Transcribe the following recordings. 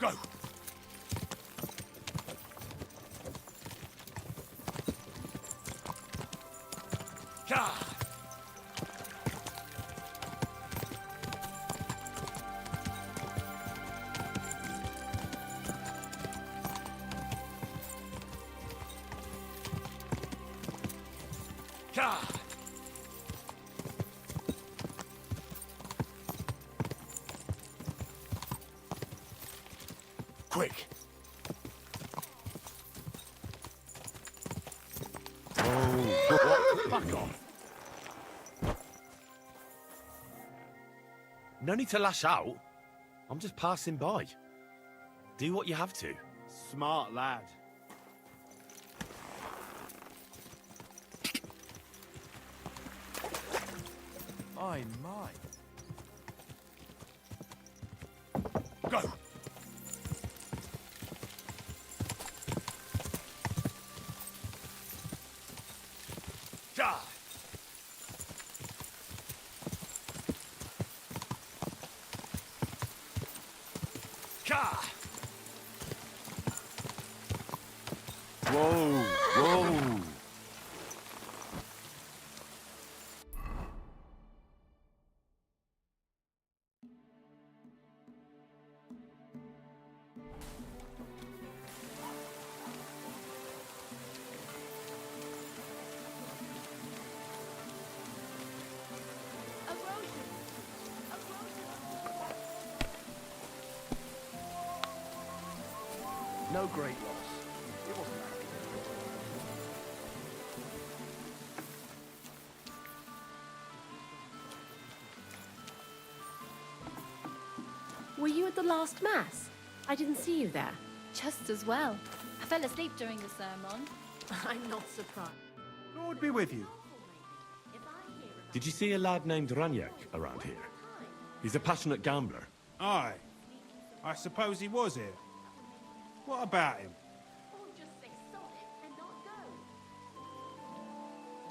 Go! Ka! Ka! Quick! Oh, fuck off! No need to lash out. I'm just passing by. Do what you have to. Smart lad. My, my. Go! Ka! Ka! Whoa, whoa. No great loss. It wasn't that Were you at the last mass? I didn't see you there. Just as well. I fell asleep during the sermon. I'm not surprised. Lord be with you. Did you see a lad named Ranyak around here? He's a passionate gambler. Aye. I suppose he was here. What about him?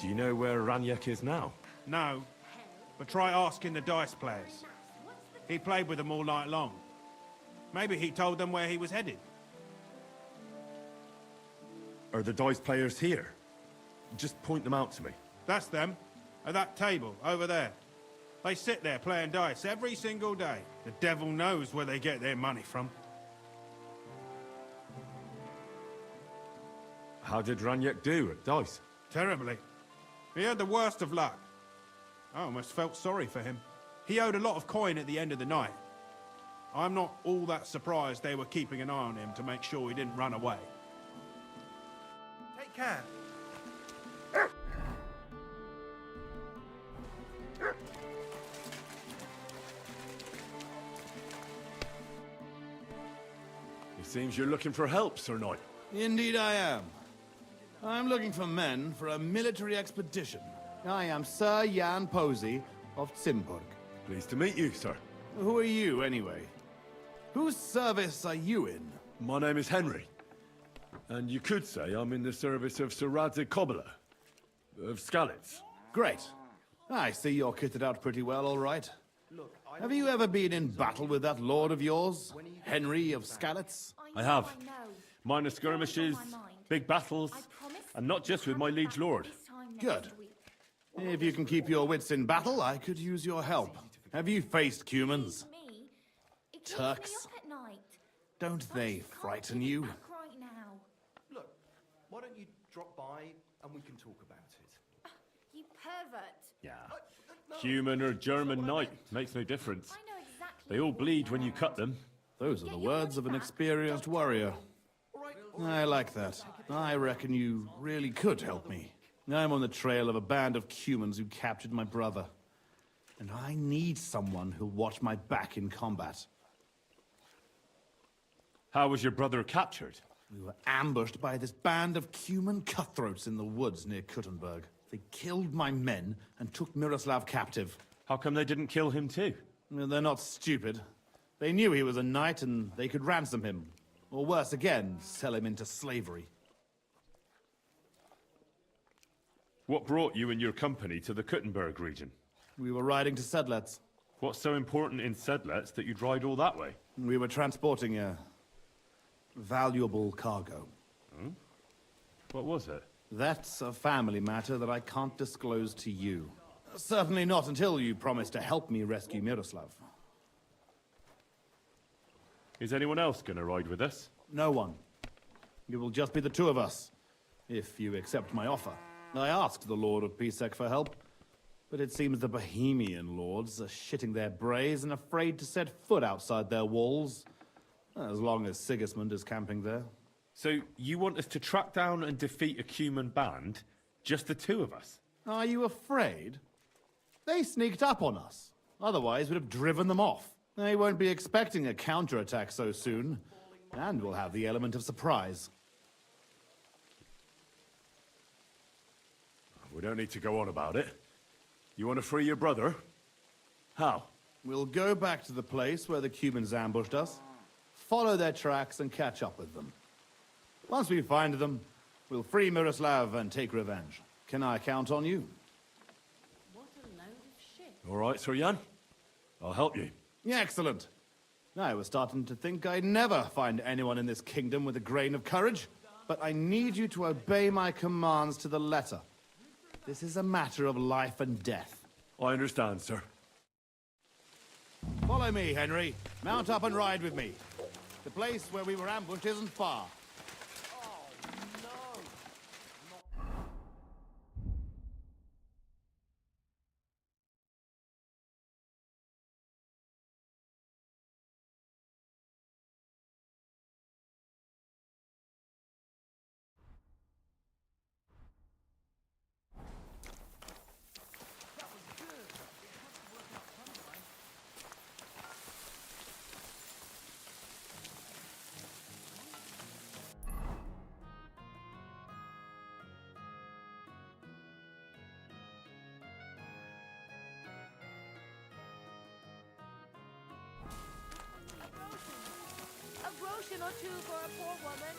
Do you know where Ranyak is now? No. But try asking the dice players. He played with them all night long. Maybe he told them where he was headed. Are the dice players here? Just point them out to me. That's them. At that table, over there. They sit there playing dice every single day. The devil knows where they get their money from. How did Ranyak do at dice? Terribly. He had the worst of luck. I almost felt sorry for him. He owed a lot of coin at the end of the night. I'm not all that surprised they were keeping an eye on him to make sure he didn't run away. Take care. It seems you're looking for help, Sir Knight. Indeed I am. I'm looking for men for a military expedition. I am Sir Jan Posey of Zimburg. Pleased to meet you, sir. Who are you, anyway? Whose service are you in? My name is Henry. And you could say I'm in the service of Sir Radzig Kobyla, of Skalitz. Great. I see you're kitted out pretty well, all right. Have you ever been in battle with that lord of yours, Henry of Skalitz? I have. Minor skirmishes, big battles, and not just with my liege lord. Good. If you can keep your wits in battle, I could use your help. Have you faced humans? Turks? Don't they frighten you? Look, why don't you drop by and we can talk about it? You pervert. Yeah. Human or German knight makes no difference. I know exactly. They all bleed when you cut them. Those are the words of an experienced warrior. I like that. I reckon you really could help me. I'm on the trail of a band of humans who captured my brother. And I need someone who'll watch my back in combat. How was your brother captured? We were ambushed by this band of human cutthroats in the woods near Kuttenberg. They killed my men and took Miroslav captive. How come they didn't kill him too? Well, they're not stupid. They knew he was a knight and they could ransom him. Or worse again, sell him into slavery. What brought you and your company to the Kuttenberg region? We were riding to Sedlets. What's so important in Sedlets that you'd ride all that way? We were transporting a valuable cargo. What was it? That's a family matter that I can't disclose to you. Certainly not until you promise to help me rescue Miroslav. Is anyone else gonna ride with us? No one. It will just be the two of us, if you accept my offer. I asked the Lord of Pisek for help, but it seems the Bohemian lords are shitting their brays and afraid to set foot outside their walls, as long as Sigismund is camping there. So you want us to track down and defeat a Cuman band? Just the two of us? Are you afraid? They sneaked up on us. Otherwise, we'd have driven them off. They won't be expecting a counterattack so soon, and we'll have the element of surprise. We don't need to go on about it. You want to free your brother? How? We'll go back to the place where the Cumans ambushed us, follow their tracks, and catch up with them. Once we find them, we'll free Miroslav and take revenge. Can I count on you? What a load of shit. All right, Sir Jan. I'll help you. Yeah, excellent. I was starting to think I'd never find anyone in this kingdom with a grain of courage, but I need you to obey my commands to the letter. This is a matter of life and death. I understand, sir. Follow me, Henry. Mount up and ride with me. The place where we were ambushed isn't far. A groschen or two for a poor woman.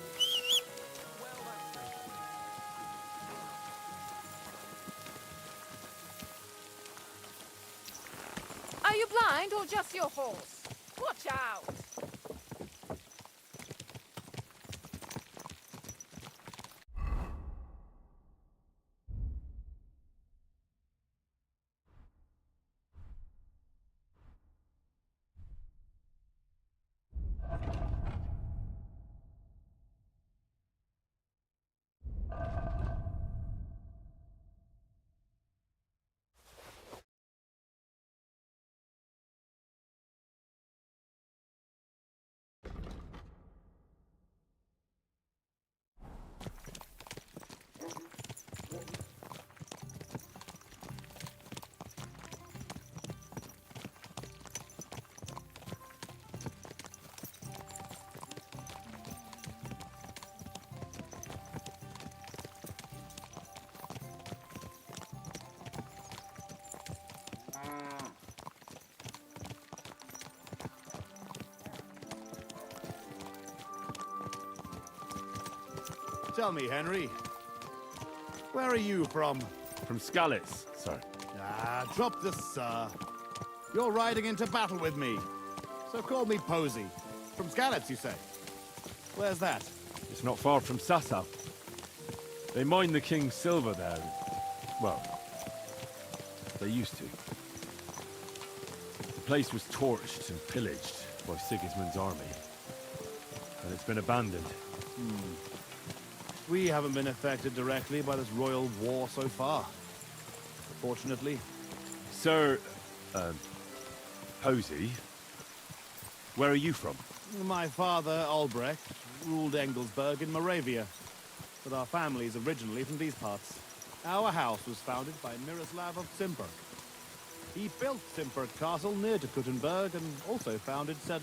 Are you blind or just your horse? Watch out! Tell me, Henry, where are you from? From Skalitz, sir. Ah, drop the sir. You're riding into battle with me, so call me Posey. From Skalitz, you say? Where's that? It's not far from Sasau. They mine the king's silver there. Well, they used to. The place was torched and pillaged by Sigismund's army. And it's been abandoned. We haven't been affected directly by this royal war so far. Fortunately. Sir, Posey, where are you from? My father, Albrecht, ruled Engelsberg in Moravia, but our family's originally from these parts. Our house was founded by Miroslav of Simperk. He built Simperk Castle near to Kuttenberg and also founded said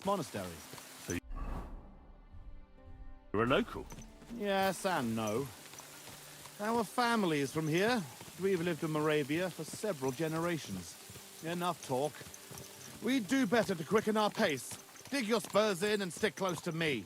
monastery. So you're a local? Yes and no. Our family is from here. We've lived in Moravia for several generations. Enough talk. We'd do better to quicken our pace. Dig your spurs in and stick close to me.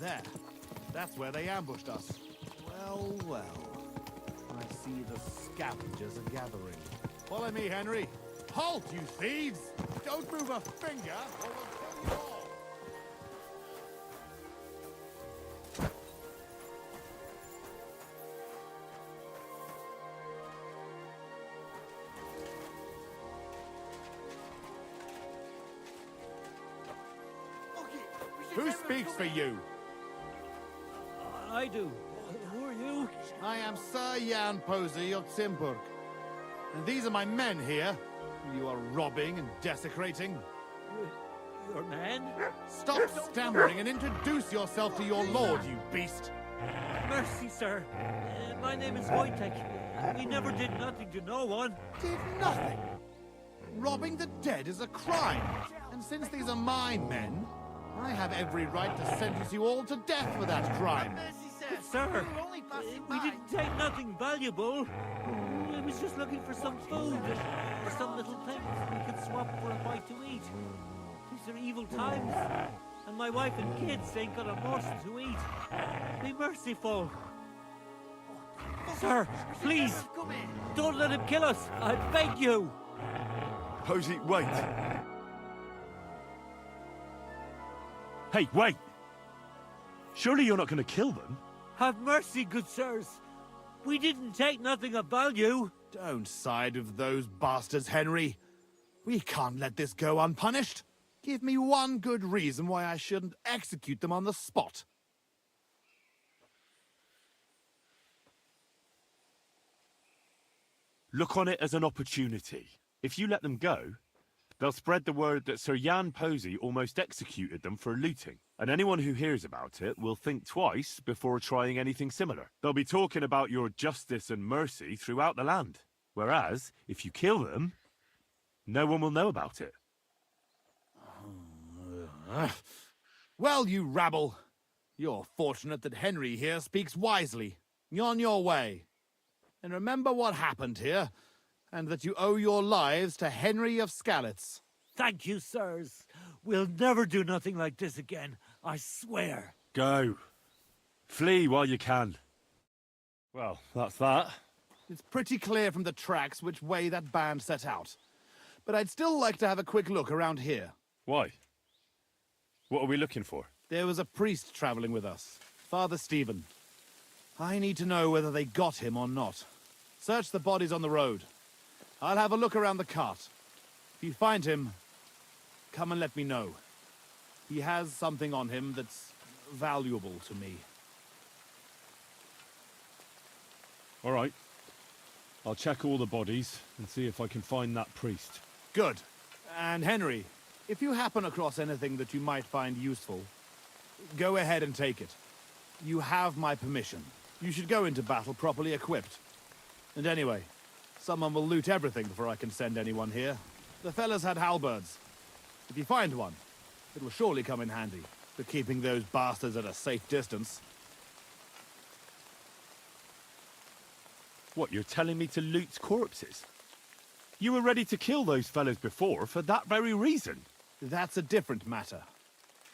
There. That's where they ambushed us. Well, well. I see the scavengers are gathering. Follow me, Henry. Halt, you thieves! Don't move a finger, or we'll kill you all! Who speaks for you? I do. Who are you? I am Sir Jan Posey of Simburg. And these are my men here. You are robbing and desecrating. Your man? Stop stammering and introduce yourself to your lord, you beast! Mercy, sir. My name is Wojtek. We never did nothing to no one. Did nothing? Robbing the dead is a crime. And since these are my men, I have every right to sentence you all to death for that crime. Sir, we didn't take nothing valuable. I was just looking for some food and some little things we could swap for a bite to eat. These are evil times, and my wife and kids ain't got a morsel to eat. Be merciful. Sir, please, don't let him kill us. I beg you. Posey, wait. Hey, wait! Surely you're not going to kill them? Have mercy, good sirs. We didn't take nothing of value. Don't side with those bastards, Henry. We can't let this go unpunished. Give me one good reason why I shouldn't execute them on the spot. Look on it as an opportunity. If you let them go, they'll spread the word that Sir Jan Posey almost executed them for looting. And anyone who hears about it will think twice before trying anything similar. They'll be talking about your justice and mercy throughout the land. Whereas, if you kill them, no one will know about it. Well, you rabble. You're fortunate that Henry here speaks wisely. You're on your way. And remember what happened here, and that you owe your lives to Henry of Skalitz. Thank you, sirs. We'll never do nothing like this again, I swear. Go. Flee while you can. Well, that's that. It's pretty clear from the tracks which way that band set out. But I'd still like to have a quick look around here. Why? What are we looking for? There was a priest traveling with us, Father Stephen. I need to know whether they got him or not. Search the bodies on the road. I'll have a look around the cart. If you find him, come and let me know. He has something on him that's valuable to me. All right. I'll check all the bodies and see if I can find that priest. Good. And Henry, if you happen across anything that you might find useful, go ahead and take it. You have my permission. You should go into battle properly equipped. And anyway, someone will loot everything before I can send anyone here. The fellas had halberds. If you find one, it will surely come in handy for keeping those bastards at a safe distance. What, you're telling me to loot corpses? You were ready to kill those fellas before for that very reason. That's a different matter.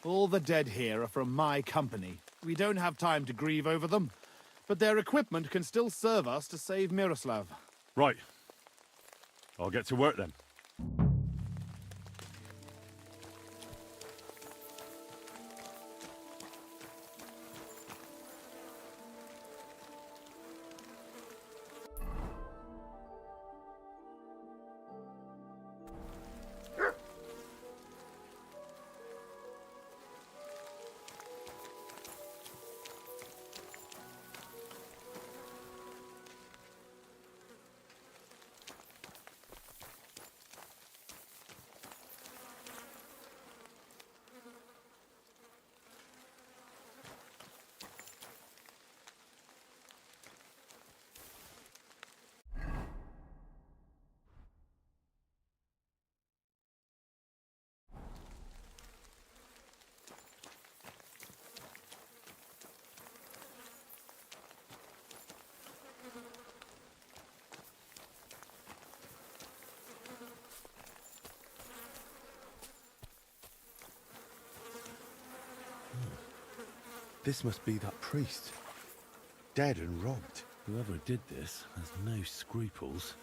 All the dead here are from my company. We don't have time to grieve over them, but their equipment can still serve us to save Miroslav. Right. I'll get to work then. This must be that priest. Dead and robbed. Whoever did this has no scruples.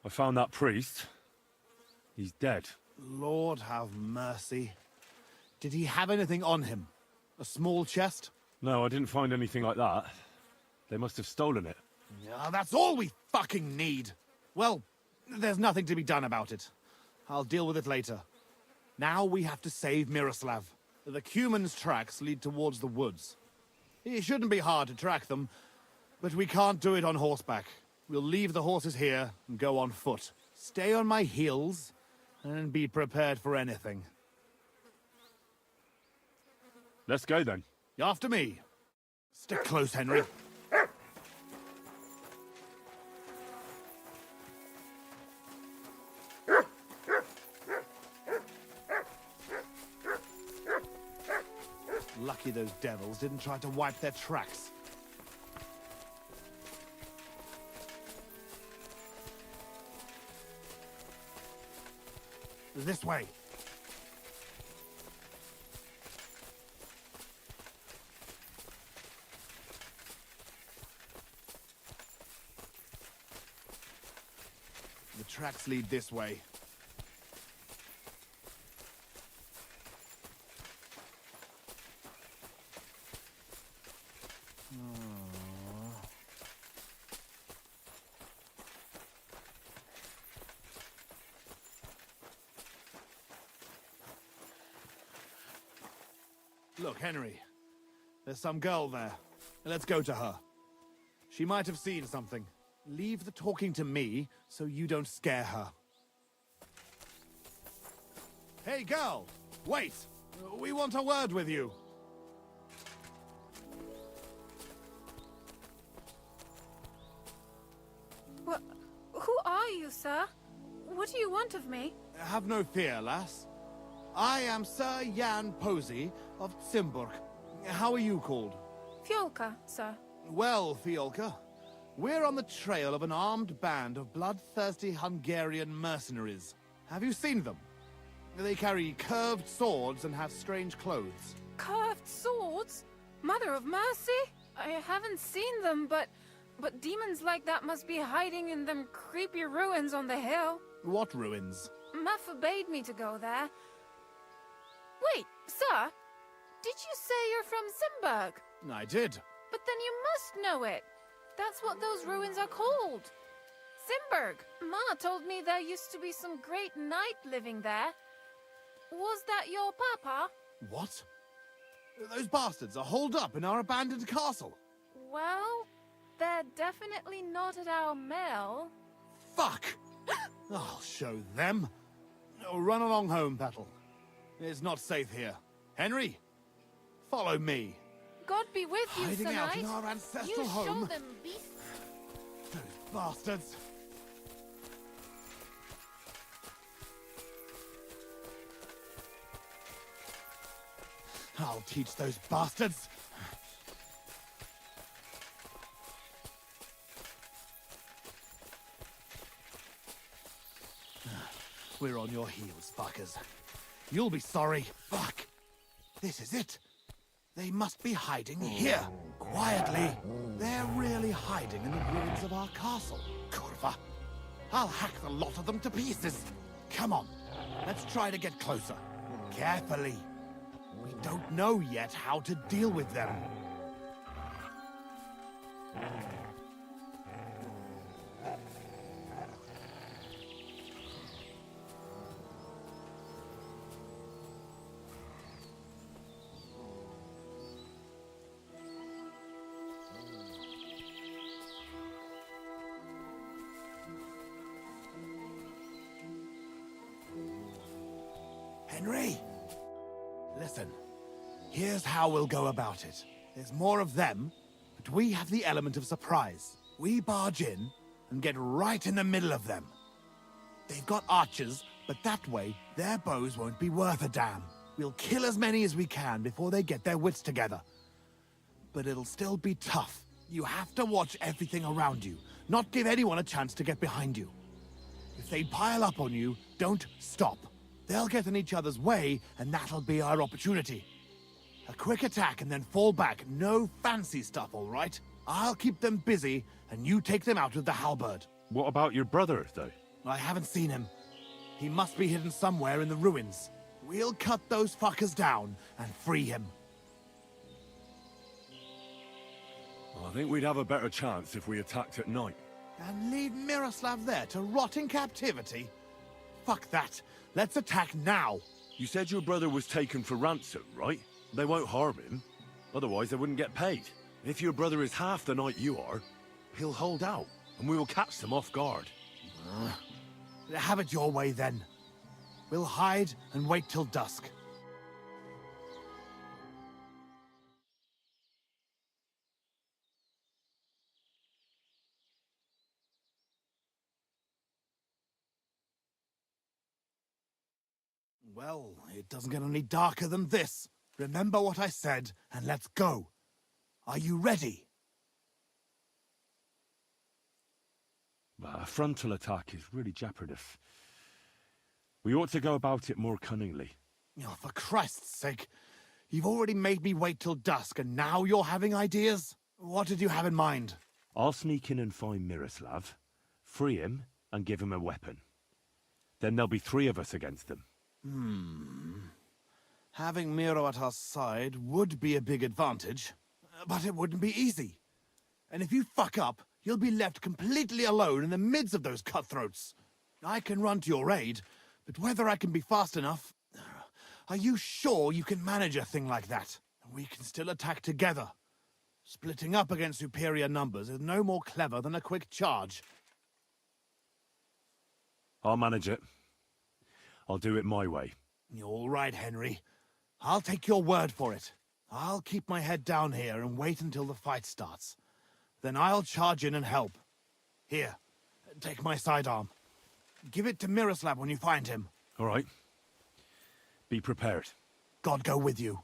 I found that priest. He's dead. Lord have mercy. Did he have anything on him? A small chest? No, I didn't find anything like that. They must have stolen it. Yeah, that's all we fucking need. Well, there's nothing to be done about it. I'll deal with it later. Now we have to save Miroslav. The Cuman's tracks lead towards the woods. It shouldn't be hard to track them, but we can't do it on horseback. We'll leave the horses here and go on foot. Stay on my heels and be prepared for anything. Let's go then. After me. Stick close, Henry. Lucky those devils didn't try to wipe their tracks. This way. The tracks lead this way. Look, Henry. There's some girl there. Let's go to her. She might have seen something. Leave the talking to me so you don't scare her. Hey, girl! Wait! We want a word with you. Who are you, sir? What do you want of me? Have no fear, lass. I am Sir Jan Posey of Zimburg. How are you called? Fiolka, sir. Well, Fiolka, we're on the trail of an armed band of bloodthirsty Hungarian mercenaries. Have you seen them? They carry curved swords and have strange clothes. Curved swords? Mother of mercy? I haven't seen them, but demons like that must be hiding in them creepy ruins on the hill. What ruins? Ma forbade me to go there. Wait, sir, did you say you're from Zimburg? I did. But then you must know it. That's what those ruins are called. Zimburg. Ma told me there used to be some great knight living there. Was that your papa? What? Those bastards are holed up in our abandoned castle. Well, they're definitely not at our mill. Fuck! I'll show them. Oh, run along home, Battle. It's not safe here. Henry, follow me. God be with you, Hiding Sir out Knight. in our ancestral You home. show them, beast. Those bastards. I'll teach those bastards. We're on your heels, fuckers. You'll be sorry. Fuck. This is it. They must be hiding here. Quietly. They're really hiding in the ruins of our castle. Kurva. I'll hack the lot of them to pieces. Come on. Let's try to get closer. Carefully. We don't know yet how to deal with them. Henry! Listen, here's how we'll go about it. There's more of them, but we have the element of surprise. We barge in and get right in the middle of them. They've got archers, but that way, their bows won't be worth a damn. We'll kill as many as we can before they get their wits together. But it'll still be tough. You have to watch everything around you. not give anyone a chance to get behind you. If they pile up on you, don't stop. They'll get in each other's way, and that'll be our opportunity. A quick attack and then fall back. No fancy stuff, all right? I'll keep them busy, and you take them out with the halberd. What about your brother, though? I haven't seen him. He must be hidden somewhere in the ruins. We'll cut those fuckers down and free him. I think we'd have a better chance if we attacked at night. And leave Miroslav there to rot in captivity? Fuck that. Let's attack now. You said your brother was taken for ransom, right? They won't harm him. Otherwise, they wouldn't get paid. If your brother is half the knight you are, he'll hold out, and we will catch them off guard. Have it your way, then. We'll hide and wait till dusk. Well, it doesn't get any darker than this. Remember what I said, and let's go. Are you ready? A frontal attack is really jeopardous. We ought to go about it more cunningly. Oh, for Christ's sake. You've already made me wait till dusk, and now you're having ideas? What did you have in mind? I'll sneak in and find Miroslav, free him, and give him a weapon. Then there'll be 3 of us against them. Having Miro at our side would be a big advantage, but it wouldn't be easy. And if you fuck up, you'll be left completely alone in the midst of those cutthroats. I can run to your aid, but whether I can be fast enough... Are you sure you can manage a thing like that? We can still attack together. Splitting up against superior numbers is no more clever than a quick charge. I'll manage it. I'll do it my way. All right, Henry. I'll take your word for it. I'll keep my head down here and wait until the fight starts. Then I'll charge in and help. Here, take my sidearm. Give it to Miroslav when you find him. All right. Be prepared. God go with you.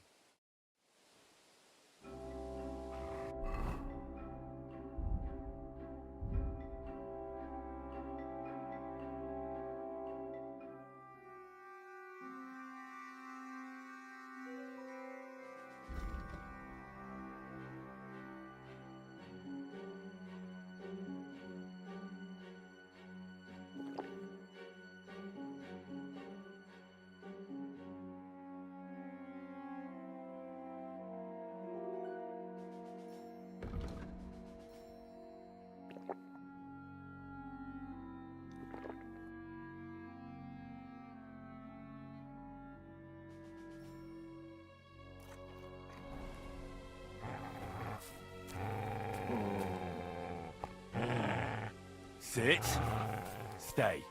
Sit. Stay.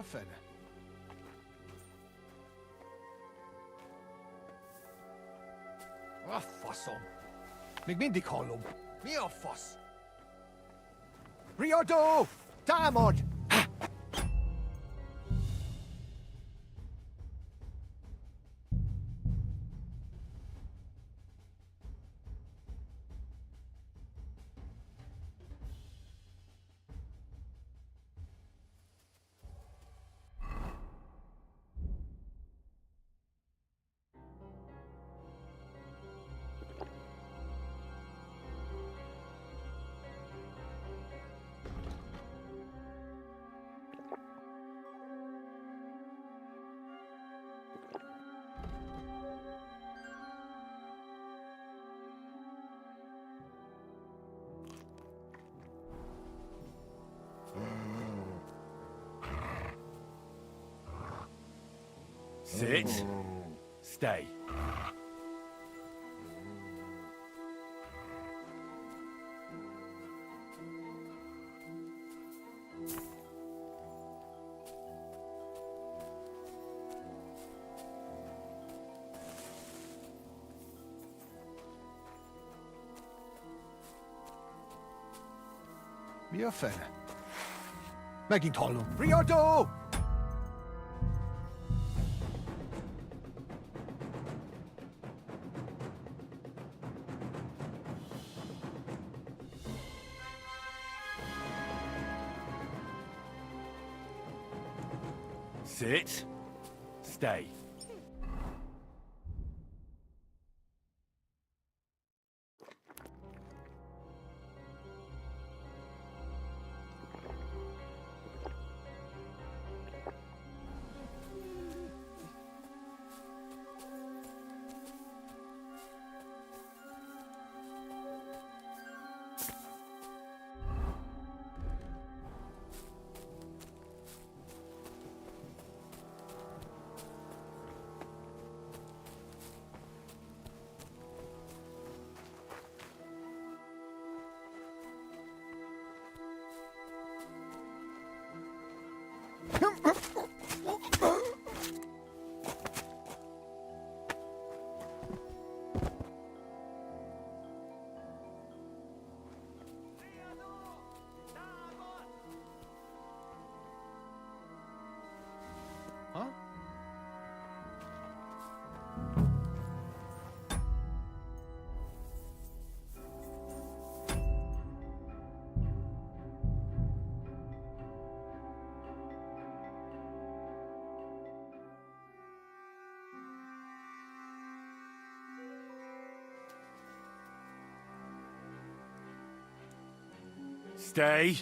Mia fene. Fassom. Még mindig hallom. Mi a fasz? Riadó! Támad! Sit. Stay. Mi a fene? Megint hallom. Riadó! Sit. Stay. Huh? Stay.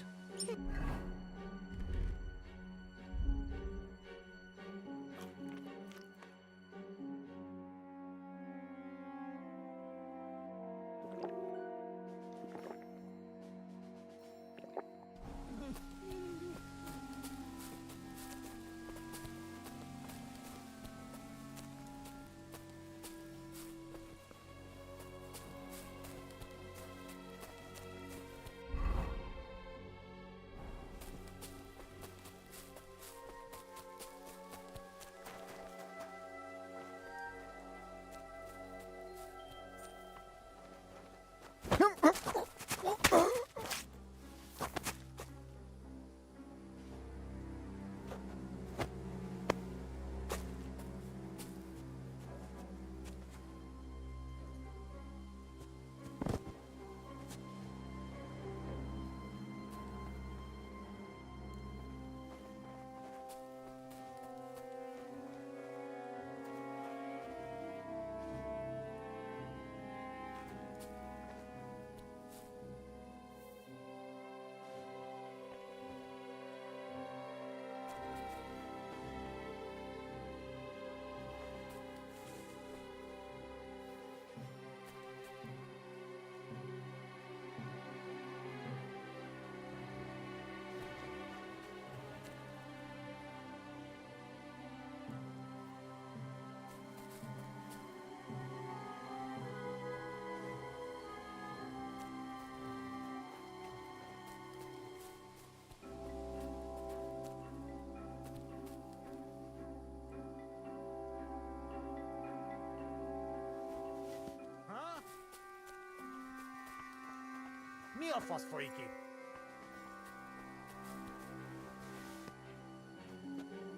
Mi a fasz folyik itt?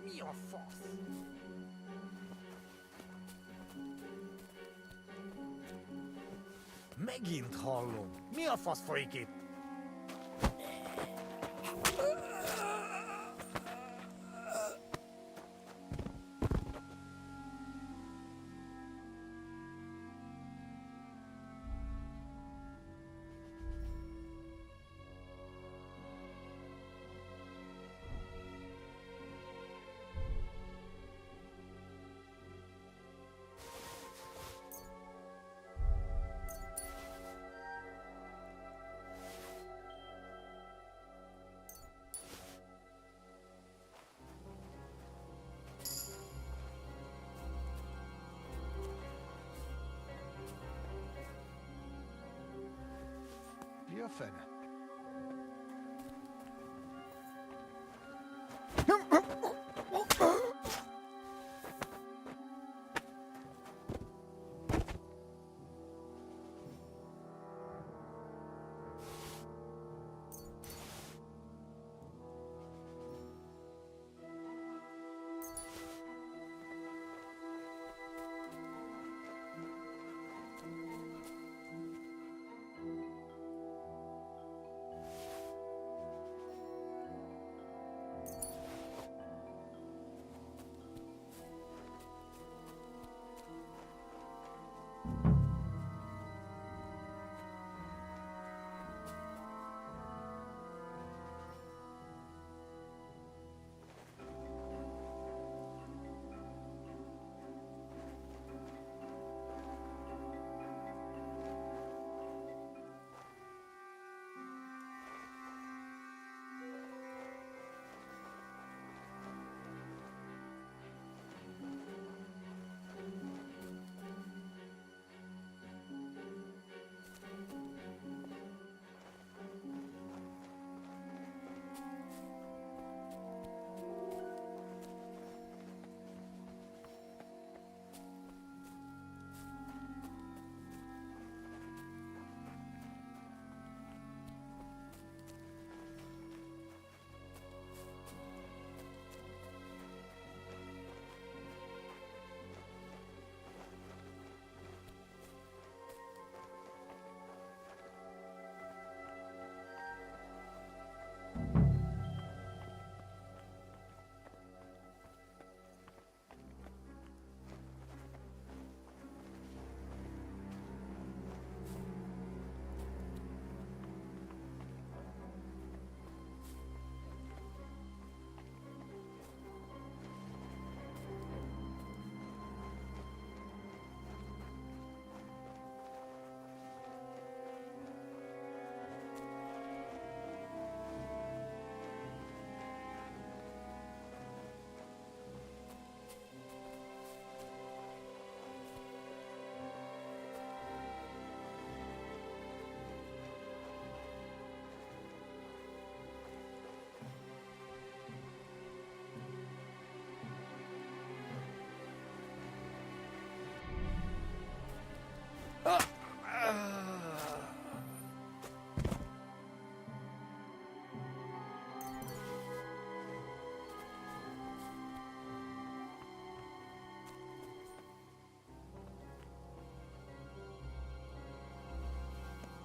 Mi a fasz? Megint hallom. Mi a fasz folyik itt? Mi a fene?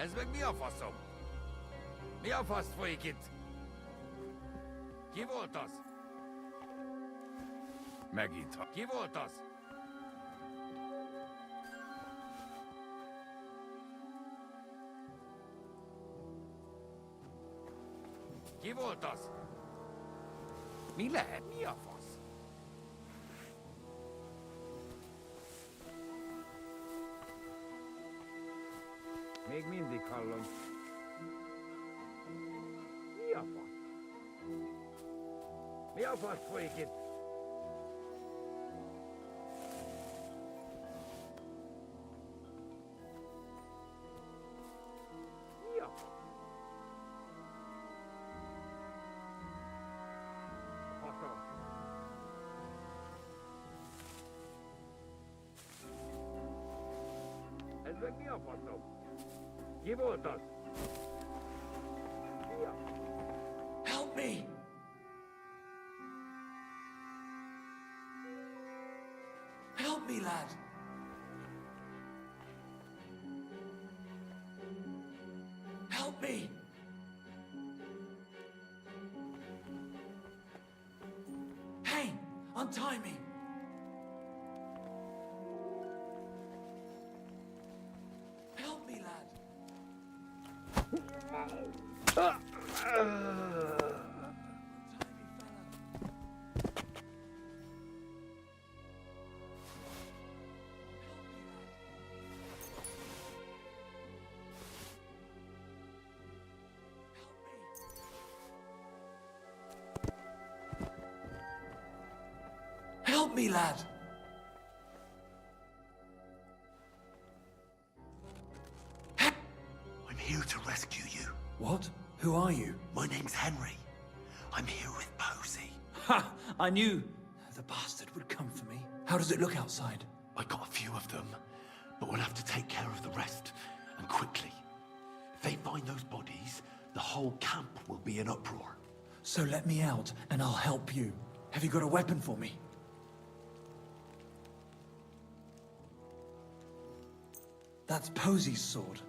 Ez meg mi a faszom? Mi a fasz folyik itt? Ki volt az? Megint ha. Ki volt az? Ki volt az? Mi lehet? Mi a fasz? Még mindig hallom. Mi a fasz? Mi a fasz folyik itt? Mi a fasz? Faszom. Ez meg mi a faszom? Ki volt az? Help me! Help me, lad! Help me! Hey, untie me! Help me, lad! Help me, lad! I'm here to rescue you. What? Who are you? My name's Henry. I'm here with Posey. Ha! I knew the bastard would come for me. How does it look outside? I got a few of them, but we'll have to take care of the rest, and quickly. If they find those bodies, the whole camp will be in uproar. So let me out, and I'll help you. Have you got a weapon for me? That's Posey's sword.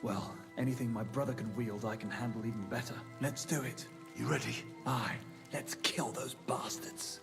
Well, anything my brother can wield, I can handle even better. Let's do it. You ready? Aye, let's kill those bastards.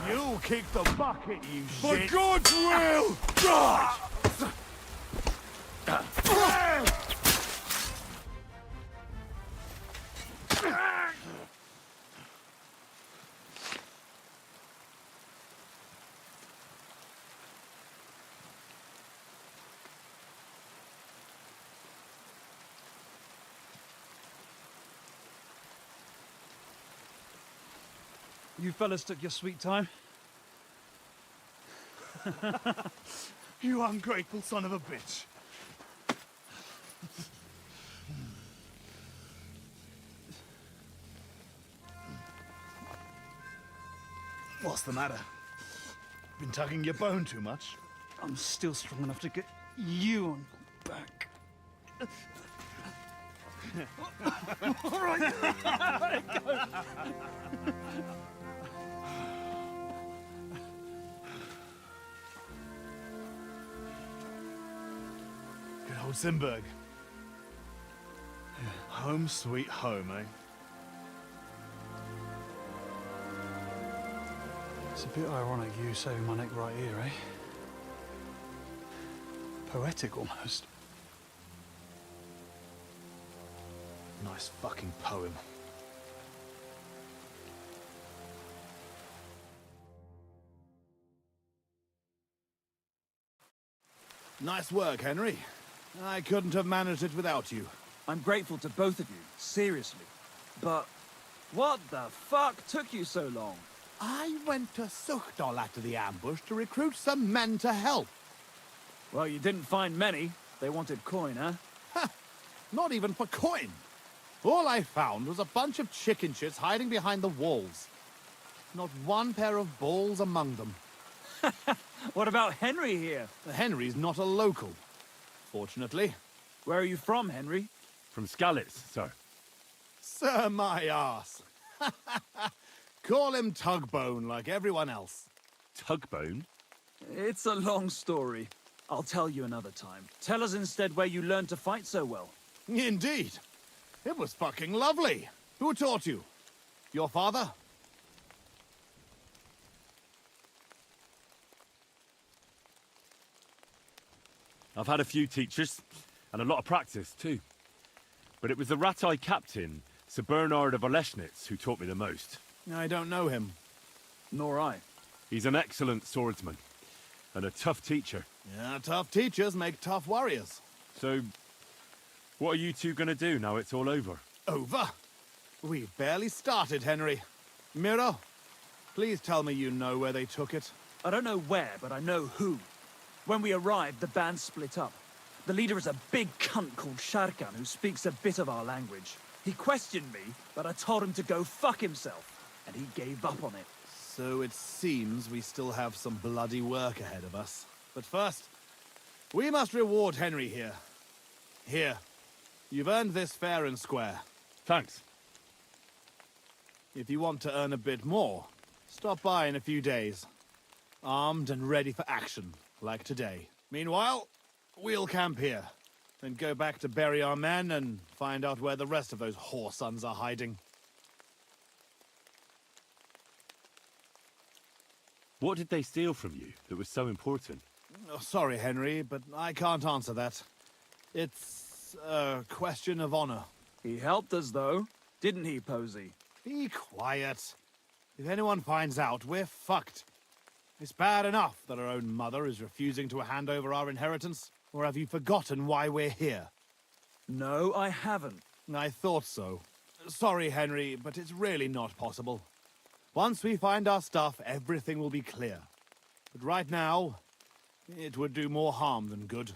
You kick the bucket, you For shit! God's will! God! You fellas took your sweet time. You ungrateful son of a bitch! What's the matter? Been tugging your bone too much? I'm still strong enough to get you on your back. All right. Good old Simberg. Home sweet home, eh? It's a bit ironic you saving my neck right here, eh? Poetic almost. Nice fucking poem. Nice work, Henry. I couldn't have managed it without you. I'm grateful to both of you, seriously. But what the fuck took you so long? I went to Suchdol after the ambush to recruit some men to help. Well, you didn't find many. They wanted coin, huh? Ha! Not even for coin. All I found was a bunch of chicken shits hiding behind the walls. Not one pair of balls among them. What about Henry here? Henry's not a local, fortunately. Where are you from, Henry? From Skalitz, sir. Sir, my ass. Call him Tugbone like everyone else. Tugbone? It's a long story. I'll tell you another time. Tell us instead where you learned to fight so well. Indeed. It was fucking lovely. Who taught you? Your father? I've had a few teachers, and a lot of practice, too. But it was the Ratai captain, Sir Bernard of Oleschnitz, who taught me the most. I don't know him. Nor I. He's an excellent swordsman, and a tough teacher. Yeah, tough teachers make tough warriors. So, what are you two gonna do now it's all over? Over? We've barely started, Henry. Miro, Please tell me you know where they took it. I don't know where, but I know who. When we arrived, the band split up. The leader is a big cunt called Sharkan who speaks a bit of our language. He questioned me, but I told him to go fuck himself, and he gave up on it. So it seems we still have some bloody work ahead of us. But first, we must reward Henry here. Here. You've earned this fair and square. Thanks. If you want to earn a bit more, stop by in a few days. Armed and ready for action, like today. Meanwhile, we'll camp here. Then go back to bury our men and find out where the rest of those whoresons are hiding. What did they steal from you that was so important? Oh, sorry, Henry, but I can't answer that. It's a question of honor. He helped us, though, didn't he, Posey? Be quiet. If anyone finds out, we're fucked. It's bad enough that our own mother is refusing to hand over our inheritance. Or have you forgotten why we're here? No, I haven't. I thought so. Sorry, Henry, but it's really not possible. Once we find our stuff, everything will be clear. But right now, it would do more harm than good.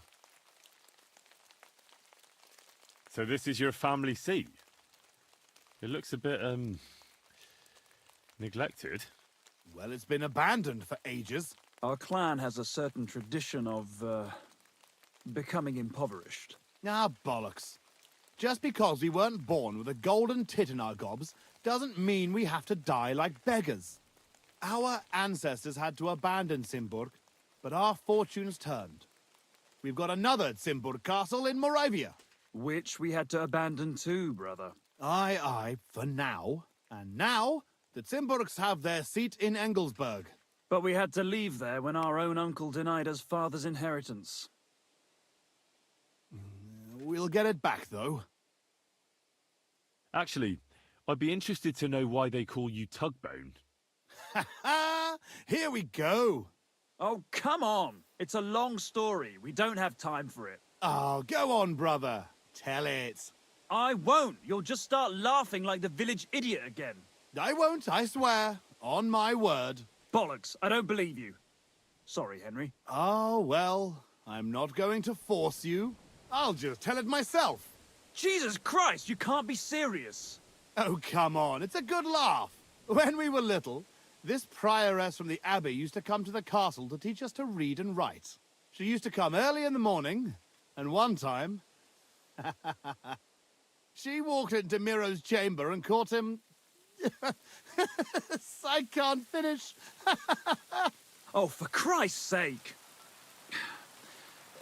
So this is your family seat? It looks a bit, neglected. Well, it's been abandoned for ages. Our clan has a certain tradition of, becoming impoverished. Ah, bollocks. Just because we weren't born with a golden tit in our gobs doesn't mean we have to die like beggars. Our ancestors had to abandon Simburg, but our fortunes turned. We've got another Simburg castle in Moravia. Which we had to abandon too, brother. Aye, for now. And now, the Simburgs have their seat in Engelsberg. But we had to leave there when our own uncle denied us father's inheritance. We'll get it back, though. Actually, I'd be interested to know why they call you Tugbone. Ha! Here we go! Oh, come on! It's a long story. We don't have time for it. Oh, go on, brother. Tell it. I won't. You'll just start laughing like the village idiot again. I won't, I swear. On my word. Bollocks. I don't believe you. Sorry, Henry. Oh, well, I'm not going to force you. I'll just tell it myself. Jesus Christ, you can't be serious. Oh, come on. It's a good laugh. When we were little, this prioress from the abbey used to come to the castle to teach us to read and write. She used to come early in the morning, and one time... she walked into Miro's chamber and caught him... I can't finish. Oh, for Christ's sake.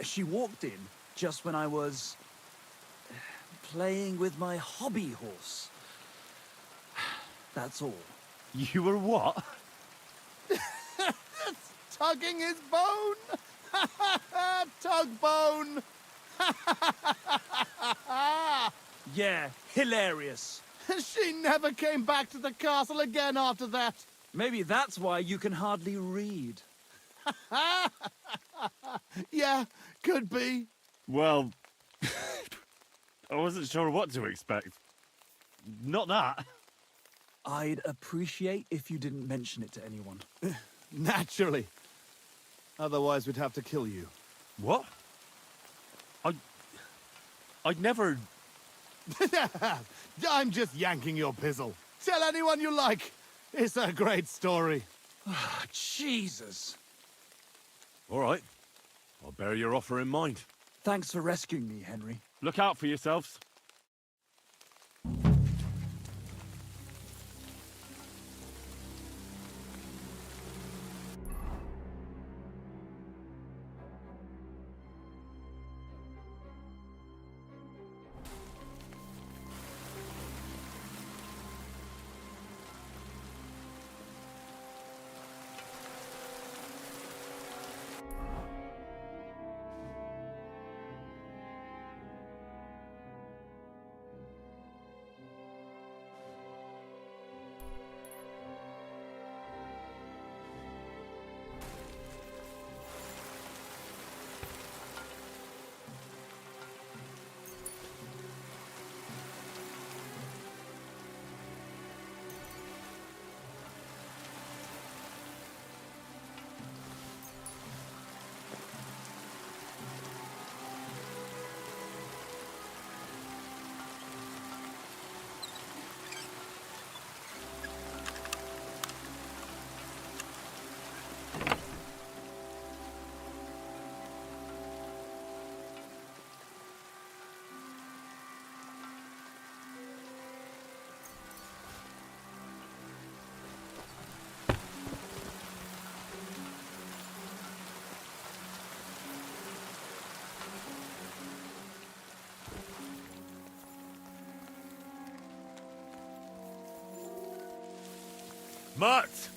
She walked in just when I was... playing with my hobby horse. That's all. You were what? Tugging his bone! Tug bone! Yeah, hilarious. She never came back to the castle again after that. Maybe that's why you can hardly read. Yeah, could be. Well, I wasn't sure what to expect. Not that. I'd appreciate if you didn't mention it to anyone. Naturally. Otherwise, we'd have to kill you. What? I'd never... I'm just yanking your pizzle. Tell anyone you like. It's a great story. Jesus. All right. I'll bear your offer in mind. Thanks for rescuing me, Henry. Look out for yourselves. Mutt!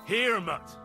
Here, Mutt!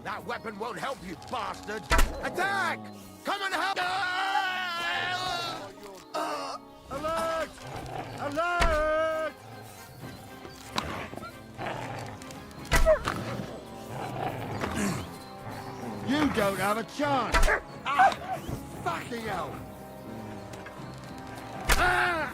That weapon won't help you, bastard! Attack! Come and help! Alert! Alert! You don't have a chance! Ah! Fucking hell! Ah!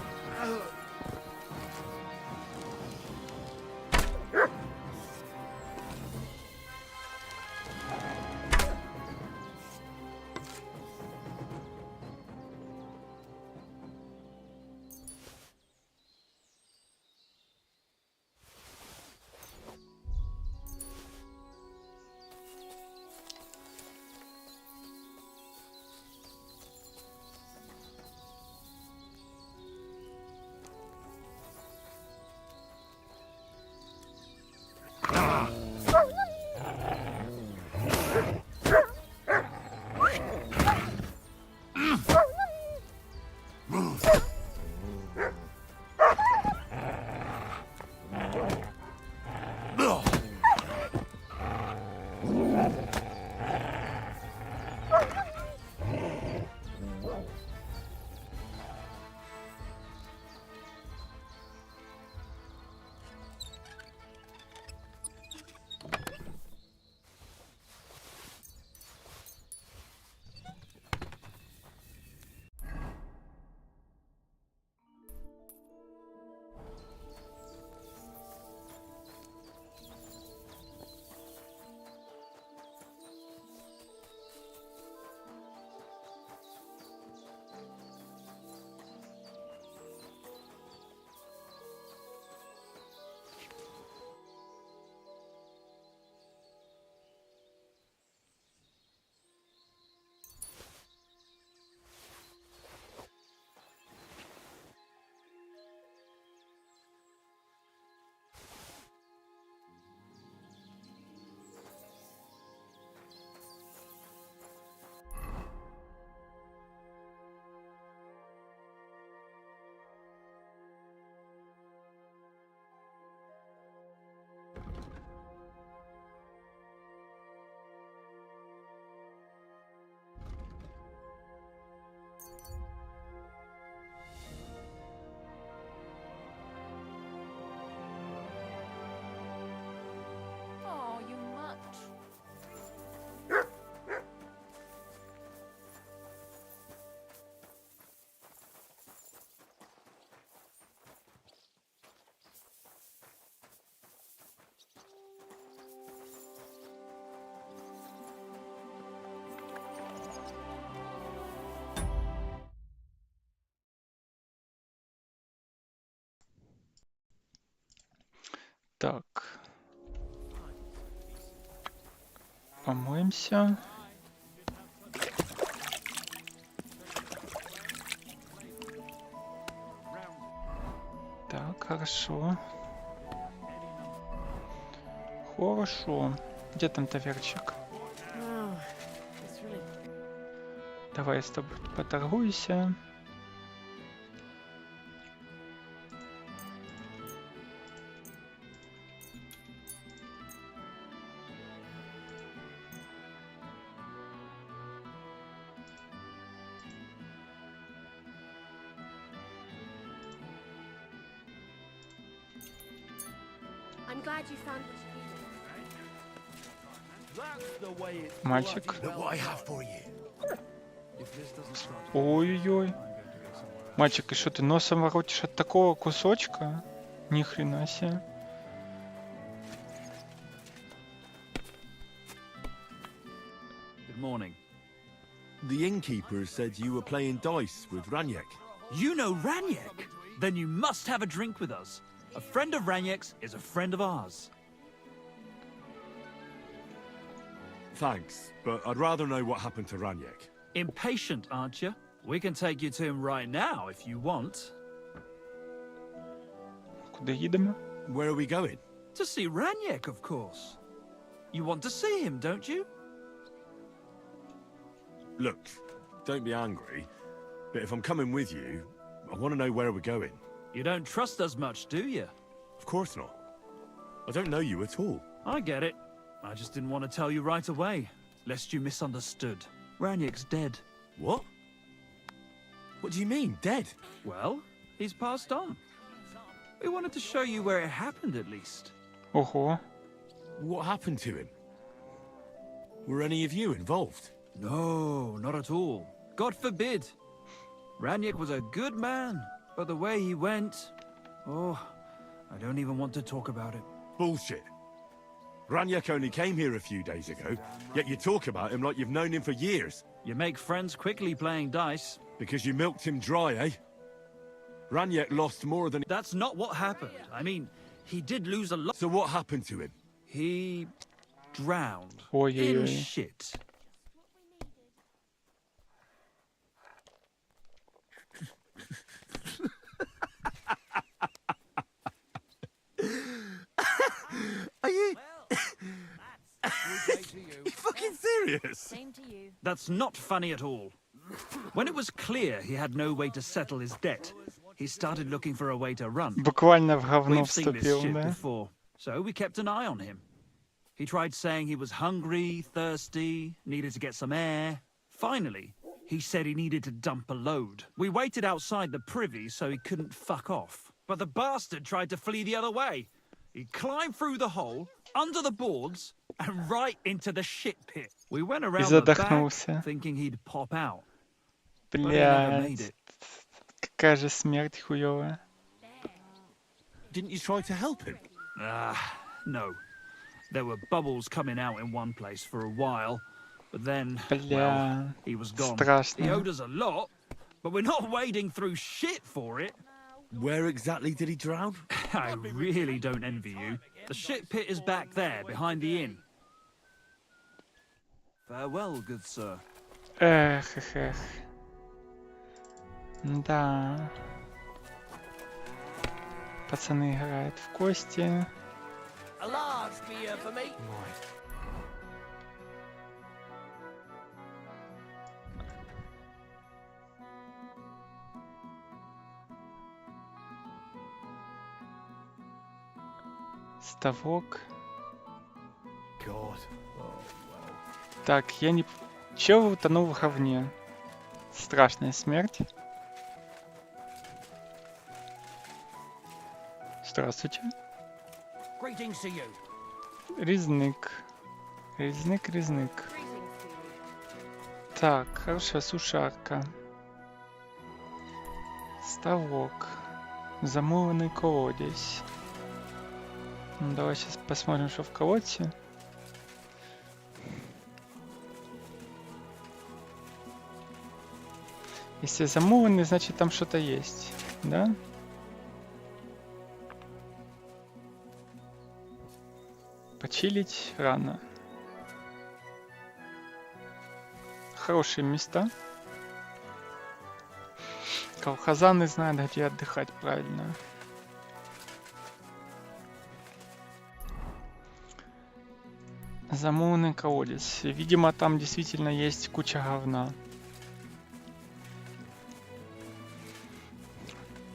Oh, you mutt. Так. Помоемся. Так, хорошо. Хорошо. Где там таверчик? Давай я с тобой поторгуйся. I'm glad you found what you needed. Мальчик. Look what I have for you. Ой-ой-ой. Мальчик, и что ты носом воротишь от такого кусочка? Ни хрена себе. Good morning. The innkeeper said you were playing dice with Raniek. You know Raniek? Then you must have a drink with us. A friend of Raniek's is a friend of ours. Thanks, but I'd rather know what happened to Raniek. Impatient, aren't you? We can take you to him right now if you want. Куди їдемо? Where are we going? To see Raniek, of course. You want to see him, don't you? Look, don't be angry, but if I'm coming with you, I want to know where we're going. You don't trust us much, do you? Of course not. I don't know you at all. I get it. I just didn't want to tell you right away, lest you misunderstood. Raniak's dead. What? What do you mean, dead? Well, he's passed on. We wanted to show you where it happened, at least. Ого. What happened to him? Were any of you involved? No, not at all. God forbid. Raniak was a good man, but the way he went... Oh, I don't even want to talk about it. Bullshit. Raniak only came here a few days ago, yet you talk about him like you've known him for years. You make friends quickly playing dice. Because you milked him dry, eh? Raniak lost more than... That's not what happened. I mean, he did lose a lot. So what happened to him? He... drowned. Ой-ой-ой. In shit. Are you... You fucking serious? Same to you. That's not funny at all. When it was clear he had no way to settle his debt, he started looking for a way to run. Буквально в говно We've seen this вступил, shit да? before, so we kept an eye on him. He tried saying he was hungry, thirsty, needed to get some air. Finally, he said he needed to dump a load. We waited outside the privy so he couldn't fuck off. But the bastard tried to flee the other way. He climbed through the hole, under the boards, and right into the shit pit. We went around the back, задохнулся. thinking he'd pop out. But he never made Блядь. it. Какая же смерть хуёвая. Didn't you try to help him? No. There were bubbles coming out in one place for a while, but then, well, Бля. he was gone. Страшно. He owed us a lot, but we're not wading through shit for it. Where exactly did he drown? I really don't envy you. The shit pit is back there, behind the inn. Farewell, good sir. Эх, эх, эх. Да. Пацаны играют в кости. A large beer for me. Ставок. Так, я не... Чё утонул в говне? Страшная смерть. Здравствуйте. Greetings to you. Резник. Резник. Так, хорошая сушарка. Ставок. Замурованный колодец. Ну, давай сейчас посмотрим, что в колодце. Если замурованный, значит там что-то есть, да? Почилить рано. Хорошие места. Колхозаны знают, где отдыхать правильно. Замурованный колодец. Видимо, там действительно есть куча говна.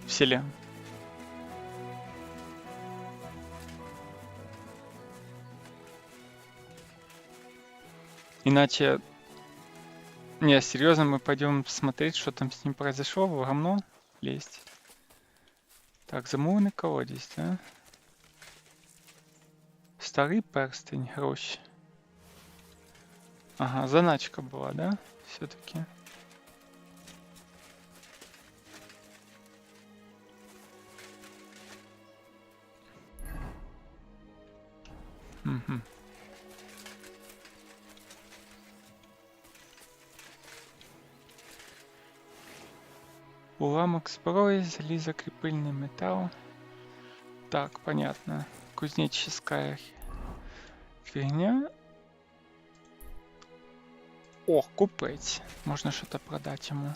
В селе. Иначе... Не, серьезно, мы пойдем смотреть, что там с ним произошло, в говно лезть. Так, замурованный колодец, да? Старый перстень, гроші. Ага, заначка была, да? Все-таки. Угу. Уламок зброї, залізокріпильний метал. Так, понятно. Кузнеческая фигня. О, купец. Можно что-то продать ему.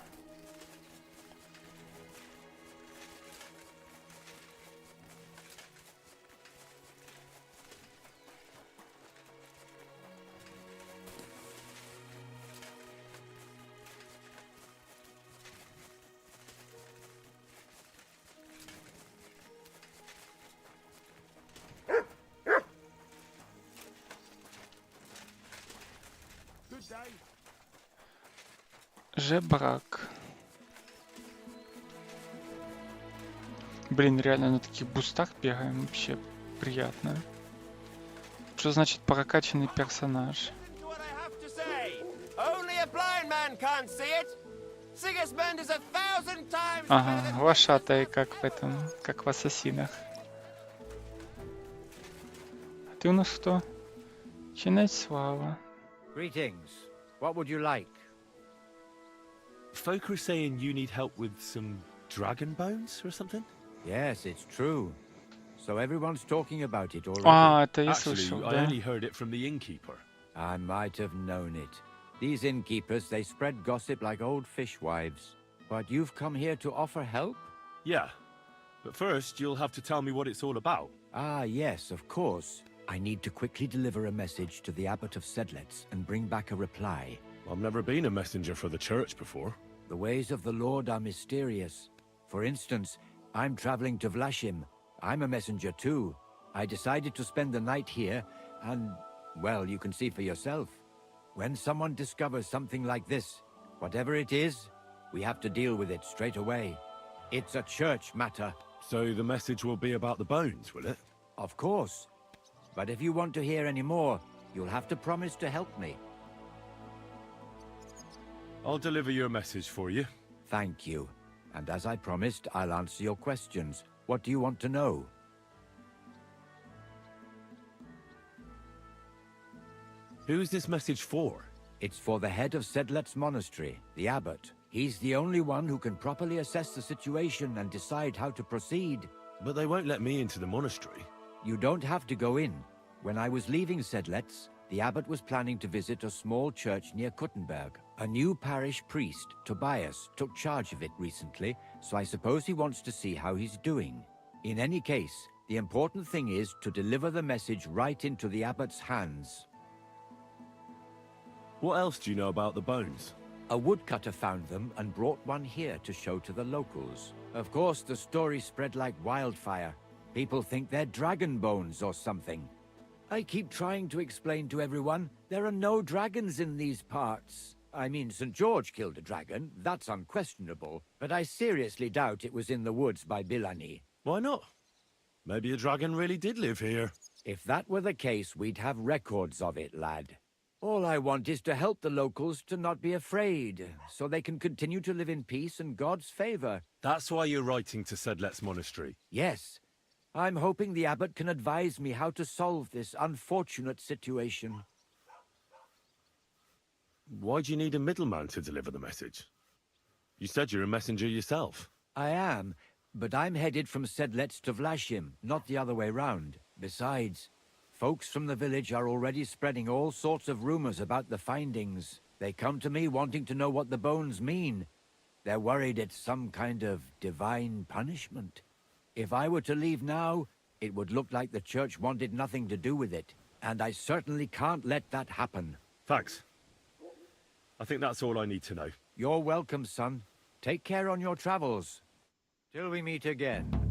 Жебрак. Блин, реально на таких бустах бегаем, вообще приятно. Что значит прокачанный персонаж? Ага, лошатые, как в этом, как в Ассасинах. А ты у нас кто? Чинать слава. Greetings. What would you like? Folk are saying you need help with some dragon bones or something? Yes, it's true. So everyone's talking about it already. А, это я слышал, Actually, I да. only heard it from the innkeeper. I might have known it. These innkeepers, they spread gossip like old fishwives. But you've come here to offer help? Yeah. But first, you'll have to tell me what it's all about. Ah, yes, of course. I need to quickly deliver a message to the Abbot of Sedlitz and bring back a reply. I've never been a messenger for the church before. The ways of the Lord are mysterious. For instance, I'm traveling to Vlashim. I'm a messenger too. I decided to spend the night here, and, well, you can see for yourself. When someone discovers something like this, whatever it is, we have to deal with it straight away. It's a church matter. So the message will be about the bones, will it? Of course. But if you want to hear any more, you'll have to promise to help me. I'll deliver your message for you. Thank you. And as I promised, I'll answer your questions. What do you want to know? Who's this message for? It's for the head of Sedlet's monastery, the abbot. He's the only one who can properly assess the situation and decide how to proceed. But they won't let me into the monastery. You don't have to go in. When I was leaving Sedlet's, the abbot was planning to visit a small church near Kuttenberg. A new parish priest, Tobias, took charge of it recently, so I suppose he wants to see how he's doing. In any case, the important thing is to deliver the message right into the abbot's hands. What else do you know about the bones? A woodcutter found them and brought one here to show to the locals. Of course, the story spread like wildfire. People think they're dragon bones or something. I keep trying to explain to everyone there are no dragons in these parts. I mean, St. George killed a dragon, that's unquestionable, but I seriously doubt it was in the woods by Bilani. Why not? Maybe a dragon really did live here. If that were the case, we'd have records of it, lad. All I want is to help the locals to not be afraid, so they can continue to live in peace and God's favor. That's why you're writing to Sedlet's monastery. Yes. I'm hoping the abbot can advise me how to solve this unfortunate situation. Why do you need a middleman to deliver the message? You said you're a messenger yourself. I am, but I'm headed from Sedlets to Vlashim, not the other way round. Besides, folks from the village are already spreading all sorts of rumors about the findings. They come to me wanting to know what the bones mean. They're worried it's some kind of divine punishment. If I were to leave now, it would look like the church wanted nothing to do with it. And I certainly can't let that happen. Thanks. I think that's all I need to know. You're welcome, son. Take care on your travels. Till we meet again.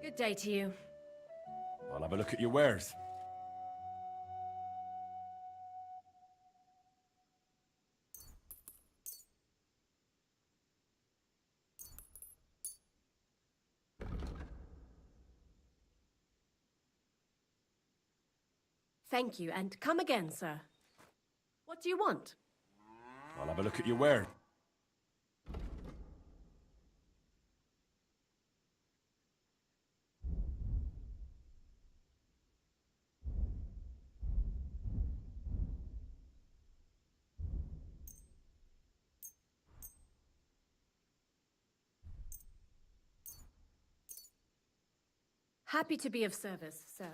Good day to you. I'll have a look at your wares. Thank you, and come again, sir. What do you want? I'll have a look at your wares. Happy to be of service, sir.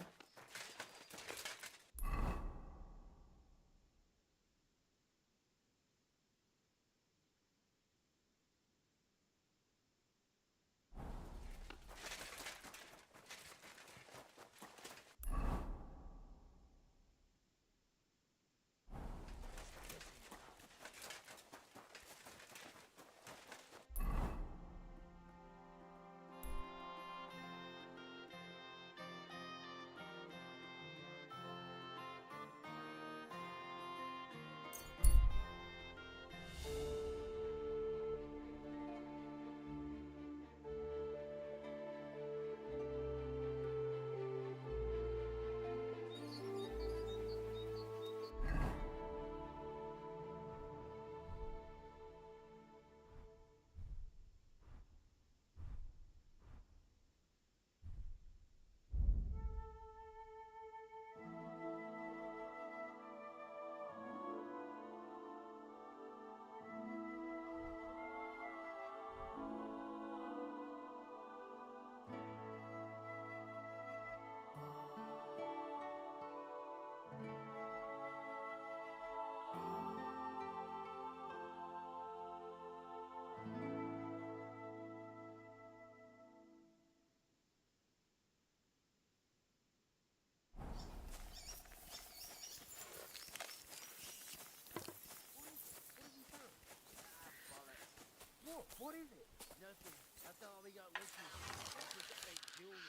What is it? Nothing. I thought we got listeners. That's just a fake jewelry.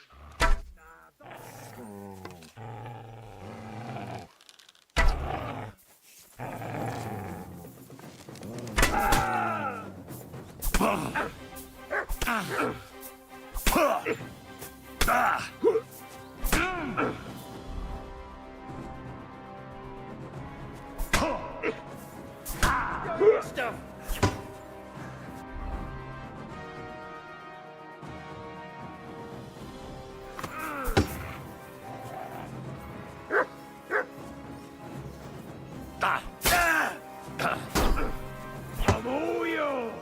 Stuff. I'm all yours.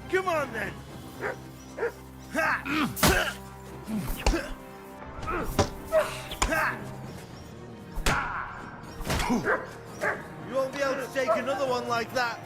Come on then. You won't be able to take another one like that.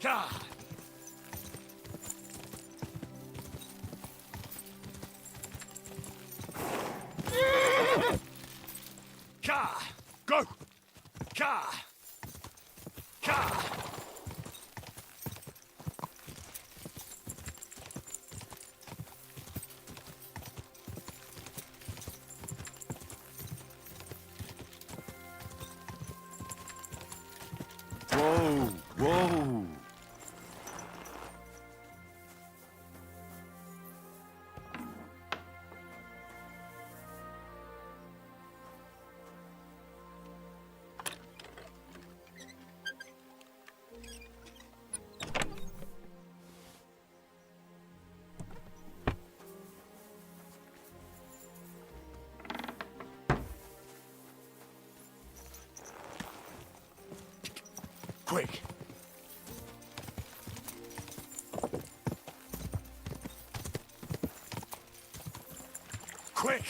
Go! Ka! Ka! Whoa, whoa. Quick! Quick!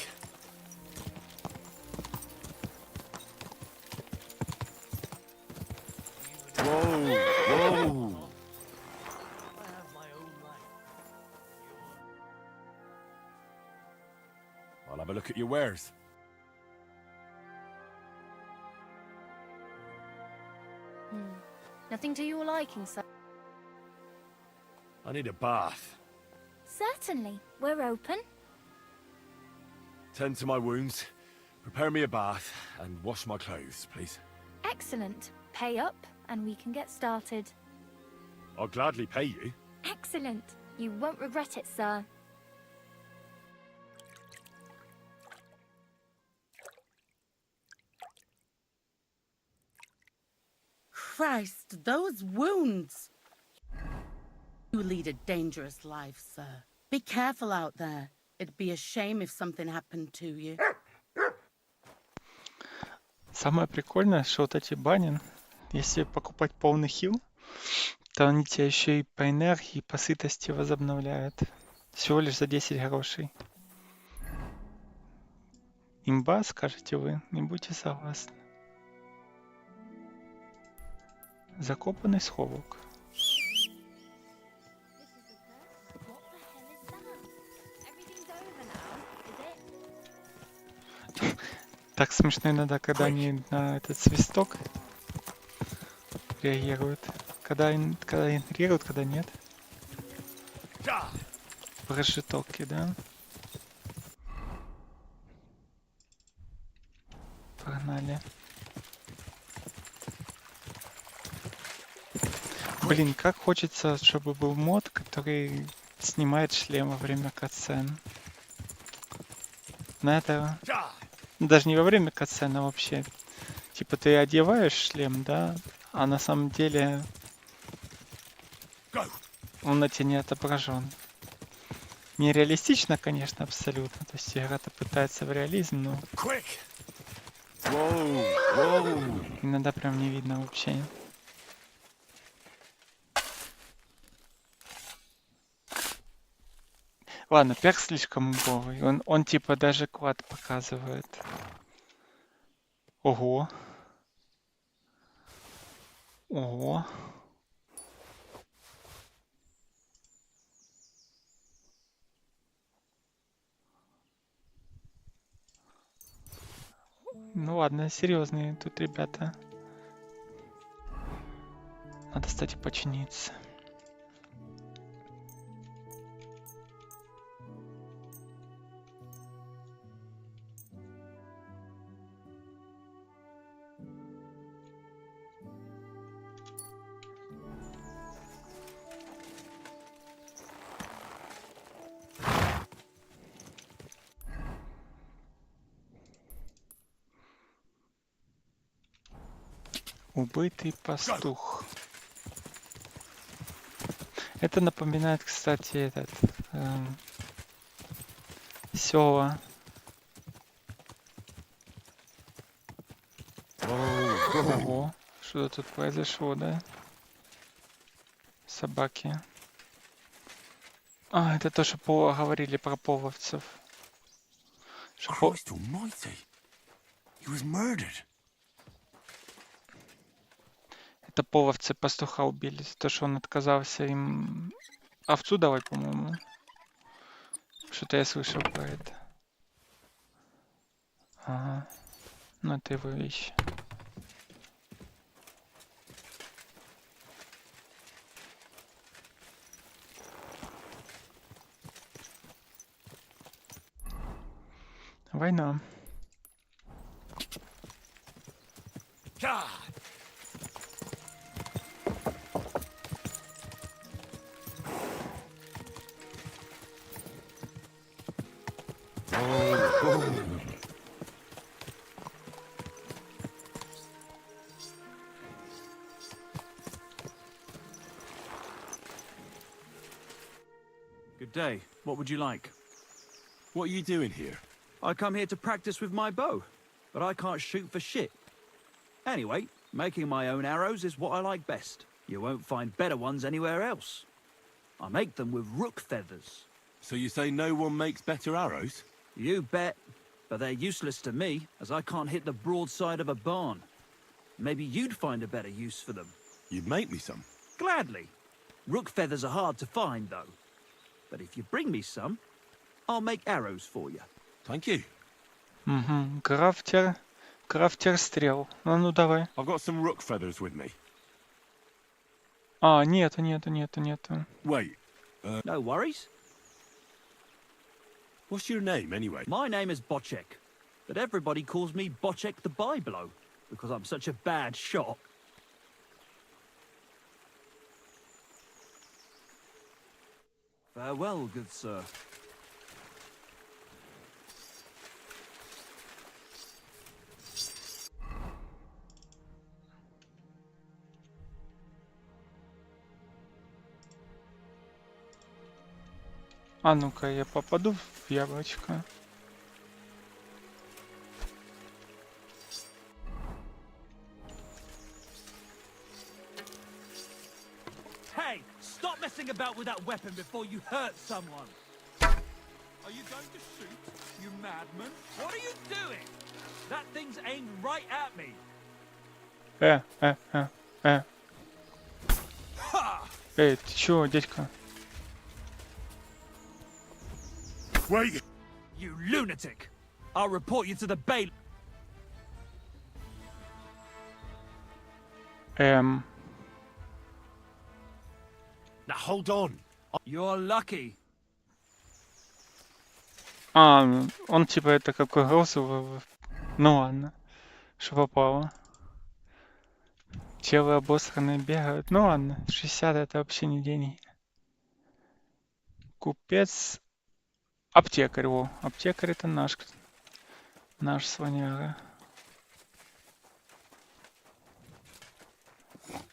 Whoa, whoa. I'll have a look at your wares. Nothing to your liking, sir? I need a bath. Certainly. We're open. Tend to my wounds, prepare me a bath, and wash my clothes, please. Excellent. Pay up, and we can get started. I'll gladly pay you. Excellent. You won't regret it, sir. Christ, those wounds! You lead a dangerous life, sir. Be careful out there. It'd be a shame if something happened to you. Самое прикольное, что вот эти бани, если покупать полный хил, то они тебя еще и по энергии, и по сытости возобновляют. Всего лишь за 10 грошей. Имба, скажете вы, не будете согласны. Закопанный сховок. Так смешно иногда, когда они на этот свисток реагируют. Когда игнорируют, когда нет. Прожитоки, да? Погнали. Блин, как хочется, чтобы был мод, который снимает шлем во время катсцен. На это... Даже не во время катсцена вообще. Типа ты одеваешь шлем, да? А на самом деле... Он на тебе не отображен. Нереалистично, конечно, абсолютно. То есть игра-то пытается в реализм, но... Иногда прям не видно вообще. Ладно, перк слишком убогий. Он типа даже клад показывает. Ого. Ого. Ну ладно, серьезные тут ребята. Надо, кстати, починиться. Убитый пастух. Это напоминает, кстати, этот села. Ого, что тут произошло, да? Собаки. А, это то, что говорили про половцев. Christ almighty. He was murdered. Это половцы пастуха убили за то, что он отказался им овцу давать, по-моему. Что-то я слышал про это. Ага. Ну, это его вещи. Война. Good day. What would you like? What are you doing here? I come here to practice with my bow, but I can't shoot for shit. Anyway, making my own arrows is what I like best. You won't find better ones anywhere else. I make them with rook feathers. So you say no one makes better arrows? You bet. But they're useless to me, as I can't hit the broadside of a barn. Maybe you'd find a better use for them. You'd make me some. Gladly. Rook feathers are hard to find, though. But if you bring me some, I'll make arrows for you. Thank you. Угу. Крафтер стрел. Ну давай. I've got some rook feathers with me. А, нету. Wait. No worries. What's your name, anyway? My name is Bocek, but everybody calls me Bocek the Byblow, because I'm such a bad shot. Farewell, good sir. А ну-ка, я попаду в яблочко. Hey, stop messing about with that weapon before you hurt someone. Are you going to shoot, you madman? What are you doing? That thing's aimed right at me. Эй, ты чё, дядька? Wait! You lunatic! I'll report you to the bail. Now hold on. You're lucky. А, он типа это как угрозу. Ну ладно. Что попало? Тело обосранные бегают. Ну ладно, 60 это вообще не деньги. Купец. Аптекарь, во. Аптекарь это наш слоняга.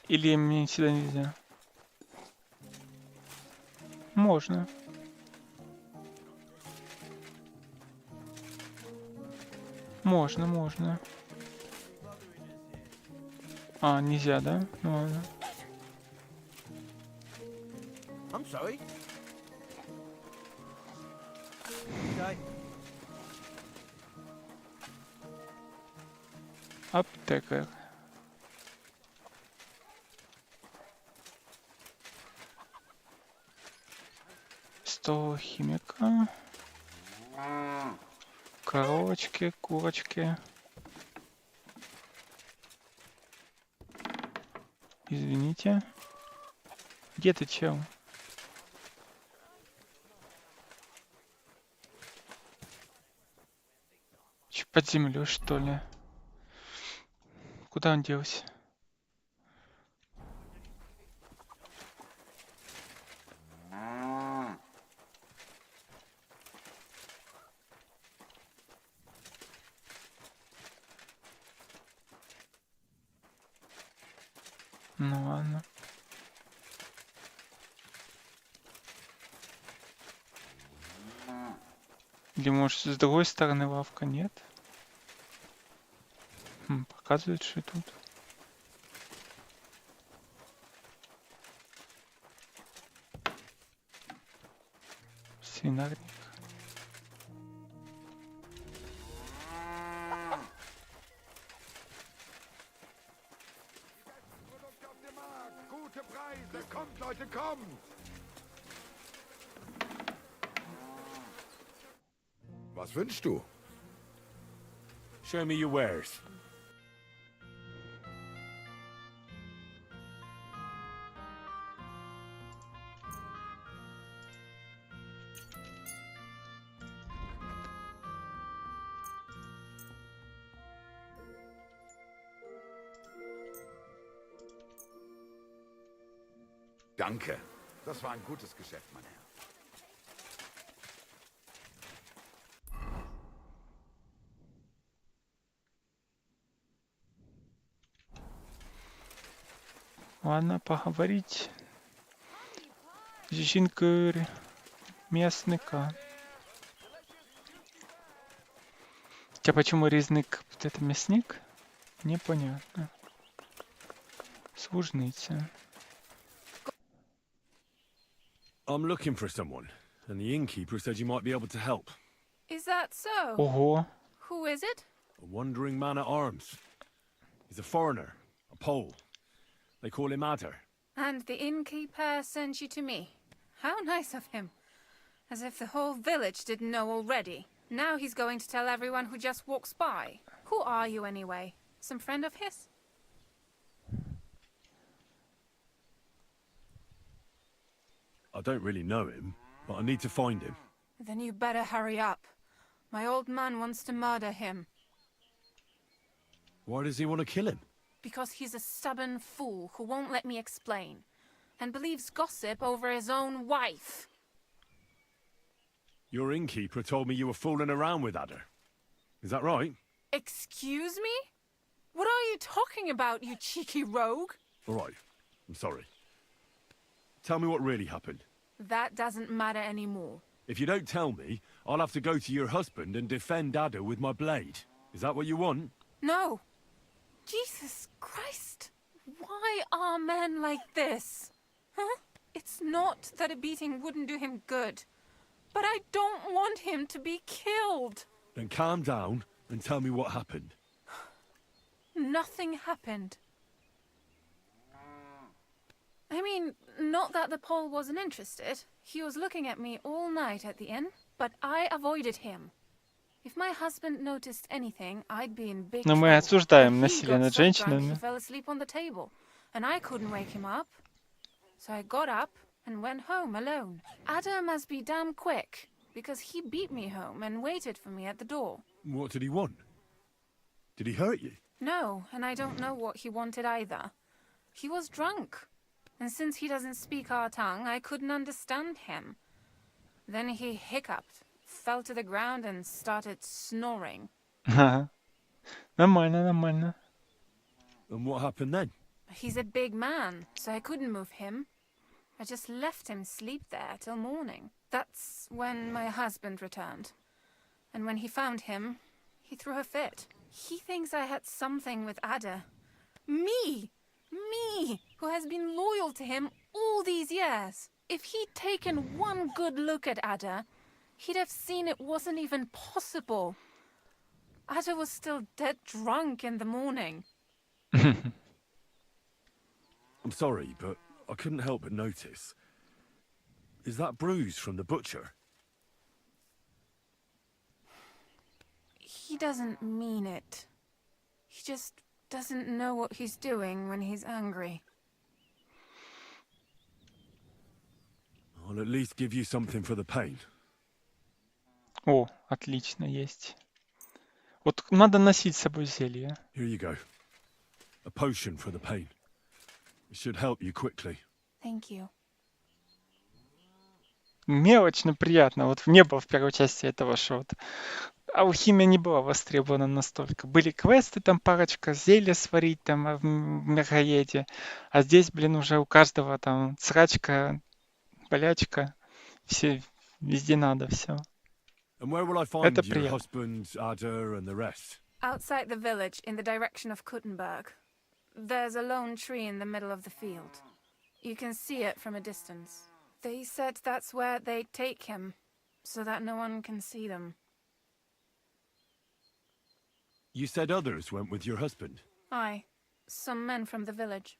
Или мне сюда нельзя? Можно. Можно. А, нельзя, да? Ну ладно. I'm sorry. Okay. Аптекарь. Стол химика. Коровочки, курочки. Извините. Где ты, чел? Че, под землей, что ли? Куда он делся? Ну ладно. Или может с другой стороны лавка? Нет? Показывает, что тут. Свинарник. Gute Preise! Kommt, Leute, kommt! Was wünschst du? Show me your wares. Danke. Das war ein gutes Geschäft, mein Herr. Ладно, поговорить з жінкою м'ясника. Хотя почему резник вот это мясник? Непонятно. Служниця. I'm looking for someone, and the innkeeper said you might be able to help. Is that so? Ого. Who is it? A wandering man at arms. He's a foreigner, a Pole. They call him Adder. And the innkeeper sent you to me. How nice of him. As if the whole village didn't know already. Now he's going to tell everyone who just walks by. Who are you anyway? Some friend of his? I don't really know him, but I need to find him. Then you better hurry up. My old man wants to murder him. Why does he want to kill him? Because he's a stubborn fool who won't let me explain. And believes gossip over his own wife. Your innkeeper told me you were fooling around with Adder. Is that right? Excuse me? What are you talking about, you cheeky rogue? All right. I'm sorry. Tell me what really happened. That doesn't matter anymore. If you don't tell me, I'll have to go to your husband and defend Adder with my blade. Is that what you want? No. Jesus Christ. Why are men like this? Huh? It's not that a beating wouldn't do him good. But I don't want him to be killed. Then calm down and tell me what happened. Nothing happened. I mean, not that the Pole wasn't interested. He was looking at me all night at the inn, but I avoided him. If my husband noticed anything, I'd be in big Но trouble. мы осуждаем He насилие got над so drunk, he женщинами. fell asleep on the table, and I couldn't wake him up. So I got up and went home alone. Adder must be damn quick, because he beat me home and waited for me at the door. What did he want? Did he hurt you? No, and I don't know what he wanted either. He was drunk. And since he doesn't speak our tongue, I couldn't understand him. Then he hiccuped, fell to the ground and started snoring. Ага. Нормально, нормально. And what happened then? He's a big man, so I couldn't move him. I just left him sleep there till morning. That's when my husband returned. And when he found him, he threw a fit. He thinks I had something with Adder. Me! Me, who has been loyal to him all these years. If he'd taken one good look at Adder, he'd have seen it wasn't even possible. Adder was still dead drunk in the morning. I'm sorry, but I couldn't help but notice. Is that bruise from the butcher? He doesn't mean it. He just doesn't know what he's doing when he's angry. I'll at least give you something for the pain. О, отлично, есть. Вот надо носить с собой зелье. Here you go. A potion for the pain. It should help you quickly. Thank you. Мне очень приятно. Вот не было в первой части этого шота. Алхимия не была востребована настолько. Были квесты, там парочка, зелья сварить там в мироеде. А здесь, блин, уже у каждого там срачка, болячка. Все, везде надо все. And where will I find Это your приятно. husband, Adder, and the rest? Outside the village, in the direction of Kuttenberg. There's a lone tree in the middle of the field. You can see it from a distance. They said that's where they'd take him, so that no one can see them. You said others went with your husband. Aye, some men from the village.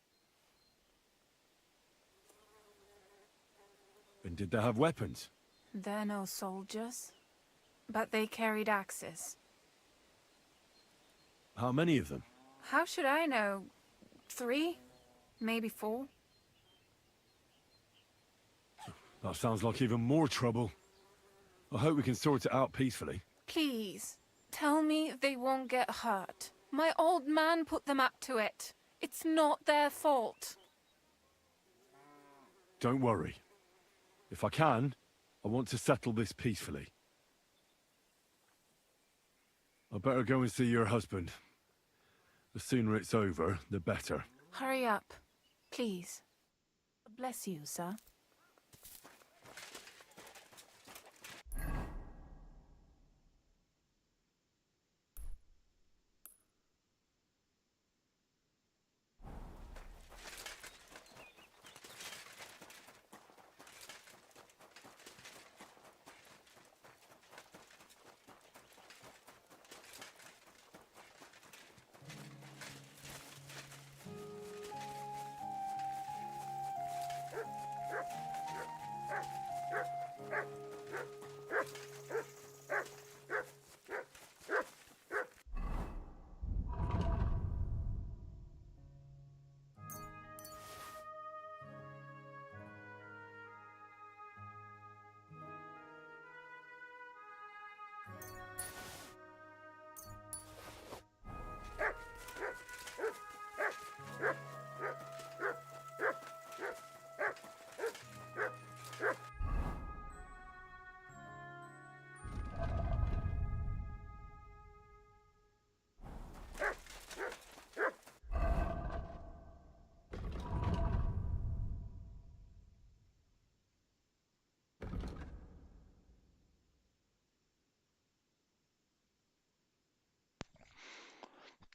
And did they have weapons? They're no soldiers, but they carried axes. How many of them? How should I know? 3? Maybe 4? That sounds like even more trouble. I hope we can sort it out peacefully. Please, tell me they won't get hurt. My old man put them up to it. It's not their fault. Don't worry. If I can, I want to settle this peacefully. I better go and see your husband. The sooner it's over, the better. Hurry up, please. Bless you, sir.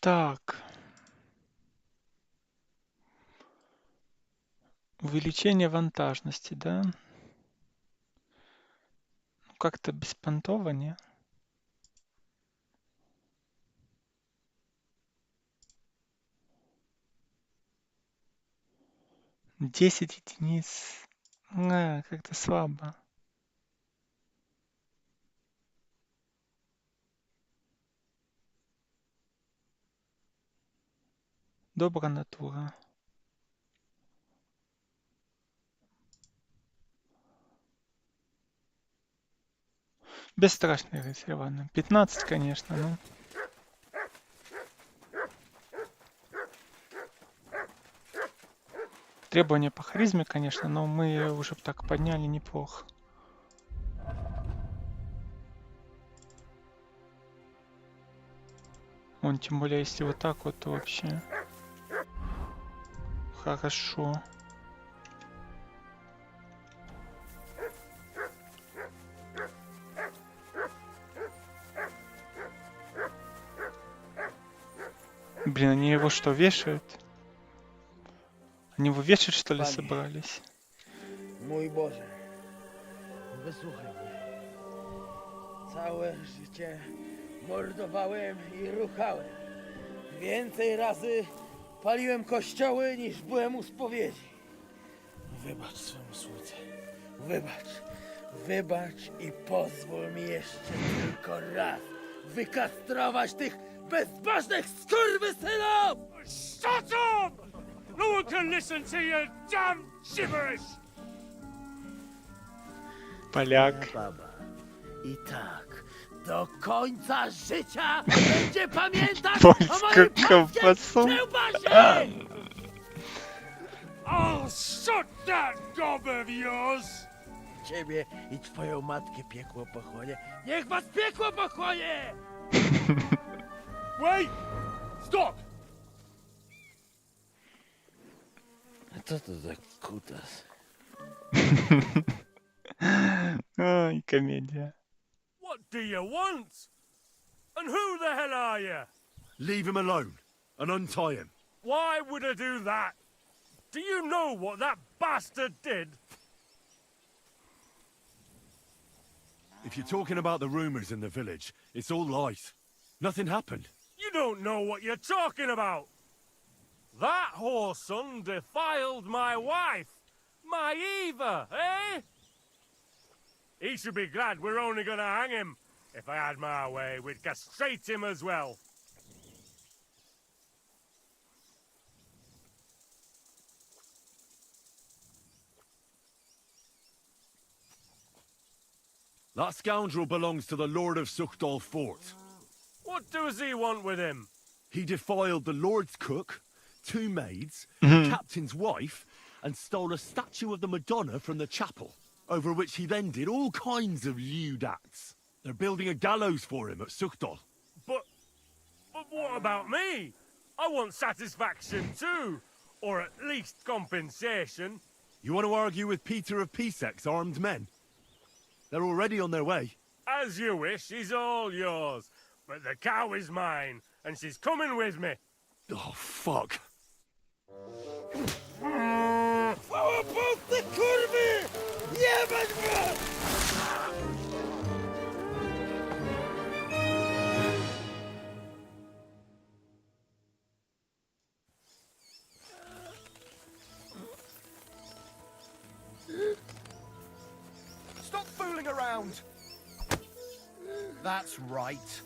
Так. Увеличение вантажности, да? Ну, как-то беспонтово, не? Десять единиц. Как-то слабо. Добра натура. Бесстрашный рыцарь, ладно. 15, конечно, ну. Требования по харизме, конечно, но мы уже так подняли неплохо. Он, тем более, если вот так вот, то вообще хорошо. Блин, они его что, вешают? Они его вешать, что ли, Panie. собрались? Mój Boże, wysłuchaj mnie. Całe życie mordowałem i ruchałem. Więcej razy paliłem kościoły, niż byłem u spowiedzi. Wybacz swemu słudze. Wybacz. Wybacz i pozwól mi jeszcze tylko raz wykastrować tych bezbożnych skurwysynów! Shut up! No one can listen to your damn gibberish! Поляк. Baba. I tak, do końca życia będzie pamiętać o mojej polskiej kiełbasie! I'll shut that gob of yours! Ciebie i twoją matkę piekło pochłonie. Niech was piekło pochłonie! Wait! Stop! A co to za kutas? Ой, комедия. What do you want? And who the hell are you? Leave him alone and untie him. Why would I do that? Do you know what that bastard did? If you're talking about the rumors in the village, it's all lies. Nothing happened. You don't know what you're talking about. That whoreson defiled my wife, my Eva, eh? He should be glad we're only gonna hang him. If I had my way, we'd castrate him as well. That scoundrel belongs to the Lord of Suchdal Fort. What does he want with him? He defiled the Lord's cook, 2 maids, Mhm. the captain's wife, and stole a statue of the Madonna from the chapel, over which he then did all kinds of lewd acts. They're building a gallows for him at Suchdal. But what about me? I want satisfaction too. Or at least compensation. You want to argue with Peter of Pisek's armed men? They're already on their way. As you wish, she's all yours. But the cow is mine, and she's coming with me. Oh, fuck. Stop fooling around! That's right.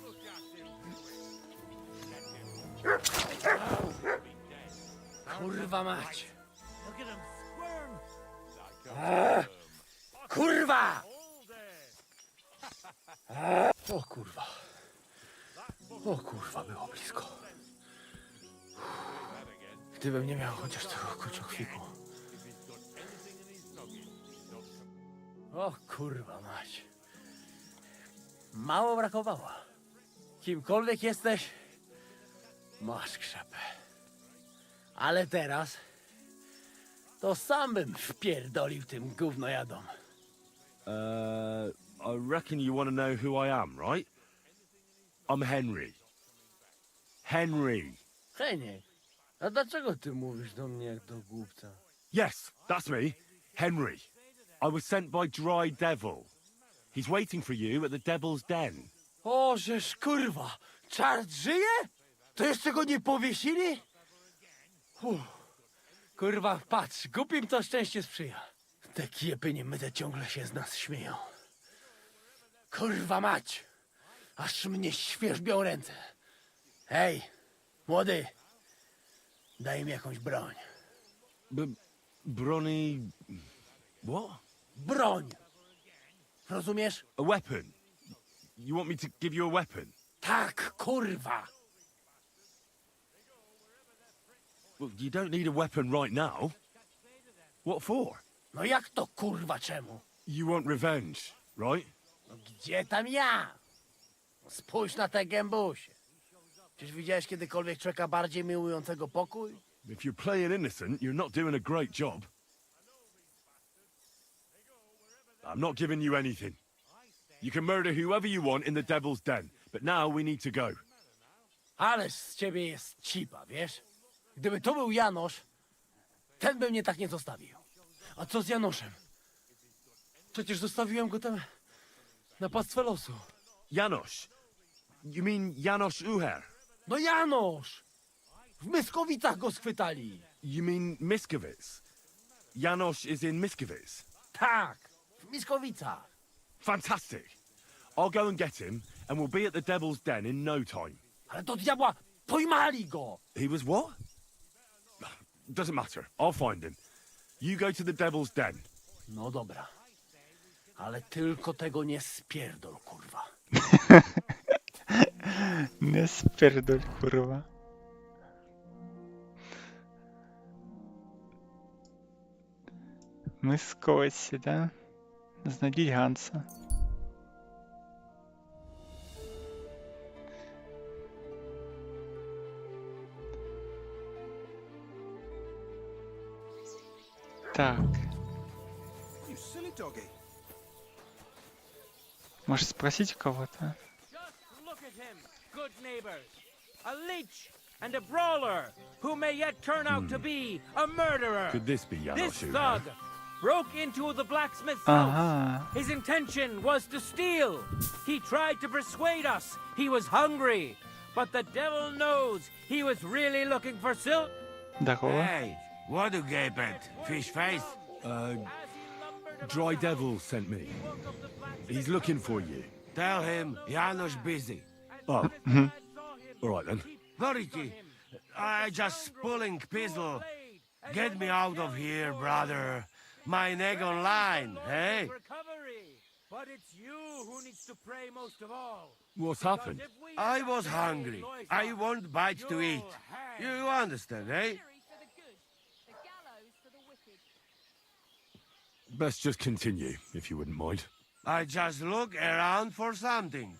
Kurwa mać! Look at him squirm. Kurwa! O kurwa. O kurwa, było blisko. Gdybym nie miał chociaż tego kurczokwiku. O kurwa mać. Mało brakowało. Kimkolwiek jesteś, masz krzepę. Ale teraz to sam bym wpierdolił tym gównojadom. I reckon you want to know who I am, right? I'm Henry. Henry. Henie, a dlaczego ty mówisz do mnie jak do głupca? Yes, that's me. Henry. I was sent by Dry Devil. He's waiting for you at the Devil's Den. O, żeż kurwa, czart żyje? To jeszcze go nie powiesili? Kurwa, patrz, głupim to szczęście sprzyja. Te kiepy niemyte ciągle się z nas śmieją. Kurwa mać, aż mnie świerzbią ręce. Hej, młody, daj mi jakąś broń. Bronny... What? Broń! Rozumiesz? A weapon? You want me to give you a weapon? Tak, kurwa! Well, you don't need a weapon right now. What for? No jak to kurwa czemu? You want revenge, right? No gdzie tam ja? Spójrz na te gębusie. Czyż widziałeś kiedykolwiek człowieka bardziej miłującego pokój? If you're playing innocent, you're not doing a great job. I'm not giving you anything. You can murder whoever you want in the Devil's Den, but now we need to go. Ależ z ciebie jest cipa, wiesz? Gdyby to był Janosz, ten by mnie tak nie zostawił. A co z Janoszem? Przecież zostawiłem go tam na pastwę losu. Janosz? You mean Janosz Uher? No Janosz! W Myskowicach go schwytali. You mean Miskowic? Janosz is in Miskowic? Tak, w Myskowicach. Fantastic. I'll go and get him, and we'll be at the Devil's Den in no time. Ale do diabła, pojmali go! He was what? Doesn't matter. I'll find him. You go to the Devil's Den. No dobra. Ale tylko tego nie spierdol, kurwa. Не spierdol, kurwa. Мы с Коси, да? Знайдіть Ганса. Так. You silly doggy. Может спросить у кого-то? Look at him, good neighbors. A leech and a brawler who may yet turn out to be a murderer. Could this be Janosz This Uher? thug broke into the blacksmith's Aha. house. His intention was to steal. He tried to persuade us he was hungry. But the devil knows he was really looking for silk. Здорово. Hey, what do you gape at? Fish face? Dry Devil sent me. He's looking for you. Tell him Janos busy. Oh. All right then. Voriki, I just pulling pistol. Get me out of here, brother. My neck on line, hey? But it's you who needs to pray most of all. What's happened? I was hungry. I want bites to eat. You understand, eh? Best just continue, if you wouldn't mind. I just look around for something.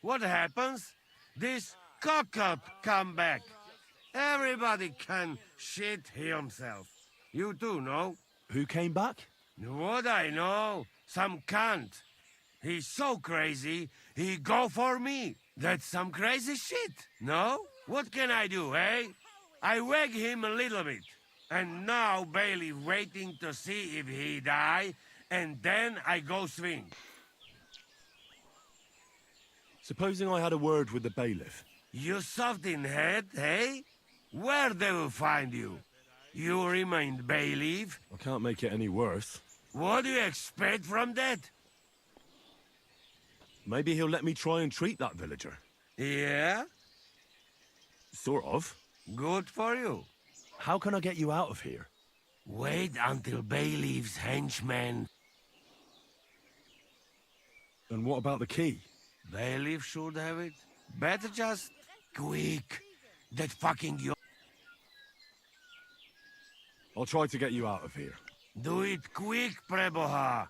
What happens? This cock-up come back. Everybody can shit himself. You too, no? Who came back? What I know? Some cunt. He's so crazy, he go for me. That's some crazy shit, no? What can I do, eh? I wag him a little bit. And now Bailey waiting to see if he die, and then I go swing. Supposing I had a word with the bailiff. You soft in head, eh? Where they will find you? You remain bailiff? I can't make it any worse. What do you expect from that? Maybe he'll let me try and treat that villager. Yeah? Sort of. Good for you. How can I get you out of here? Wait until bailiff's henchman. And what about the key? Bailiff should have it. Better just quick. That fucking you. I'll try to get you out of here. Do it quick, пребога.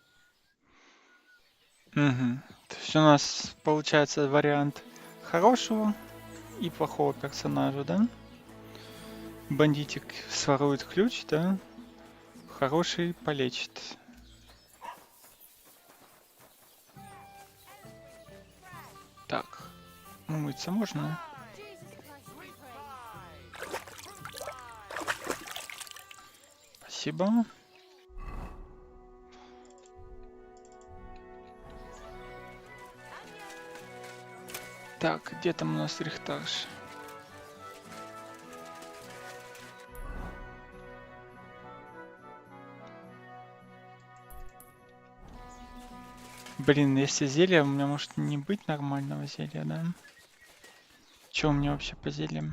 Угу. То есть у нас получается вариант хорошего и плохого персонажа, да? Бандитик сворует ключ, да? Хороший полечит. Так, умыться можно? Спасибо. Так, где там у нас рихтаж? Блин, если зелье, у меня может не быть нормального зелья, да? Что у меня вообще по зельям?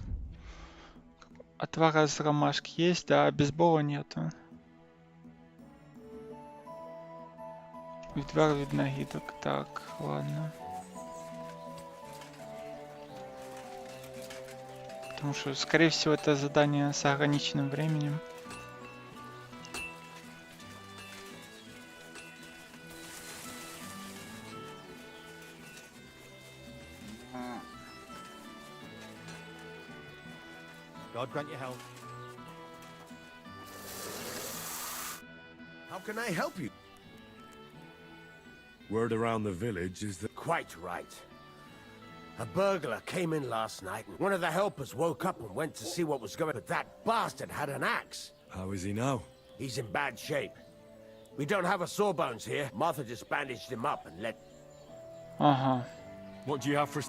Отвар из ромашки есть, да, а бейсбола нету. Відвар від нагідок. Так, ладно. Потому что, скорее всего, это задание с ограниченным временем. God grant you health. How can I help you? Word around the village is that... Quite right. A burglar came in last night, and one of the helpers woke up and went to see what was going on. But that bastard had an axe. How is he now? He's in bad shape. We don't have a sawbones here. Martha just bandaged him up and let... Ага. What do you have for...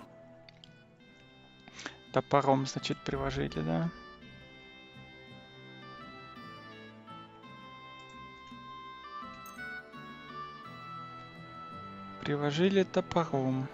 Топором, значит, приложили, да? Приложили топором.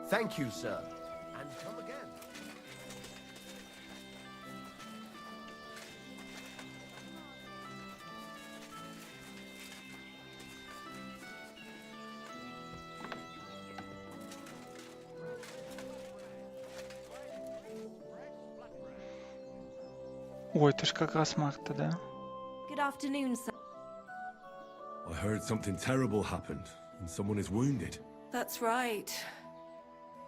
Thank you, sir. And come again. Ой, это ж как раз Марта, да? Good afternoon, sir. I heard something terrible happened, and someone is wounded. That's right.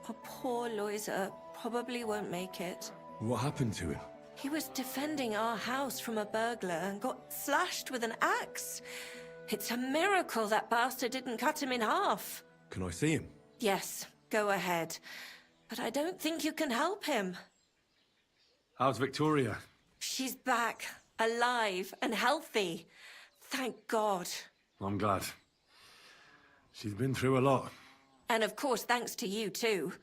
Our poor Loiser probably won't make it. What happened to him? He was defending our house from a burglar and got slashed with an axe. It's a miracle that bastard didn't cut him in half. Can I see him? Yes, go ahead. But I don't think you can help him. How's Victoria? She's back, alive and healthy. Thank God. I'm glad. She's been through a lot. And of course, thanks to you too.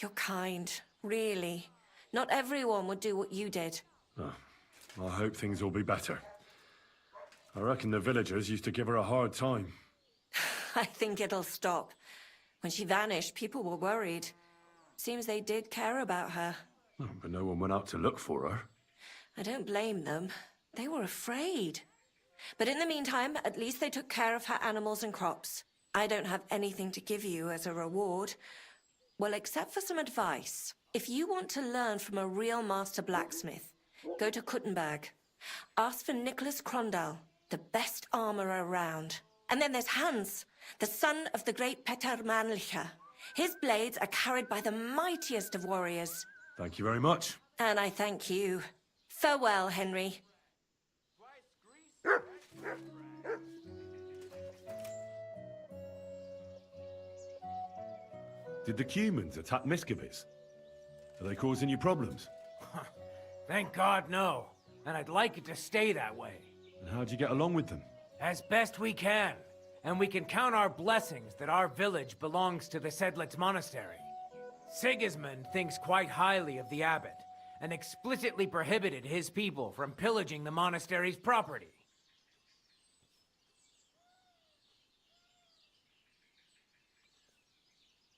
You're kind, really. Not everyone would do what you did. Oh, I hope things will be better. I reckon the villagers used to give her a hard time. I think it'll stop. When she vanished, people were worried. Seems they did care about her. Oh, but no one went out to look for her. I don't blame them. They were afraid. But in the meantime, at least they took care of her animals and crops. I don't have anything to give you as a reward. Well, except for some advice. If you want to learn from a real master blacksmith, go to Kuttenberg. Ask for Nicholas Crondal, the best armorer around. And then there's Hans, the son of the great Peter Mannlicher. His blades are carried by the mightiest of warriors. Thank you very much. And I thank you. Farewell, Henry. Did the Cumans attack Miscavige? Are they causing you problems? Thank God, no. And I'd like it to stay that way. And how'd you get along with them? As best we can. And we can count our blessings that our village belongs to the Sedlitz Monastery. Sigismund thinks quite highly of the abbot, and explicitly prohibited his people from pillaging the monastery's property.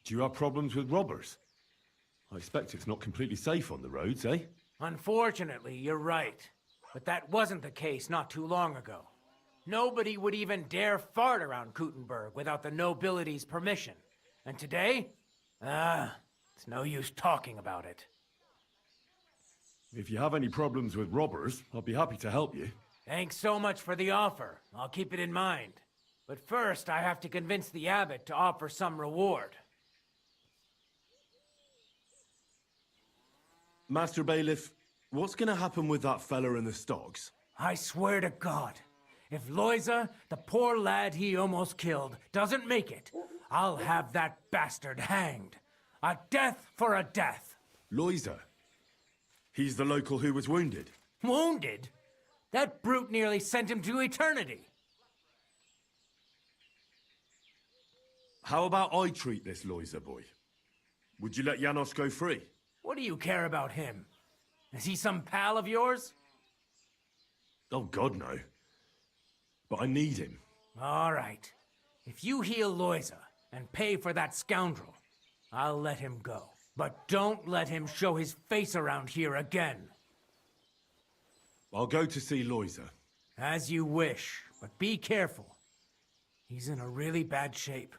Do you have problems with robbers? I expect it's not completely safe on the roads, eh? Unfortunately, you're right. But that wasn't the case not too long ago. Nobody would even dare fart around Kuttenberg without the nobility's permission. And today? It's no use talking about it. If you have any problems with robbers, I'll be happy to help you. Thanks so much for the offer. I'll keep it in mind. But first, I have to convince the abbot to offer some reward. Master Bailiff, what's gonna happen with that fella in the stocks? I swear to God, if Loiza, the poor lad he almost killed, doesn't make it, I'll have that bastard hanged. A death for a death. Loiza? He's the local who was wounded. Wounded? That brute nearly sent him to eternity. How about I treat this Loiza boy? Would you let Janos go free? What do you care about him? Is he some pal of yours? Oh, God, no. But I need him. All right. If you heal Loiza and pay for that scoundrel, I'll let him go. But don't let him show his face around here again. I'll go to see Loiza. As you wish, but be careful. He's in a really bad shape.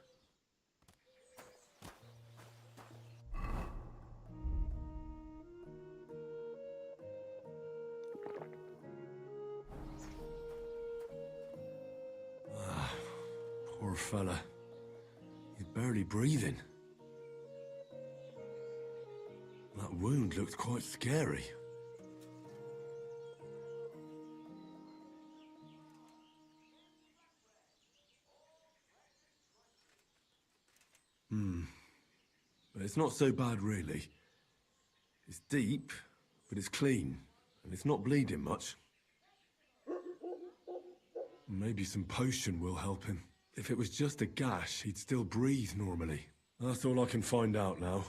Poor fella. He's barely breathing. That wound looked quite scary. But it's not so bad, really. It's deep, but it's clean, and it's not bleeding much. Maybe some potion will help him. If it was just a gash, he'd still breathe normally. That's all I can find out now.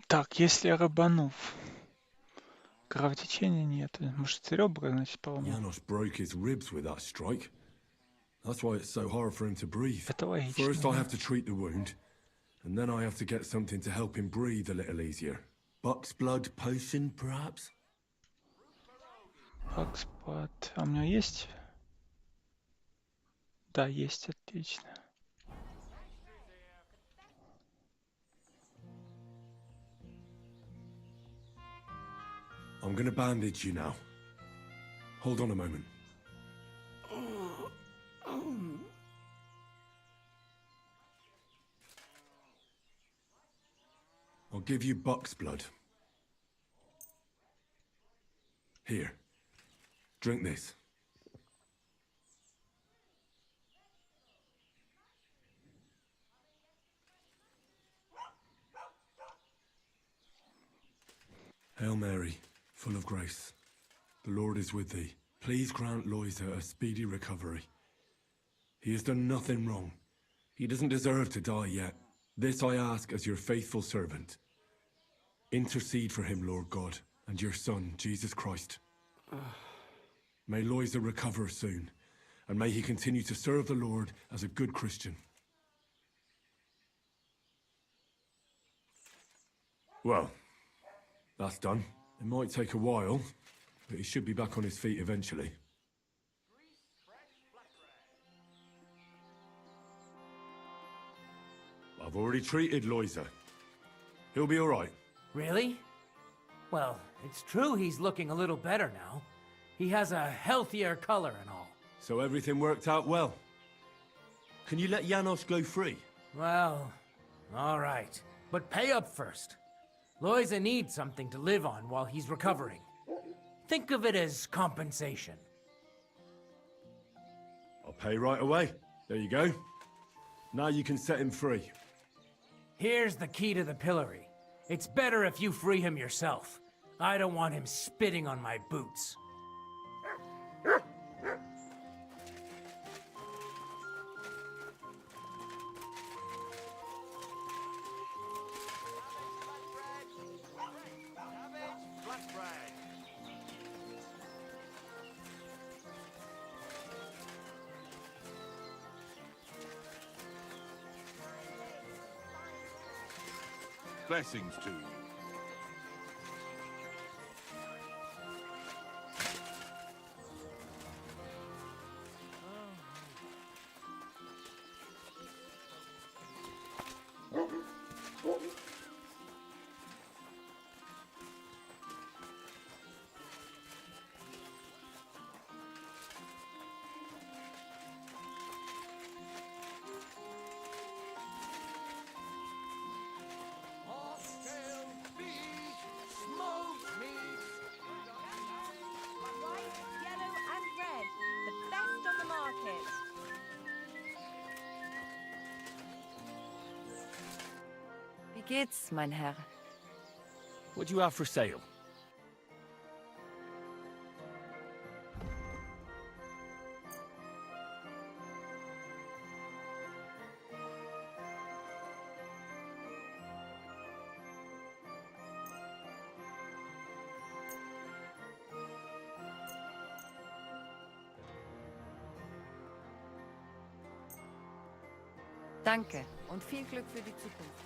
Так, если рыбанув, кровотечения нет. Может, ребра, значит, поломал. Janos broke his ribs with that strike. That's why it's so hard for him to breathe. Это логично. First, I have to treat the wound, and then I have to get something to help him breathe a little easier. Buck's blood potion, perhaps? Бакспад. А у меня есть? Да, есть, отлично. I'm gonna bandage you now. Hold on a moment. I'll give you buck's blood. Here. Drink this. Hail Mary, full of grace. The Lord is with thee. Please grant Loisa a speedy recovery. He has done nothing wrong. He doesn't deserve to die yet. This I ask as your faithful servant. Intercede for him, Lord God, and your Son, Jesus Christ. May Loisa recover soon, and may he continue to serve the Lord as a good Christian. Well, that's done. It might take a while, but he should be back on his feet eventually. I've already treated Loisa. He'll be all right. Really? Well, it's true he's looking a little better now. He has a healthier color and all. So everything worked out well. Can you let Janos go free? Well, all right. But pay up first. Loisa needs something to live on while he's recovering. Think of it as compensation. I'll pay right away. There you go. Now you can set him free. Here's the key to the pillory. It's better if you free him yourself. I don't want him spitting on my boots. Blessings to you. Wie geht's, mein Herr? What do you have for sale? Danke und viel Glück für die Zukunft.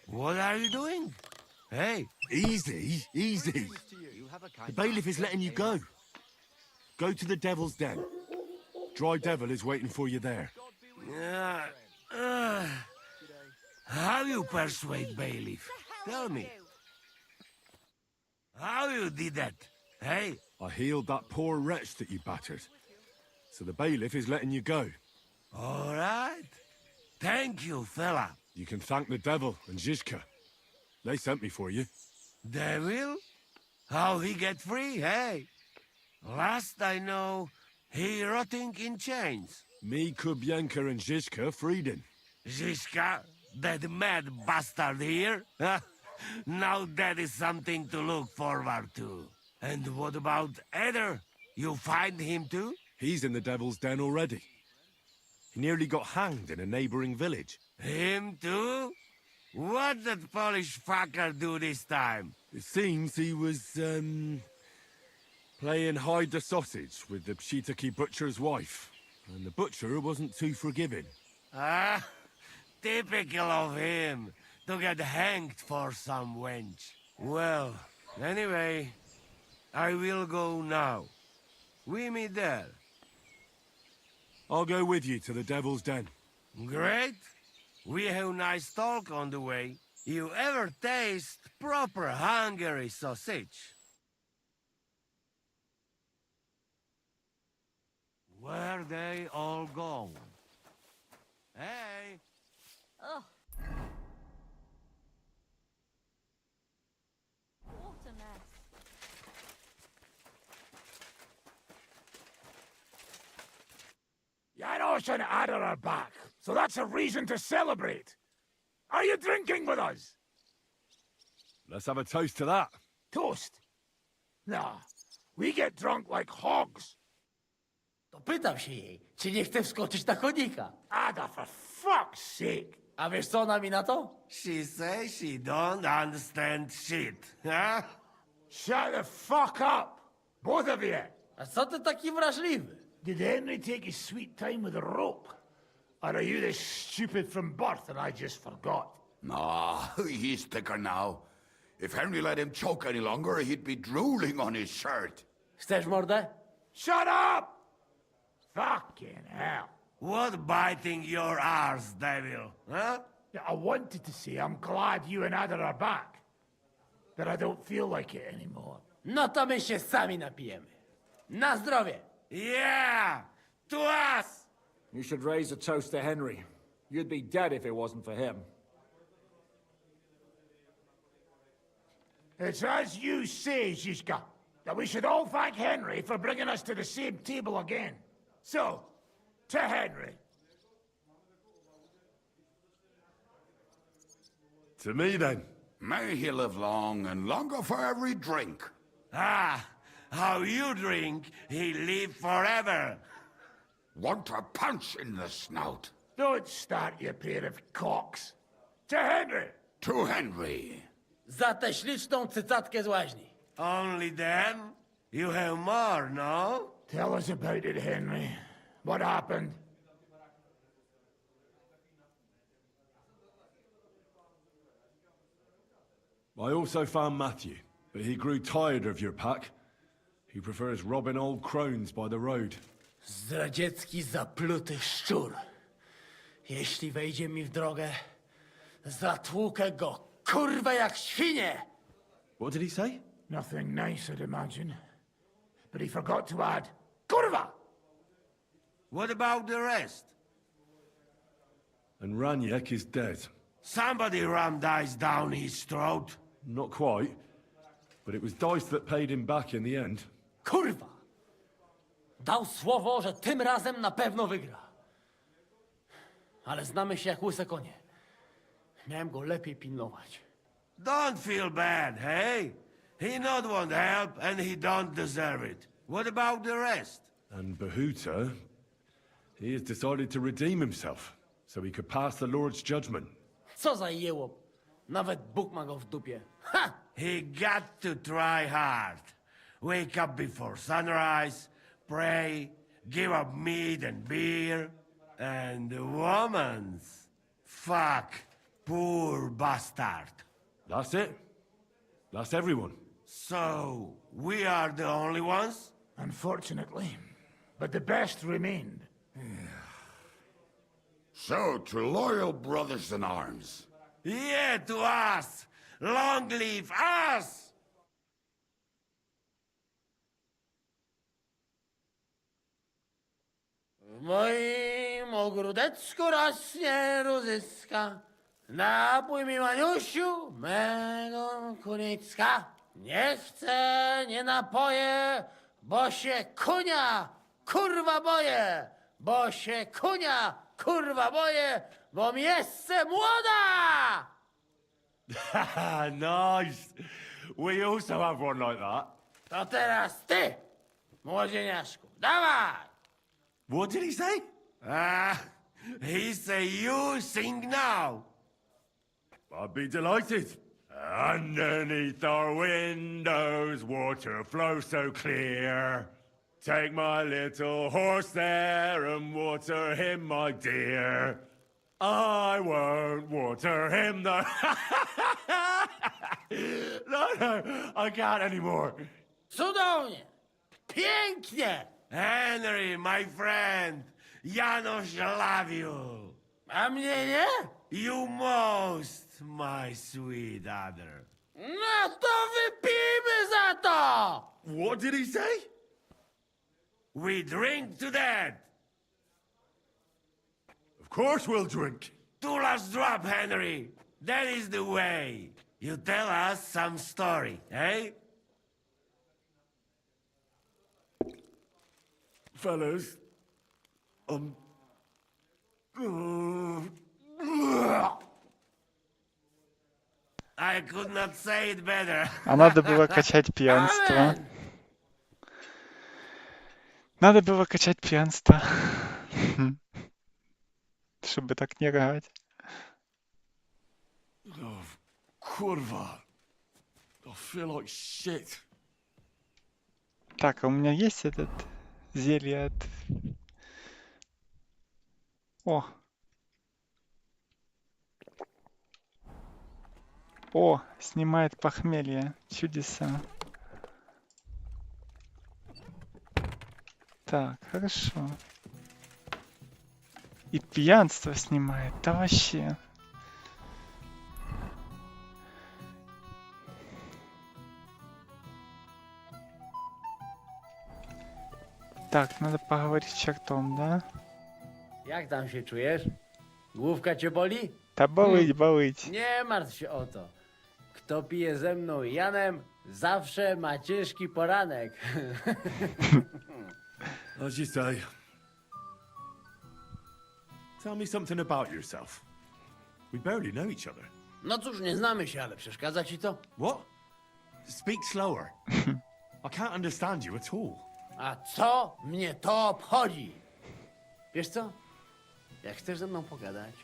What are you doing? Hey. Easy, easy. The bailiff is letting you go. Go to the Devil's Den. Dry Devil is waiting for you there. How you persuade bailiff? Tell me. How you did that? Hey? I healed that poor wretch that you battered. So the bailiff is letting you go. All right. Thank you, fella. You can thank the devil and Zizka. They sent me for you. Devil? How he get free, hey? Last I know, he rotting in chains. Me, Kubienka, and Zizka freed him. Zizka? That mad bastard here? Now that is something to look forward to. And what about Eder? You find him too? He's in the Devil's Den already. He nearly got hanged in a neighboring village. Him too? What did Polish fucker do this time? It seems he was, playing hide the sausage with the Pshitaki butcher's wife. And the butcher wasn't too forgiving. Ah, typical of him, to get hanged for some wench. Well, anyway, I will go now. We meet there. I'll go with you to the Devil's Den. Great. We have nice talk on the way. You ever taste proper Hungary sausage? Where they all gone? Hey! Oh. What a mess. Janos and Ada are back, so that's a reason to celebrate. Are you drinking with us? Let's have a toast to that. Toast? Nah, we get drunk like hogs. To pytam się jej, czy nie chce wskoczyć na konika. Ada, for fuck's sake. A wiesz co ona mi na to? She says she don't understand shit, huh? Shut the fuck up, both of you. A co ty taki wrażliwy? Did Henry take his sweet time with a rope? Or are you this stupid from birth and I just forgot? Nah, he's thicker now. If Henry let him choke any longer, he'd be drooling on his shirt. Chcesz mordę? Shut up! Fucking hell. What biting your arse, devil, huh? Yeah, I wanted to say I'm glad you and Ada are back. But I don't feel like it anymore. No to my się sami napijemy. Na zdrowie! Yeah! To us! You should raise a toast to Henry. You'd be dead if it wasn't for him. It's as you say, Zizka, that we should all thank Henry for bringing us to the same table again. So, to Henry. To me, then. May he live long and longer for every drink. Ah, how you drink, he live forever. Want a punch in the snout? Don't start, you pair of cocks. To Henry. To Henry. Za tę śliczną cycatkę z łaźni. Only them? You have more, no? Tell us about it, Henry. What happened? I also found Matthew, but he grew tired of your pack. He prefers robbing old crones by the road. Zdradziecki, zapluty szczur. Jeśli wejdzie mi w drogę, zatłukę go, kurwa, jak świnie! What did he say? Nothing nice, I'd imagine. But he forgot to add, kurwa! What about the rest? And Raniek is dead. Somebody rammed dice down his throat. Not quite, but it was dice that paid him back in the end. Kurwa! Dał słowo, że tym razem na pewno wygra. Ale znamy się jak łyse konie. Miałem go lepiej pilnować. Don't feel bad, hey? He not want help, and he don't deserve it. What about the rest? And Behuta, he has decided to redeem himself, so he could pass the Lord's judgment. Co za jełop. Nawet Bóg ma go w dupie. Ha! He got to try hard. Wake up before sunrise, pray, give up meat and beer, and the woman's. Fuck, poor bastard. That's it. That's everyone. So, we are the only ones? Unfortunately. But the best remained. So, to loyal brothers in arms. Yeah, to us! Long live us! W moim ogródeczku rośnie różyska. Napój mi, Maniusiu, mego kunicka. Nie chcę, nie napoję, bo się kunia, kurwa boję. Bo się kunia, kurwa boję, bo mi jeszcze młoda! Nice. We also have one like that. To teraz ty, młodzieniaszku, dawaj! What did he say? He say you sing now. I'd be delighted. Underneath our windows, water flows so clear. Take my little horse there and water him, my dear. I won't water him, though. No, I can't anymore. Cudownie! Pięknie! Henry, my friend, Janos love you. A mnie nie? You most, my sweet other. No to wypijmy za to! What did he say? We drink to that. Of course we'll drink. Two last drop, Henry. That is the way. You tell us some story, eh? Fellas, I could not say it better. А надо было качать пьянство. Надо было качать пьянство. Чтобы так не рать. oh, kurwa. I feel like shit. Так, а у меня есть этот зелье от... О! О, снимает похмелье. Чудеса. Так, хорошо. И пьянство снимает. Да вообще. Так, надо поговорить с чертом, да? Jak tam się czujesz? Główka cię boli? Та болить, болить. Nie martw się o to. Kto pije ze mną i Janem, zawsze ma ciężki poranek. As you say. Tell me something about yourself. We barely know each other. No cóż, nie znamy się, ale przeszkadza ci to? What? Speak slower. I can't understand you at all. A co mnie to obchodzi? Wiesz co? Jak chcesz ze mną pogadać,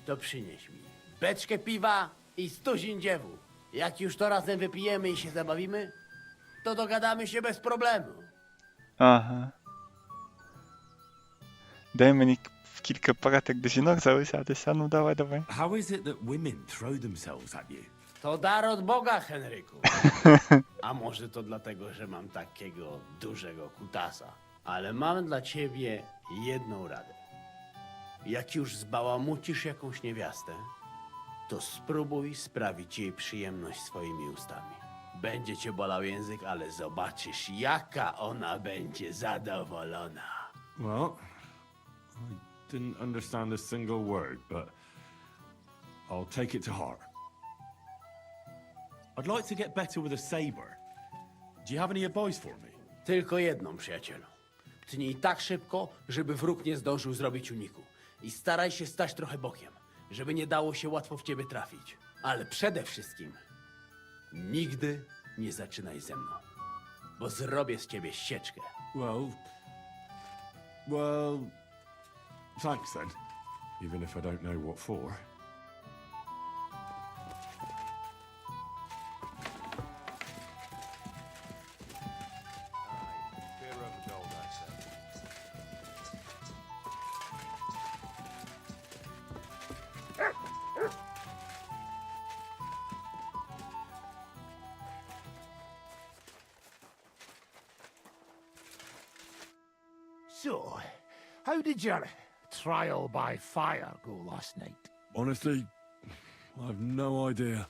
to przynieś mi beczkę piwa i stuzin dziewu. Jak już to razem wypijemy i się zabawimy, to dogadamy się bez problemu. Ага. Дай мені кілька порадок до жінок залишатися. Ну давай, давай. How is it that women throw themselves at you? To dar od Boga, Henryku. A może to dlatego, że mam takiego dużego kutasa. Ale mam dla ciebie jedną radę. Jak już zbałamucisz jakąś niewiastę, to spróbuj sprawić jej przyjemność swoimi ustami. Będzie cię bolał język, ale zobaczysz, jaka ona będzie zadowolona. Well, I didn't understand a single word, but I'll take it to heart. I'd like to get better with a saber. Do you have any advice for me? Tylko jedną, przyjacielu. Tnij tak szybko, żeby wróg nie zdążył zrobić uniku. I staraj się stać trochę bokiem, żeby nie dało się łatwo w ciebie trafić. Ale przede wszystkim nigdy nie zaczynaj ze mną, bo zrobię z ciebie sieczkę. Well, thanks then. Even if I don't know what for. So, how did your trial by fire go last night? Honestly, I have no idea.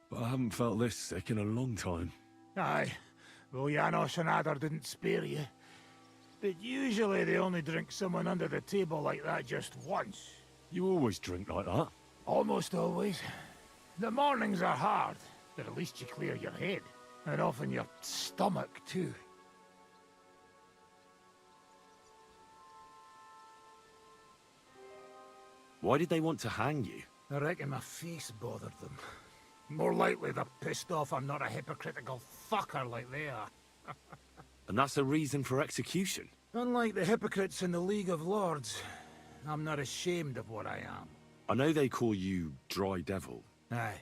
But I haven't felt this sick in a long time. Aye, well, Janos and Adar didn't spare you. But usually they only drink someone under the table like that just once. You always drink like that? Almost always. The mornings are hard, but at least you clear your head. And often your stomach, too. Why did they want to hang you? I reckon my face bothered them. More likely they're pissed off I'm not a hypocritical fucker like they are. And that's a reason for execution? Unlike the hypocrites in the League of Lords, I'm not ashamed of what I am. I know they call you Dry Devil. Aye.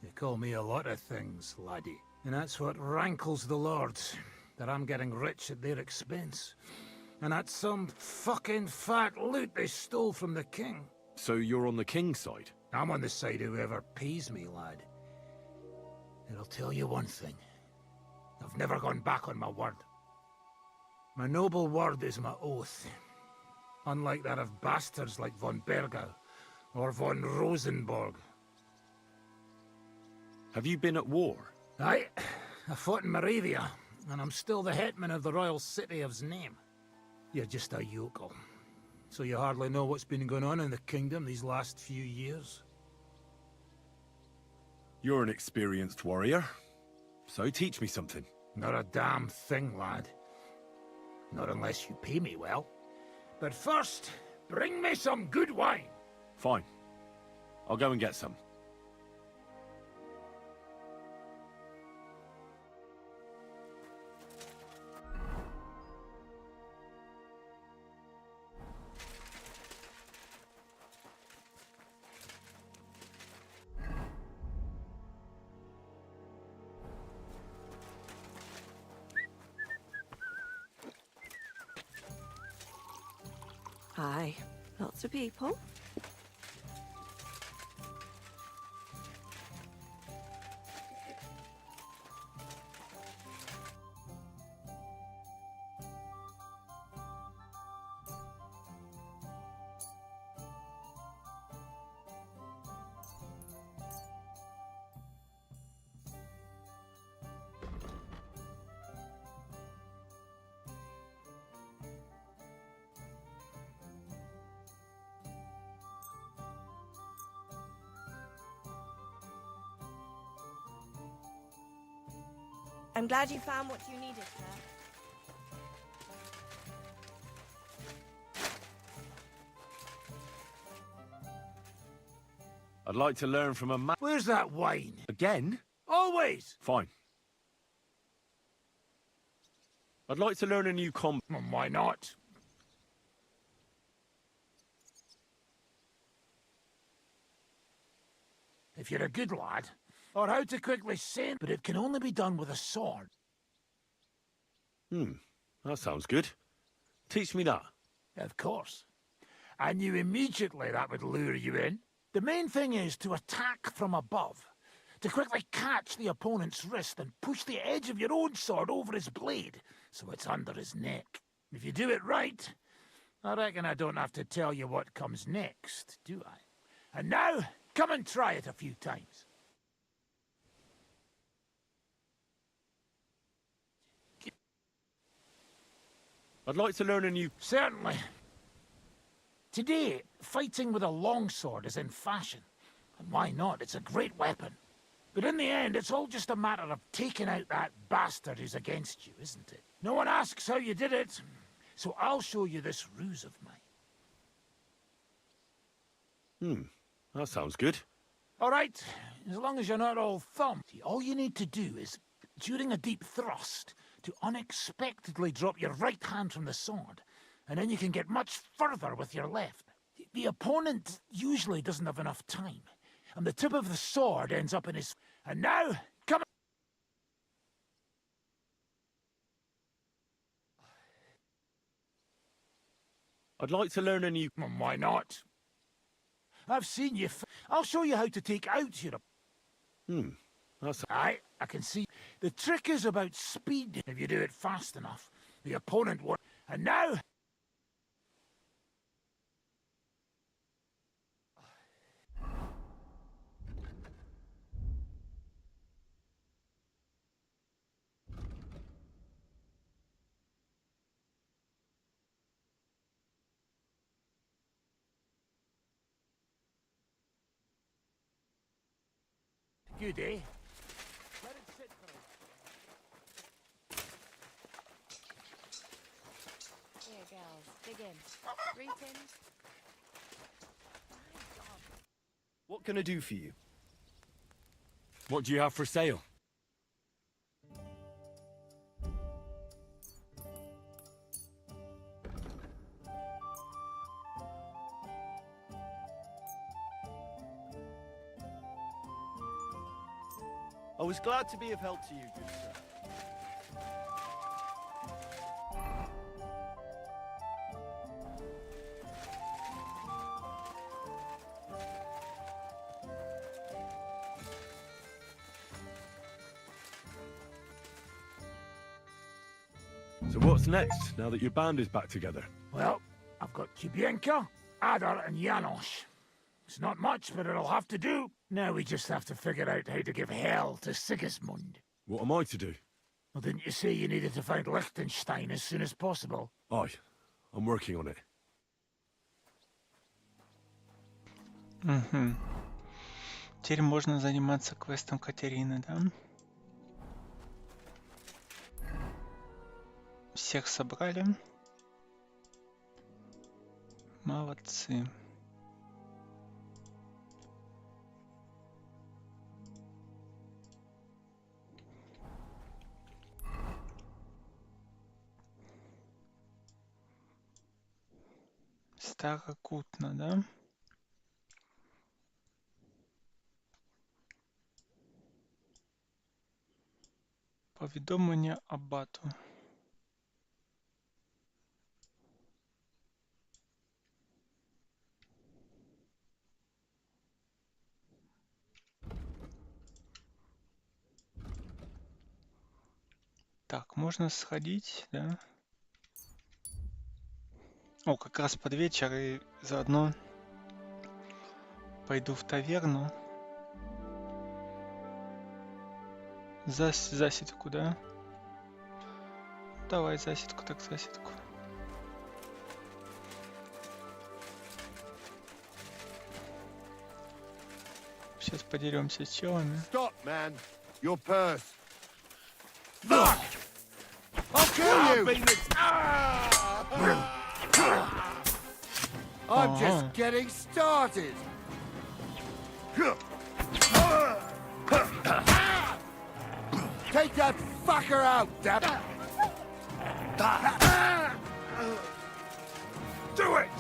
They call me a lot of things, laddie. And that's what rankles the Lords, that I'm getting rich at their expense. And that's some fucking fat loot they stole from the king. So you're on the king's side? I'm on the side of whoever pays me, lad. And I'll tell you one thing. I've never gone back on my word. My noble word is my oath. Unlike that of bastards like von Bergau or von Rosenborg. Have you been at war? Aye, I fought in Moravia, and I'm still the hetman of the royal city of Znaim. You're just a yokel. So you hardly know what's been going on in the kingdom these last few years? You're an experienced warrior, so teach me something. Not a damn thing, lad. Not unless you pay me well. But first, bring me some good wine. Fine. I'll go and get some. Hi. Lots of people. I'm glad you found what you needed, sir. I'd like to learn from a man. Where's that wine? Again? Always! Fine. I'd like to learn a new combat. Why not? If you're a good lad, or how to quickly send, but it can only be done with a sword. That sounds good. Teach me that. Of course. I knew immediately that would lure you in. The main thing is to attack from above, to quickly catch the opponent's wrist and push the edge of your own sword over his blade, so it's under his neck. If you do it right, I reckon I don't have to tell you what comes next, do I? And now, come and try it a few times. I'd like to learn a new... Certainly. Today, fighting with a longsword is in fashion. And why not? It's a great weapon. But in the end, it's all just a matter of taking out that bastard who's against you, isn't it? No one asks how you did it, so I'll show you this ruse of mine. That sounds good. All right, as long as you're not all thumbed. All you need to do is, during a deep thrust, to unexpectedly drop your right hand from the sword, and then you can get much further with your left. The opponent usually doesn't have enough time, and the tip of the sword ends up in his... And now, come on! I'd like to learn a new... Why not? I've seen you... I'll show you how to take out your... That's... Aye, I can see. The trick is about speed. If you do it fast enough, the opponent will... And now... Good, eh? Let it sit for a... Here, girls, dig in. Greetings. What can I do for you? What do you have for sale? I was glad to be of help to you, good sir. So what's next, now that your band is back together? Well, I've got Chibienka, Adar, and Janos. It's not much, but it'll have to do. Now we just have to figure out how to give hell to Sigismund. What am I to do? Well, didn't you say you needed to find Liechtenstein as soon as possible? Aye, I'm working on it. Угу. Теперь можно заниматься квестом Катерины, да? Всех собрали. Молодцы. Старокутно, да? Повідомлення абату. Так, можно сходить, да? О, как раз под вечер, и заодно пойду в таверну. Засидку, да? Давай засидку, так засидку. Сейчас подеремся с челами. Stop, man. Your purse. Fuck! I'll kill you! I'm just getting started. Take that fucker out, damn it! Do it!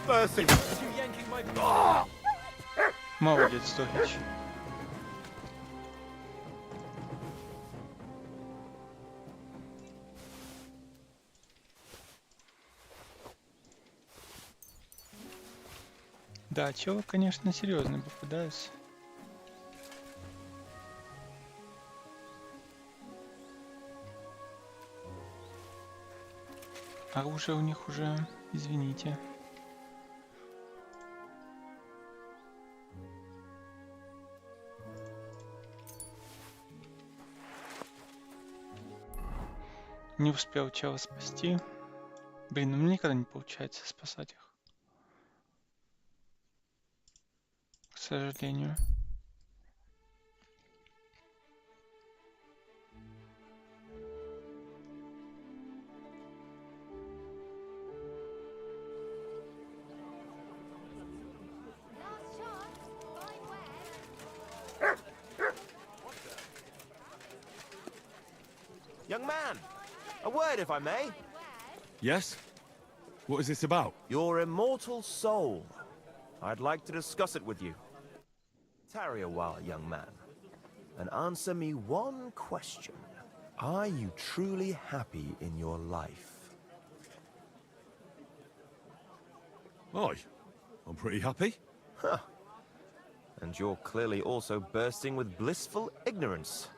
Mercy! You yanking my... Молодец, Догич. Да, челы, конечно, серьезные попадаются. Оружие у них уже, извините. Не успел чела спасти. Блин, ну мне никогда не получается спасать их. К сожалению. Young man, a word if I may. Yes? What is this about? Your immortal soul. I'd like to discuss it with you. Tarry a while, young man, and answer me one question. Are you truly happy in your life? Aye, I'm pretty happy. Huh. And you're clearly also bursting with blissful ignorance.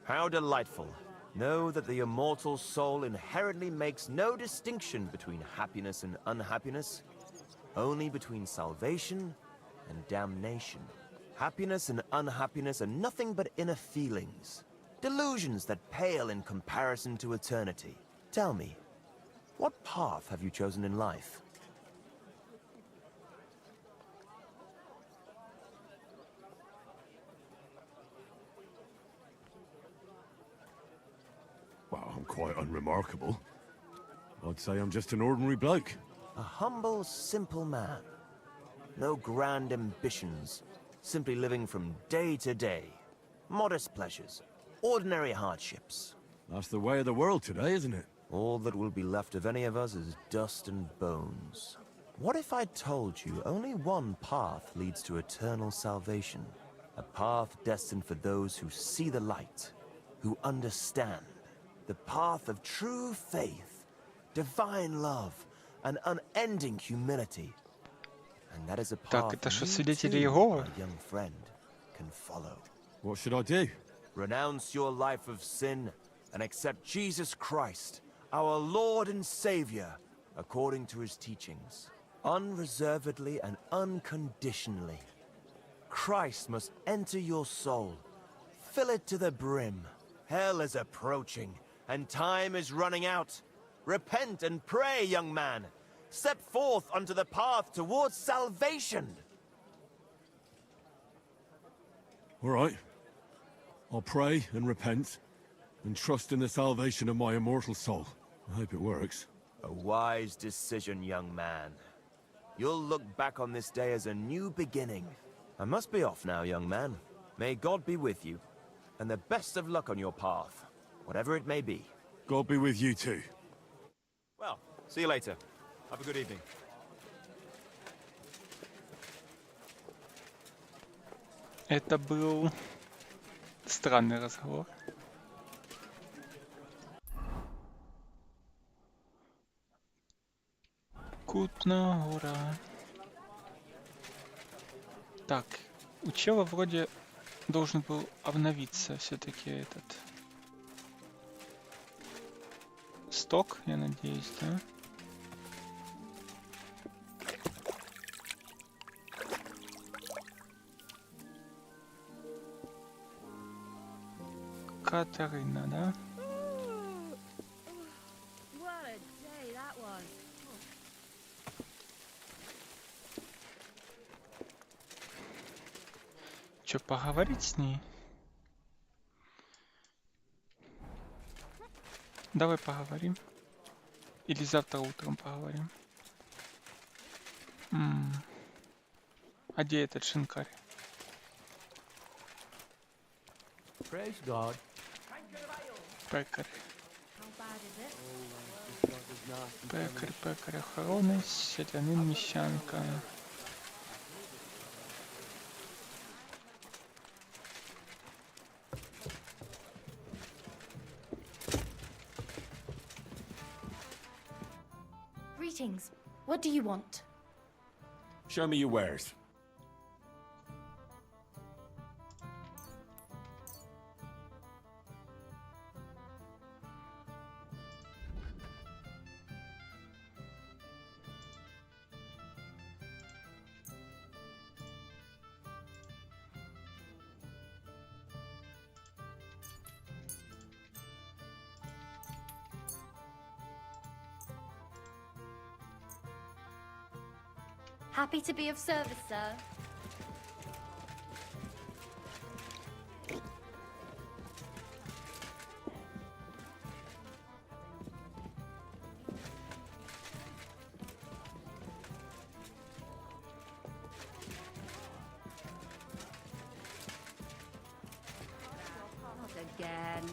How delightful. Know that the immortal soul inherently makes no distinction between happiness and unhappiness, only between salvation and damnation. Happiness and unhappiness are nothing but inner feelings, delusions that pale in comparison to eternity. Tell me, what path have you chosen in life? Well, I'm quite unremarkable. I'd say I'm just an ordinary bloke. A humble, simple man. No grand ambitions, simply living from day to day. Modest pleasures, ordinary hardships. That's the way of the world today, isn't it? All that will be left of any of us is dust and bones. What if I told you only one path leads to eternal salvation? A path destined for those who see the light, who understand. The path of true faith, divine love, and unending humility. And that is a Так, path это что, you свидетели too, Иеговы? my young friend, can follow. What should I do? Renounce your life of sin and accept Jesus Christ, our Lord and Savior, according to his teachings, unreservedly and unconditionally. Christ must enter your soul. Fill it to the brim. Hell is approaching, and time is running out. Repent and pray, young man. Step forth onto the path towards salvation. All right. I'll pray and repent and trust in the salvation of my immortal soul. I hope it works. A wise decision, young man. You'll look back on this day as a new beginning. I must be off now, young man. May God be with you, and the best of luck on your path, whatever it may be. God be with you too. Well, see you later. Have a good evening. Это был странный разговор. Кутна гора. Так, у чела вроде должен был обновиться все-таки этот сток, я надеюсь, да? Катарина, да? What a day that was. Че, поговорить с ней? Давай поговорим. Или завтра утром поговорим. А где этот шинкарь? Praise God. Пекарь. Пекарь, пекарь, охоронець, селянин, міщанка. Greetings. What do you want? Show me your wares. Happy to be of service, sir. Not again.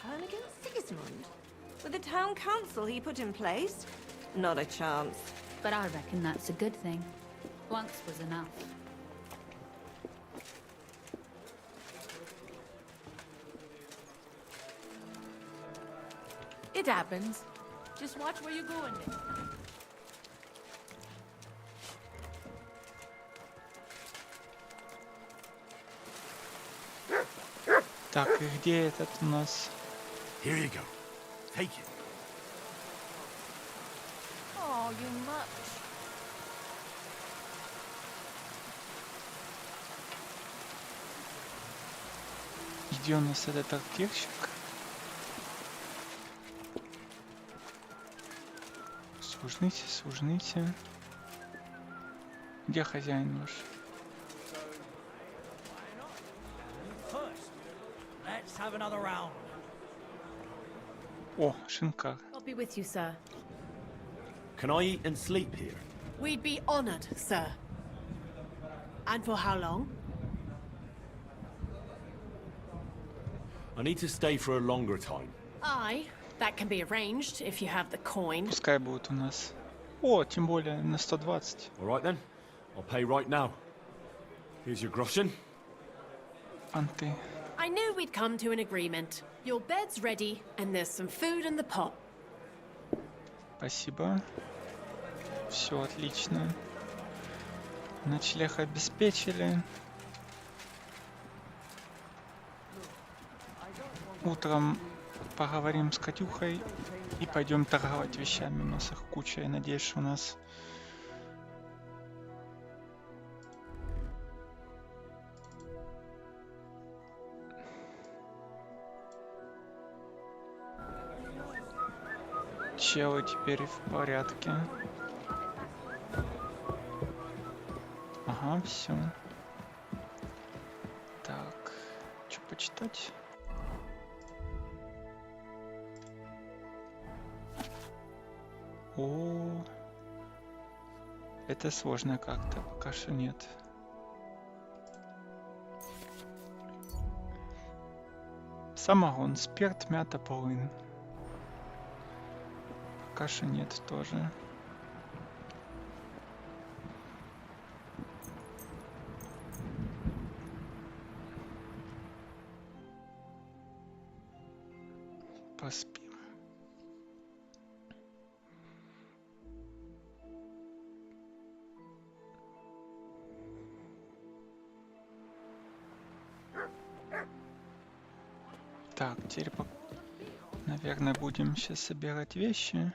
Turn against Sigismund? With the town council he put in place? Not a chance. But I reckon that's a good thing. Once was enough. It happens. Just watch where you're going. Так, и где этот у нас? Here you go. Take it. Oh, you much. Где у нас этот трактирщик? Служите, служите. Где хозяин ваш? Let's have another round. О, шинкар. I'll be with you, sir. Can I eat and sleep here? We'd be honored, sir. And for how long? I need to stay for a longer time. Aye, that can be arranged if you have the coin. Пускай будет у нас. О, тем более на 120. All right then. I'll pay right now. Here's your groschen. Фанты. I I knew we'd come to an agreement. Your bed's ready, and there's some food in the pot. Спасибо. Все отлично. Ночлег обеспечили. Утром поговорим с Катюхой и пойдем торговать вещами. У нас их куча, я надеюсь, что у нас... Челы теперь в порядке. Ага, все. Так, что почитать? О, это сложно как-то, пока что нет. Самогон, спирт, мята, полынь. Пока что нет тоже. Поспим. Так, теперь, наверное, будем сейчас собирать вещи.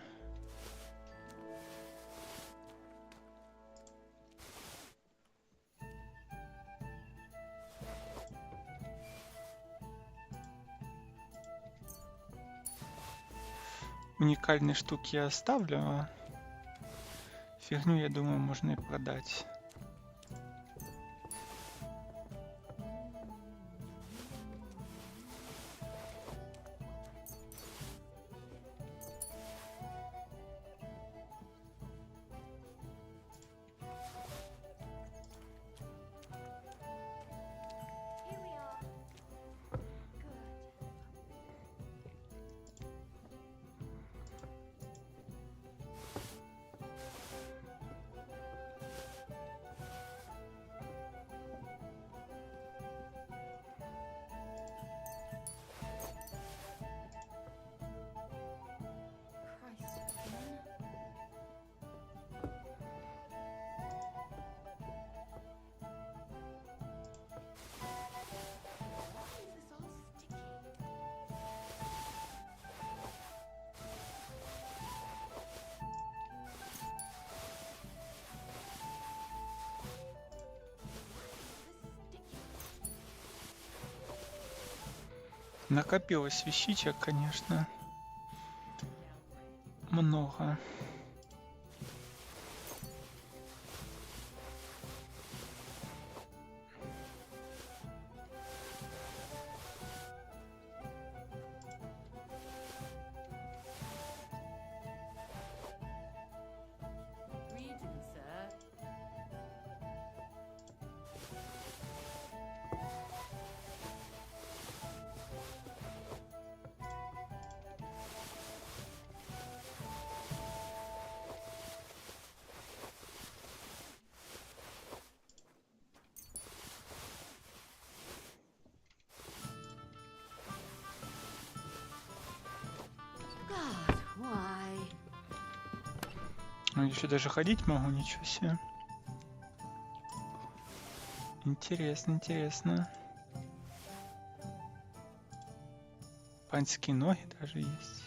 Уникальные штуки я оставлю, а фигню, я думаю, можно и продать. Накопилось вещичек, конечно, много. Ну, еще даже ходить могу, ничего себе. Интересно, интересно. Панские ноги даже есть.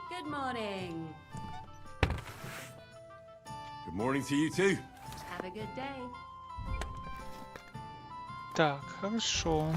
Good morning. Good morning to you too. Have a good day. Так, хорошо.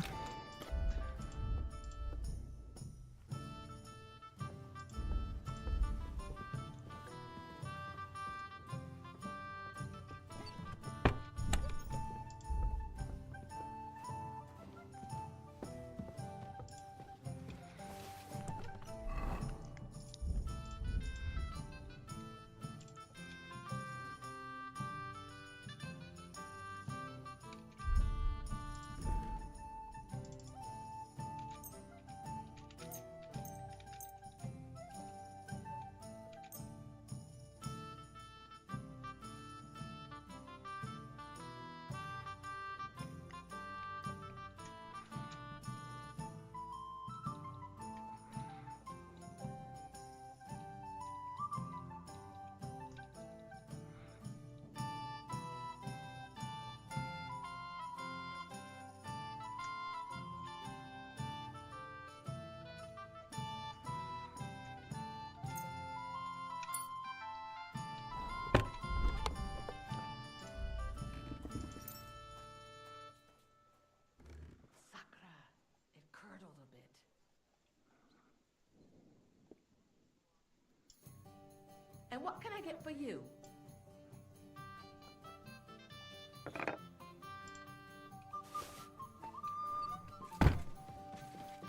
And what can I get for you?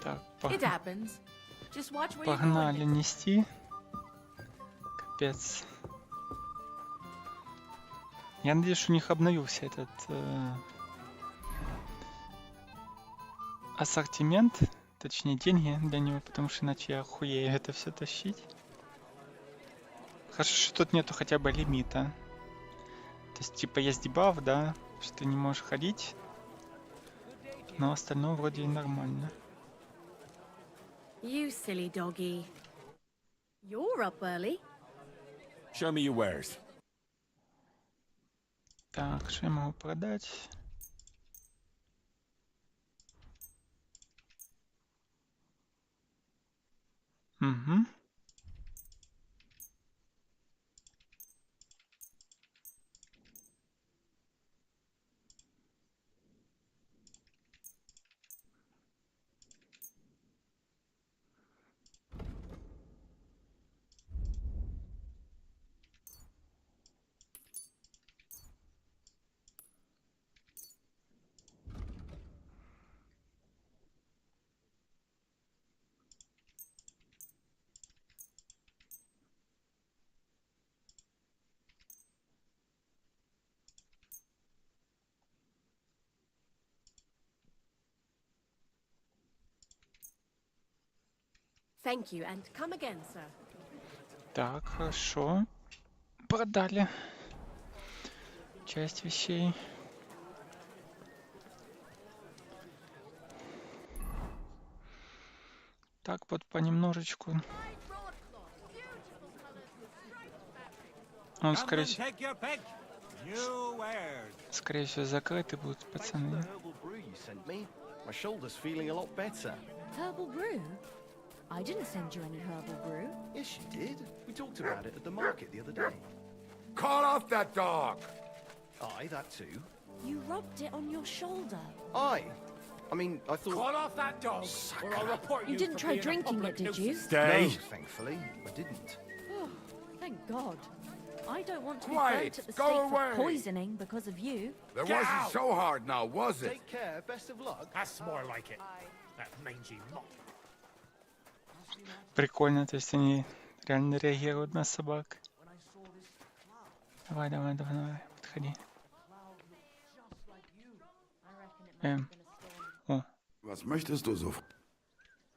Так, It happens. Just watch where you're погнали going. нести. Капец. Я надеюсь, что у них обновился этот ассортимент, точнее деньги для него, потому что иначе я охуею это все тащить. Хорошо, что тут нету хотя бы лимита. То есть типа есть дебаф, да, что ты не можешь ходить, но остальное вроде и нормально. You silly doggy. You're up early. Show me your wares. Так, что я могу продать? Угу. Thank you, and come again, sir. Так, хорошо. Продали часть вещей. Так вот понемножечку. Он, скорее всего, закрыты будут, пацаны. My shoulder's feeling a lot better. Herbal brew? I didn't send you any herbal brew. Yes, you did. We talked about it at the market the other day. Call off that dog! Aye, that too. You rubbed it on your shoulder. Aye. I mean, I thought... Call off that dog, or I'll report you. You didn't try drinking it, did you? No, thankfully, I didn't. Oh, thank God. I don't want to be Quiet, burnt at the go stake away. for poisoning because of you. That wasn't so hard now, was it? Take care, best of luck. That's more like it. That mangy mop. Прикольно, то есть они реально реагируют на собак. Давай, давай, давай, давай, подходи. О. Was möchtest du so?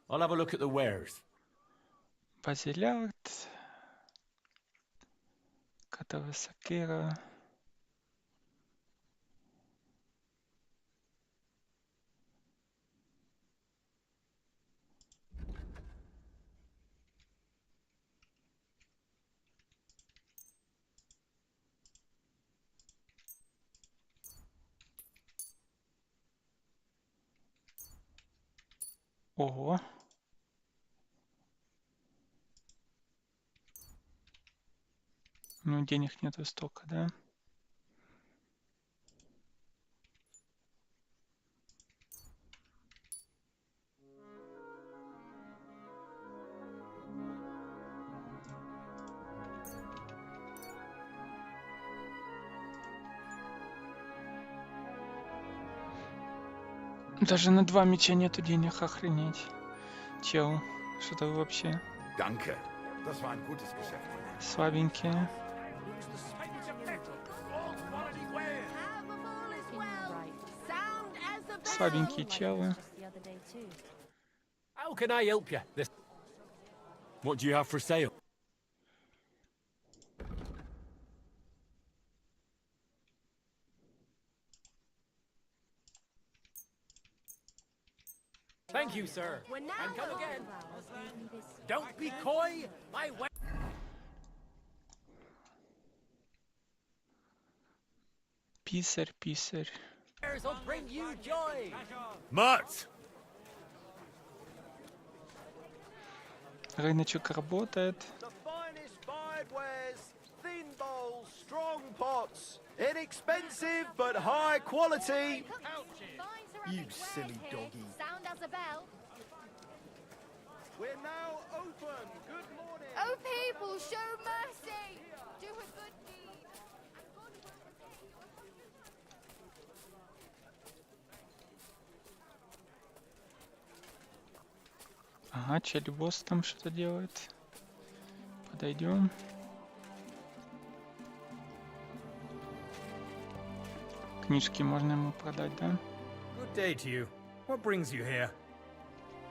I'll have a look at the wares. Базилярд. Катава сакера. Ого. Ну, денег нету столько, да? Даже на 2 меча нету денег, охренеть. Чел, что-то вы вообще Danke. Das war ein gutes Geschäft. слабенькие. Слабенькие челы. How can I help you? What do you have for sale? Thank you, sir. And come again. Don't be coy. My way. Писарь, писарь. Will bring you joy. Mutt! Рыночек работает. The finest fired wares, thin bowls, strong pots. Inexpensive, but high quality. You silly doggy. Sound as a bell. We're now open. Good morning. Oh, people, show mercy! Do a good deed! Ага, челюбос там что-то делает. Подойдем. Книжки можно ему продать, да? Good day to you. What brings you here?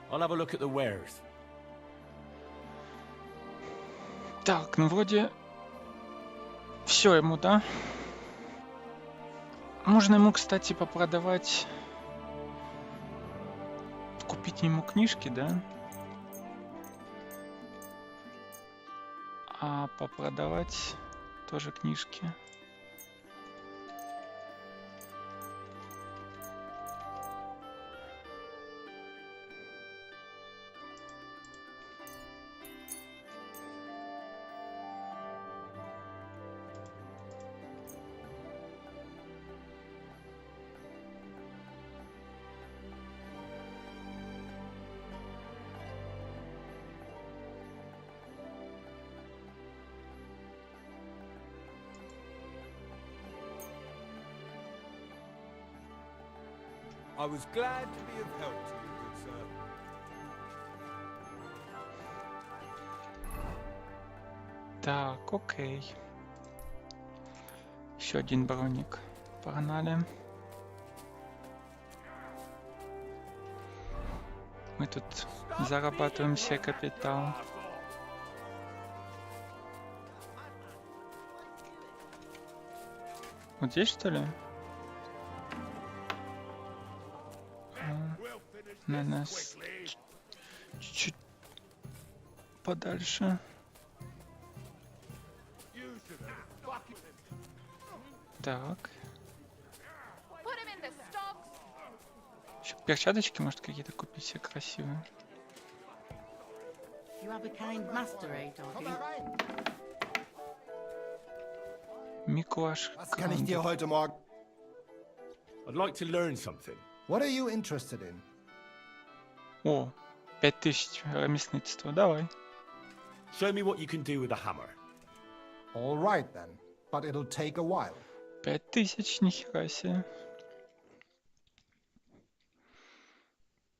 I'll have a look at the wares. Так, ну вроде все ему, да? Можно ему, кстати, попродавать, купить ему книжки, да? А попродавать тоже книжки. I was glad to be of help to you, good sir. Так, окей. Еще один броник. Погнали. Мы тут зарабатываем себе капитал. Вот здесь, что ли? На нас чуть-чуть подальше. Так. Еще перчаточки, может, какие-то купить себе красивые. You have a kind master, eh, doggy? Микуаш. Was kann ich dir heute Morgen? I'd like to learn something. What are you interested in? О, 5000 ремесленничества, давай. Show me what you can do with a hammer. All right then, but it'll take a while. 5000, нихера себе.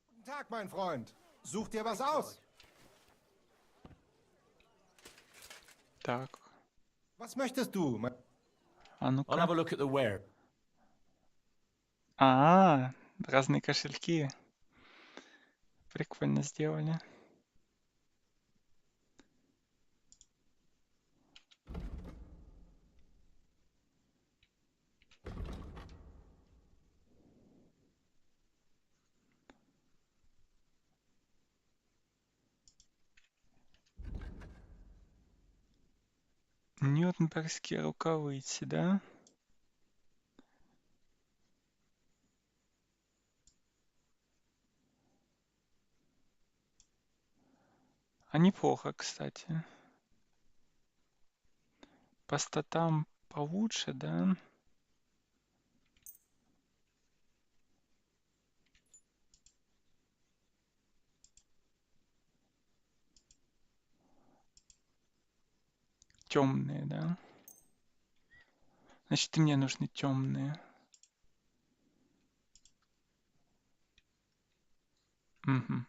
Guten Tag, mein Freund. Such dir was aus. Так. Was möchtest du? А ну-ка. I'll have a look at the ware. Разные кошельки. Прикольно сделали. Нюрнбергские рукавицы, да? А неплохо, кстати. По статам получше, да? Темные, да? Значит, и мне нужны темные. Угу.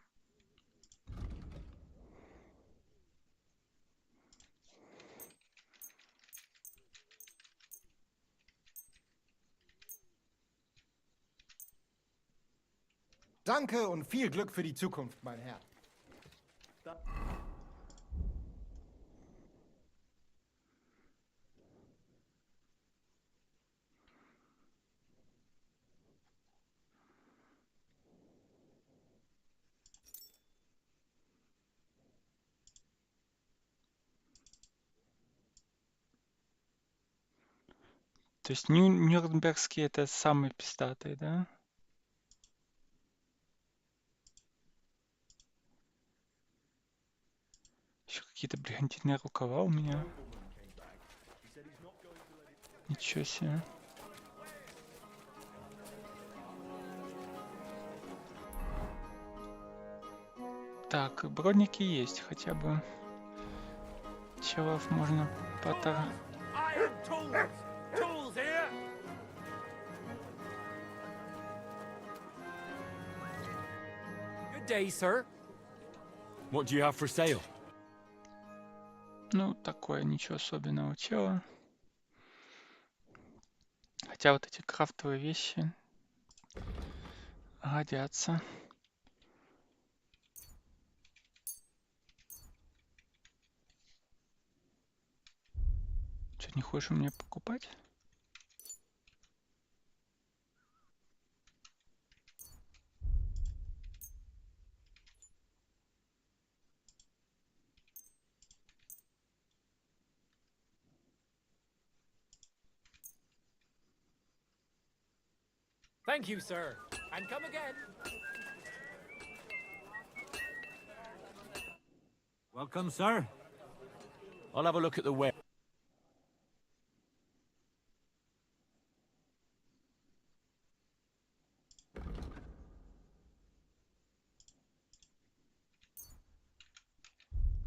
Danke und viel Glück für die Zukunft, mein Herr. То есть Нюрнбергские это самые пиздатые, да? Еще какие-то бригантинные рукава у меня. Ничего себе. Так, бродники есть, хотя бы челов можно потор... Iron tools! Tools here! Good day, sir. What do you have for sale? Ну, такое, ничего особенного чела. Хотя вот эти крафтовые вещи годятся. Что, не хочешь у меня покупать? Thank you, sir. And come again. Welcome, sir. I'll have a look at the web.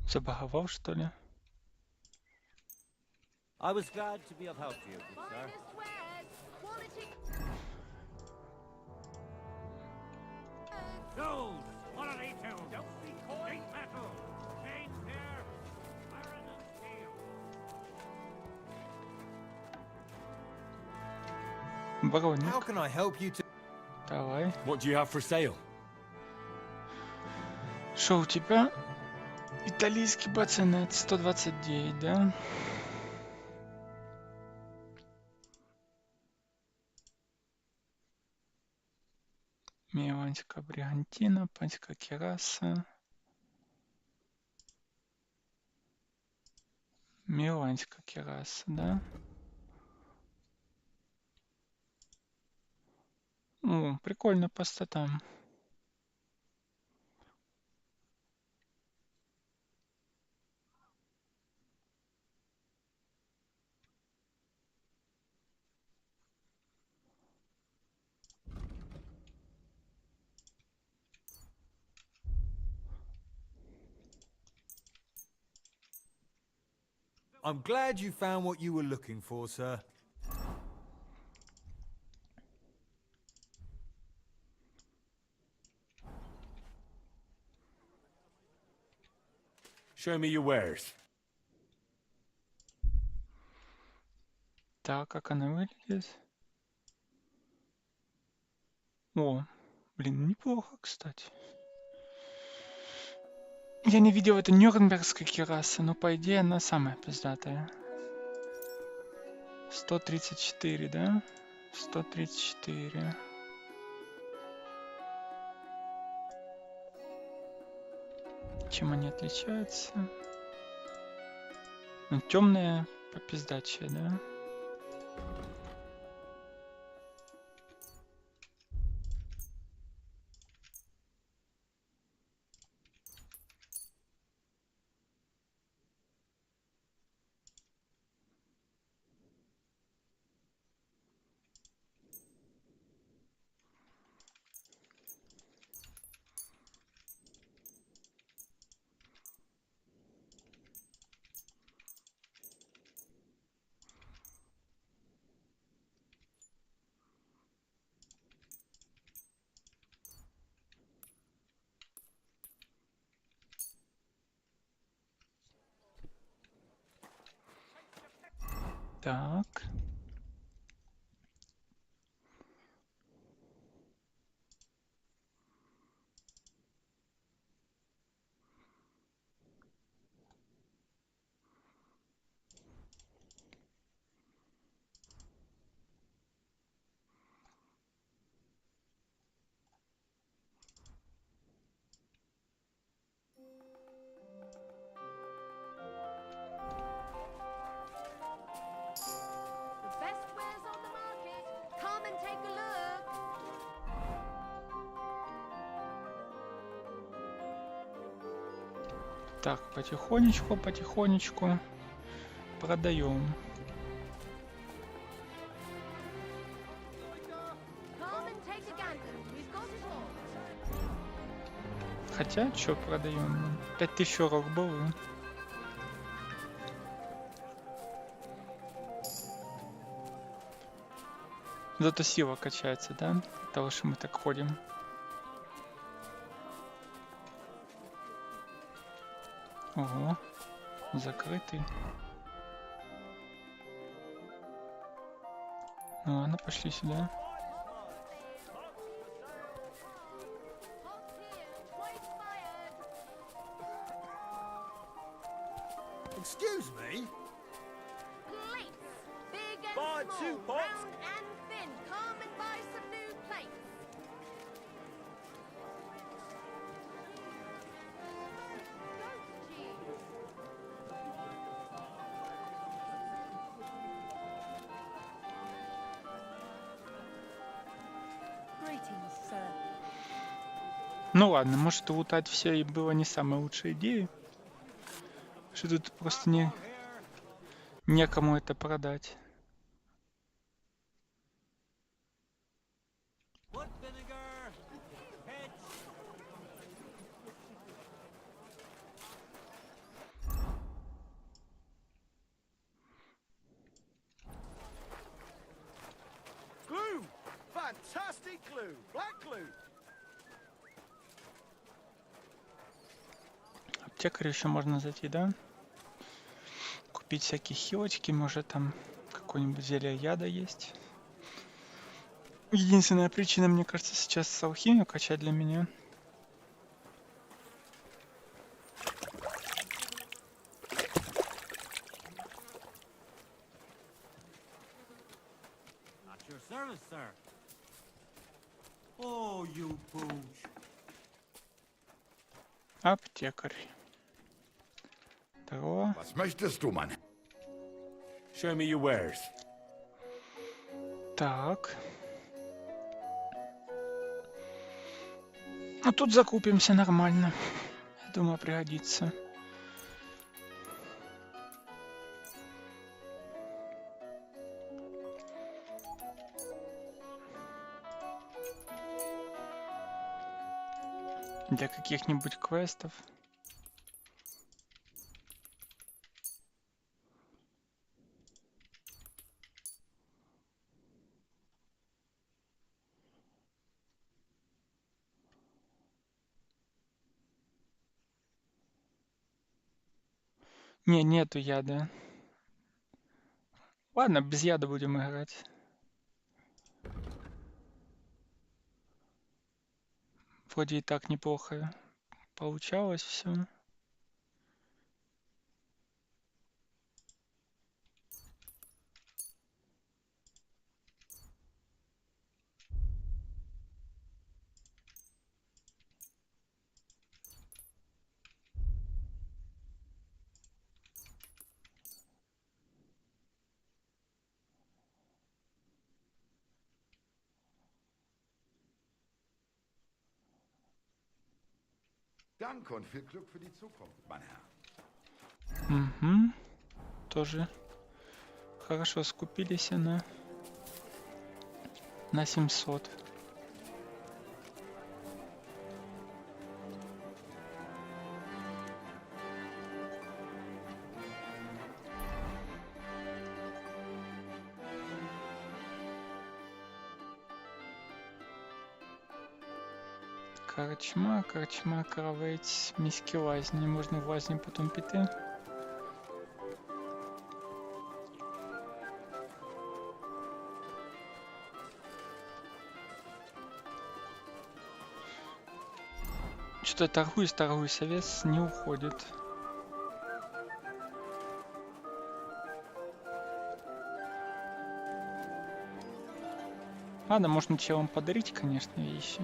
Забаговал, что ли? I was glad to be of help to you, good sir. Tools! Quality tools! Don't be coy! Metal! Chains here! Iron and steel! Бродник. How can I help you to... Давай. What do you have for sale? Что у тебя? Итальянский бацинет 129, да? Миланская бригантина, панская кераса. Миланская кераса, да? О, прикольно по статам. I'm glad you found what you were looking for, sir. Show me your wares. Так, как она выглядит? О, блин, неплохо, кстати. Я не видел эту нюрнбергской керасы, но по идее она самая пиздатая. 134, да? 134. Чем они отличаются? Ну, темная, попиздачая, да? Так. The best wares on the market. Come and take a look. Так, потихонечку, потихонечку продаем. Come and take a gander. We've got it all. Хотя, что продаем? 5000 урок был. Зато сила качается, да? От того, что мы так ходим. Ого, закрытый. Ну ладно, пошли сюда. Excuse me? Plates! Big and Buy small, 2 pots. round and thin. Come and buy some new plates. Goat cheese. Greetings, sir. Ну ладно, может лутать все и было не самой лучшей идеей. Что тут просто некому это продать. Glue! Fantastic glue! Black glue! Аптекарь еще можно зайти, да? Купить всякие хилочки, может там какое-нибудь зелье яда есть. Единственная причина, мне кажется, сейчас алхимию качать для меня. At your service, sir. Oh, you pooch. Аптекарь. Здорово. Was möchtest du, Mann? Show me your wares. Так. Ну тут закупимся нормально. Я думаю, пригодится. Для каких-нибудь квестов. Не, нету яда. Ладно, без яда будем играть. Вроде и так неплохо получалось все. Danke und viel Glück für die Zukunft, mein Herr. Угу. Тоже хорошо скупились на 700. Корчма, кравець, міські лазні. Можна в лазні потім піти. Что-то торгуюсь, а вес не уходит. Ладно, можно челам подарить, конечно, вещи.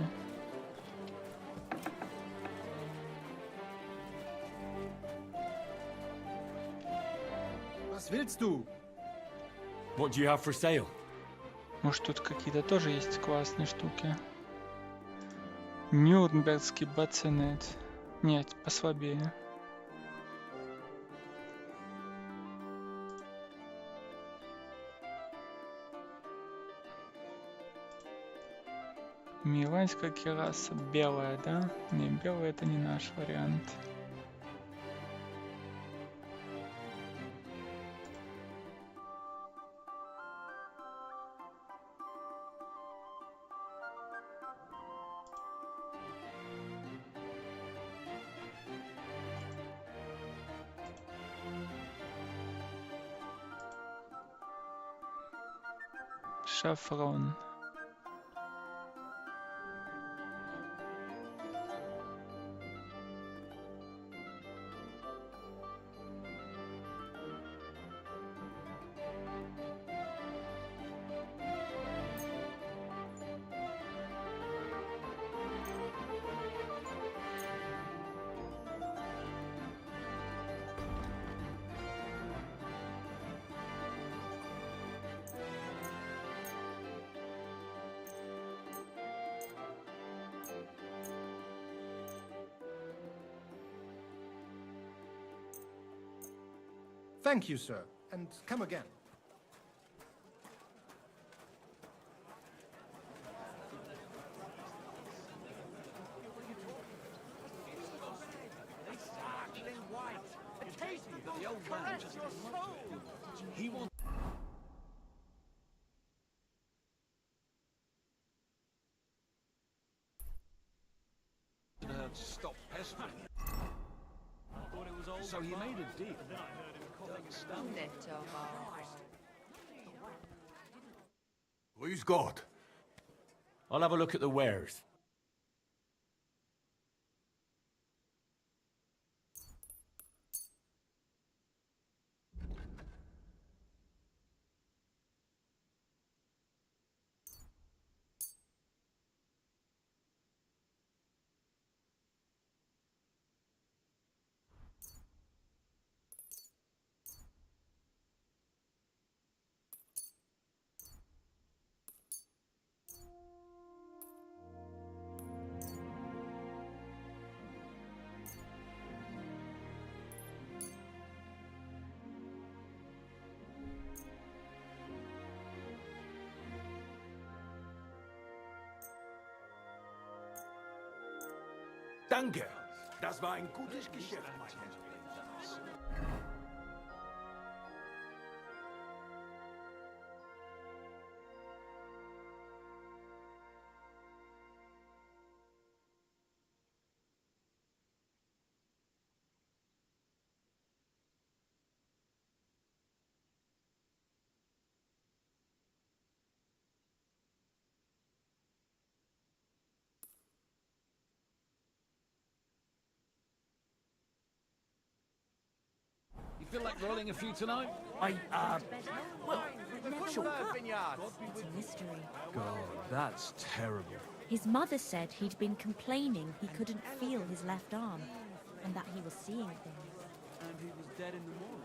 Was willst du? What do you have for sale? Может, тут какие-то тоже есть классные штуки. Нюрнбергский бацинет. Нет, послабее. Миланская кираса белая, да? Не, белая это не наш вариант. Шафрон. Thank you, sir, and come again. He wants. Stop pestering. So he made a deal. Who's got? I'll have a look at the wares. Danke. Das war ein gutes Geschäft, mein Herr. You feel like rolling a few tonight? Well, sure. It's a mystery. God, that's terrible. His mother said he'd been complaining he couldn't feel his left arm, and that he was seeing things. And he was dead in the morning.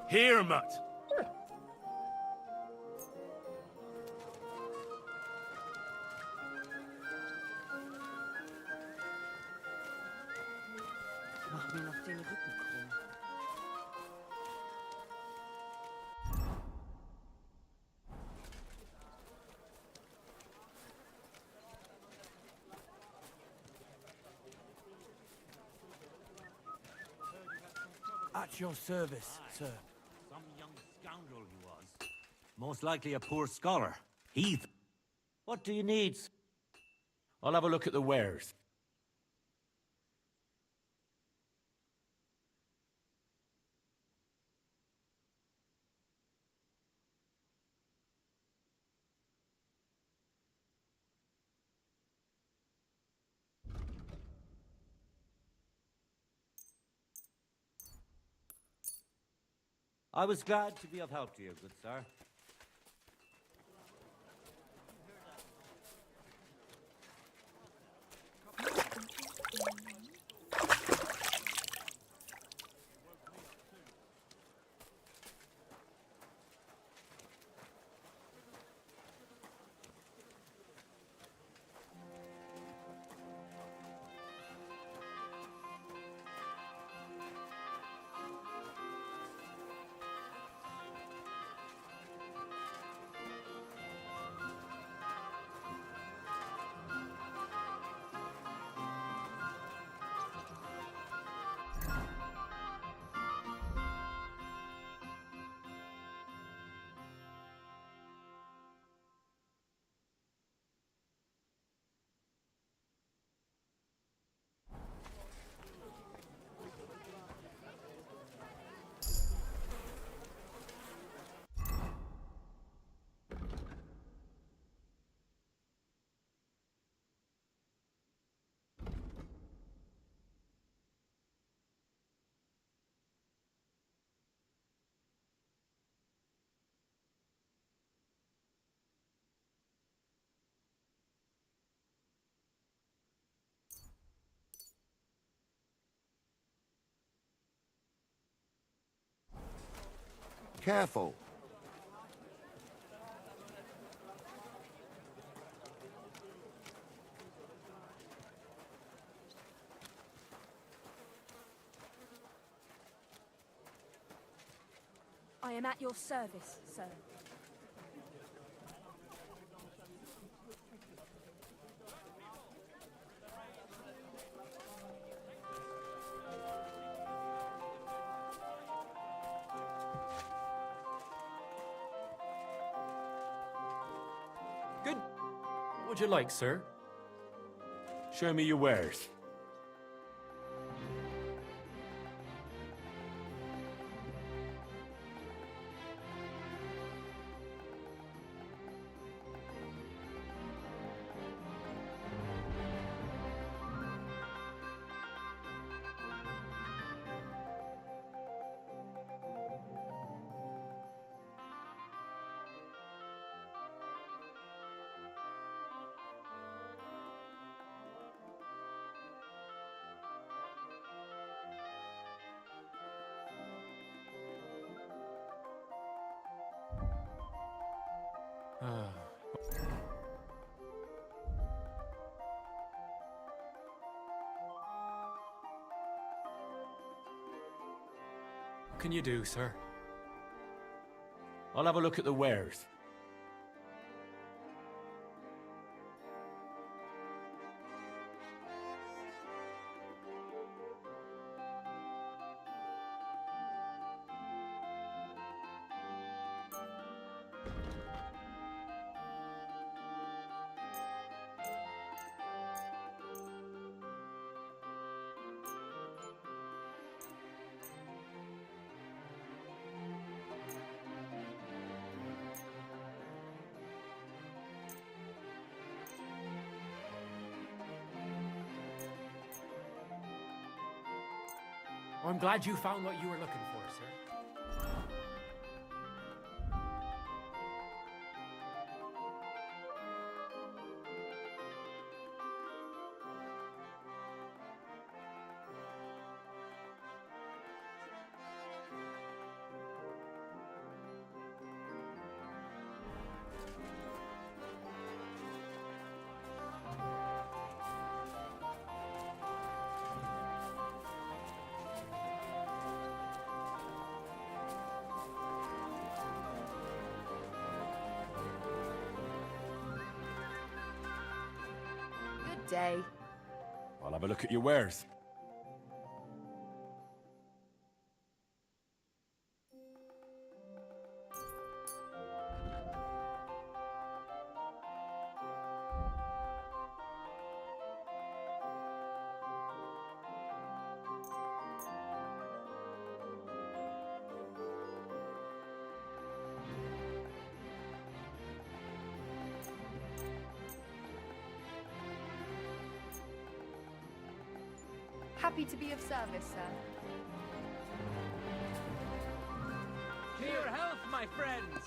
Here, Mutt. Mach mir noch den Rücken krumm. At your service, sir. Some young scoundrel he was. Most likely a poor scholar. Heath. What do you need? I'll have a look at the wares. I was glad to be of help to you, good sir. Careful. I am at your service, sir. Good. What would you like, sir? Show me your wares. What can you do, sir? I'll have a look at the wares. I'm glad you found what you were looking for, sir. Good day. I'll have a look at your wares. Happy to be of service, sir. health, my friends!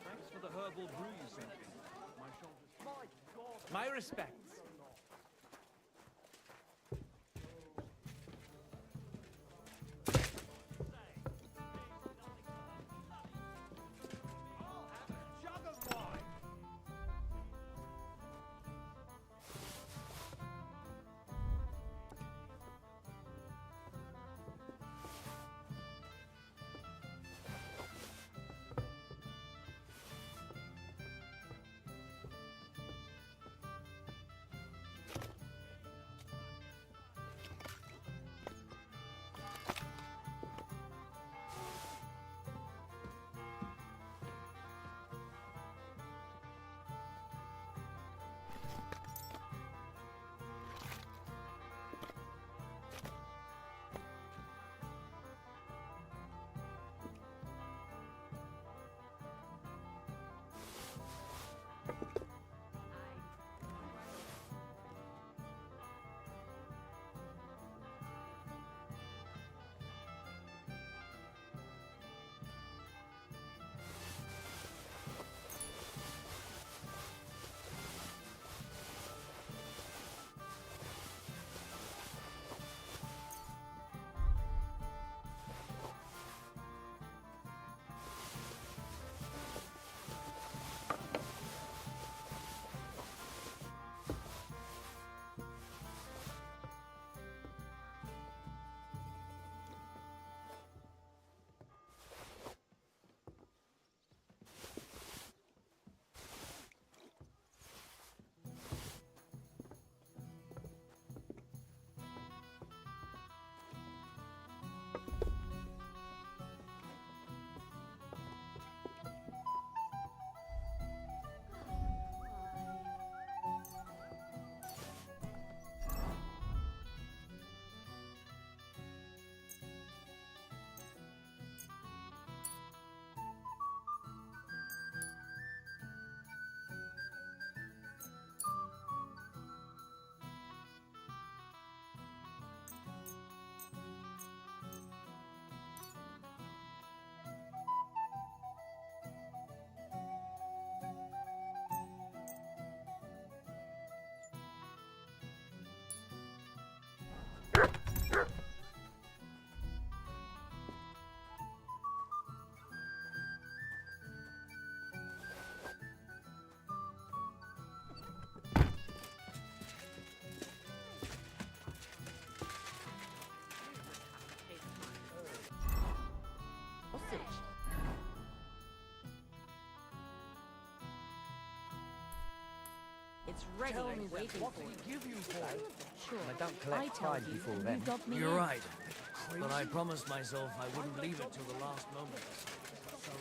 Thanks for the herbal brew you sent me. My shoulders. My respects. It's ready and waiting for you. Sure. I don't I collect told pride you, before and then. you dobbed me You're in. right. But I promised myself I wouldn't leave it till the last moment. So...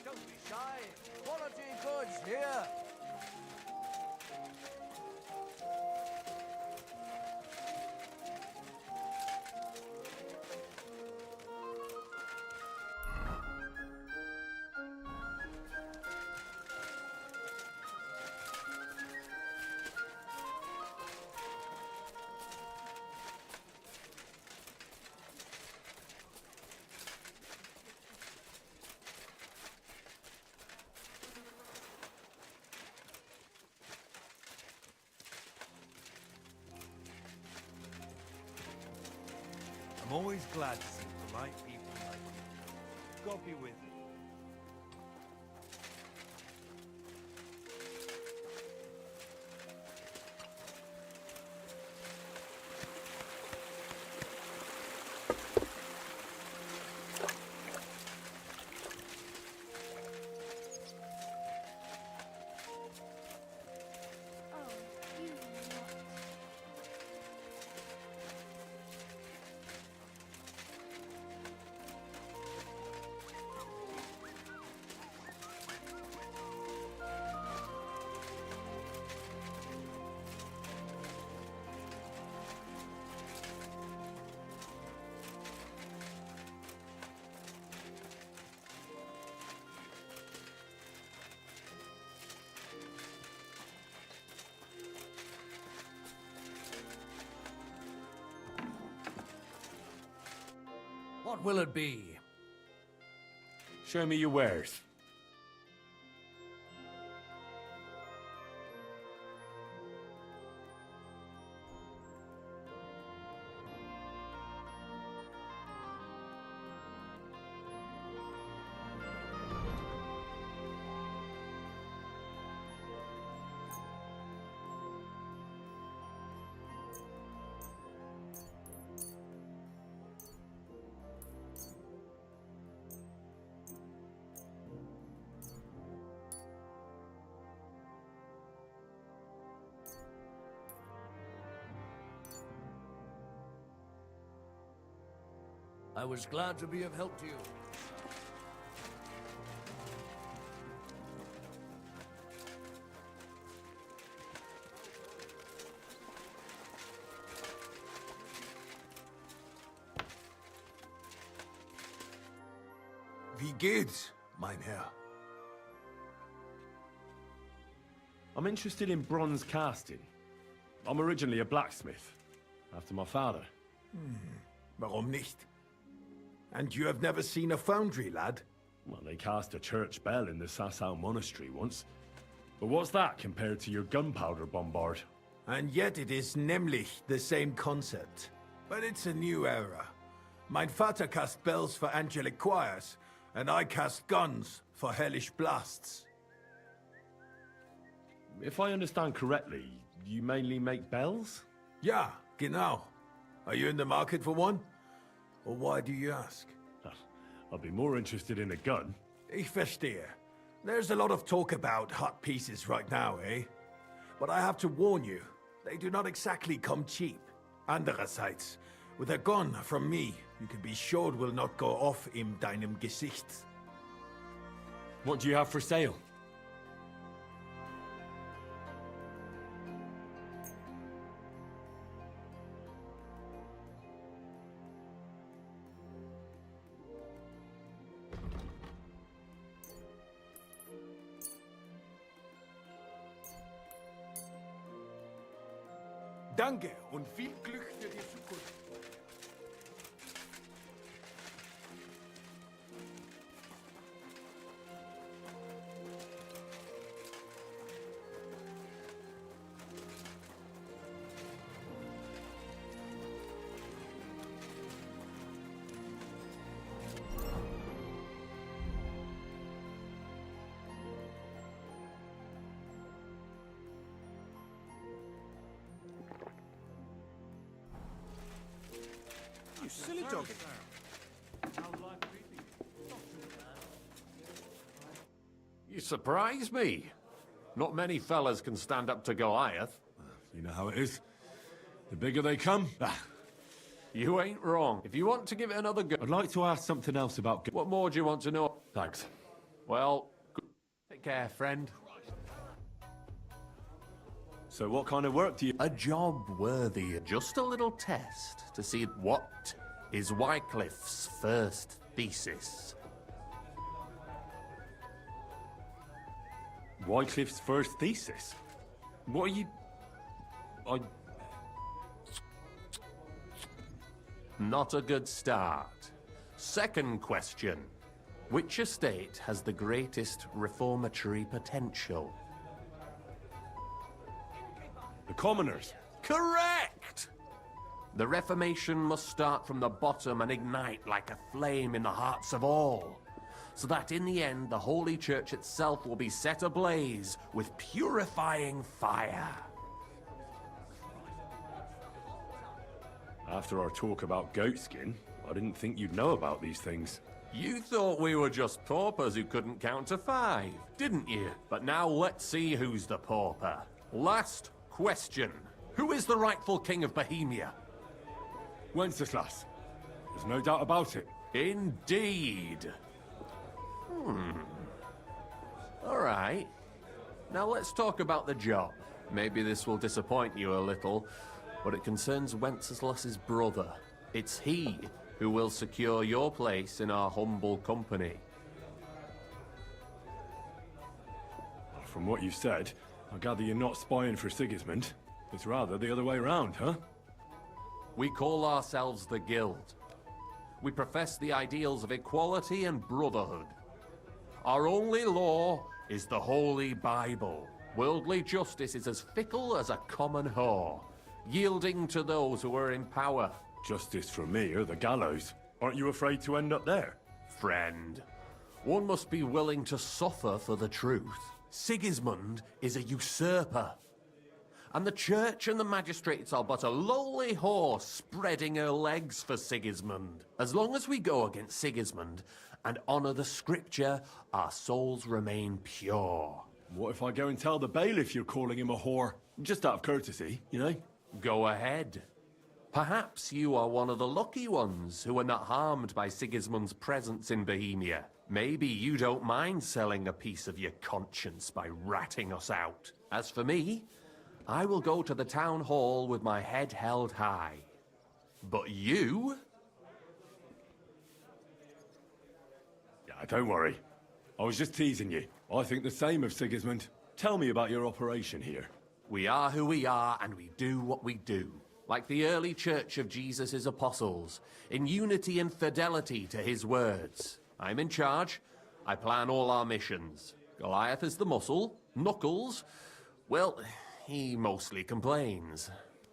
Don't be shy. Quality goods here. I'm always glad to see polite people like you. God be with you. What will it be? Show me your wares. I was glad to be of help to you. Wie geht's, mein Herr? I'm interested in bronze casting. I'm originally a blacksmith, after my father. Warum nicht? And you have never seen a foundry, lad? Well, they cast a church bell in the Sasau monastery once. But what's that compared to your gunpowder bombard? And yet it is nämlich the same concept. But it's a new era. Mein Vater cast bells for angelic choirs, and I cast guns for hellish blasts. If I understand correctly, you mainly make bells? Ja, genau. Are you in the market for one? Or why do you ask? I'd be more interested in a gun. Ich verstehe. There's a lot of talk about hot pieces right now, eh? But I have to warn you, they do not exactly come cheap. Andererseits, with a gun from me, you can be sure it will not go off in deinem Gesicht. What do you have for sale? Danke und viel Glück für die Zukunft. You silly doggy. You surprise me. Not many fellas can stand up to Goliath. You know how it is. The bigger they come, You ain't wrong. If you want to give it another go... I'd like to ask something else about... What more do you want to know? Thanks. Well, take care, friend. So what kind of work do you... A job worthy of just a little test to see what is Wycliffe's first thesis. Wycliffe's first thesis? What are you... Not a good start. Second question. Which estate has the greatest reformatory potential? The commoners. Correct! The Reformation must start from the bottom and ignite like a flame in the hearts of all, so that in the end the Holy Church itself will be set ablaze with purifying fire. After our talk about goatskin, I didn't think you'd know about these things. You thought we were just paupers who couldn't count to 5, didn't you? But now let's see who's the pauper. Last question. Who is the rightful king of Bohemia? Wenceslas. There's no doubt about it. Indeed. All right. Now let's talk about the job. Maybe this will disappoint you a little, but it concerns Wenceslas's brother. It's he who will secure your place in our humble company. From what you've said, I gather you're not spying for Sigismund. It's rather the other way around, huh? We call ourselves the Guild. We profess the ideals of equality and brotherhood. Our only law is the Holy Bible. Worldly justice is as fickle as a common whore, yielding to those who are in power. Justice for me or the gallows. Aren't you afraid to end up there? Friend, one must be willing to suffer for the truth. Sigismund is a usurper. And the church and the magistrates are but a lowly whore spreading her legs for Sigismund. As long as we go against Sigismund and honour the scripture, our souls remain pure. What if I go and tell the bailiff you're calling him a whore? Just out of courtesy, you know? Go ahead. Perhaps you are one of the lucky ones who are not harmed by Sigismund's presence in Bohemia. Maybe you don't mind selling a piece of your conscience by ratting us out. As for me, I will go to the town hall with my head held high. But you? Yeah, don't worry. I was just teasing you. I think the same of Sigismund. Tell me about your operation here. We are who we are, and we do what we do. Like the early church of Jesus' apostles, in unity and fidelity to his words. I'm in charge. I plan all our missions. Goliath is the muscle. Knuckles, well, he mostly complains.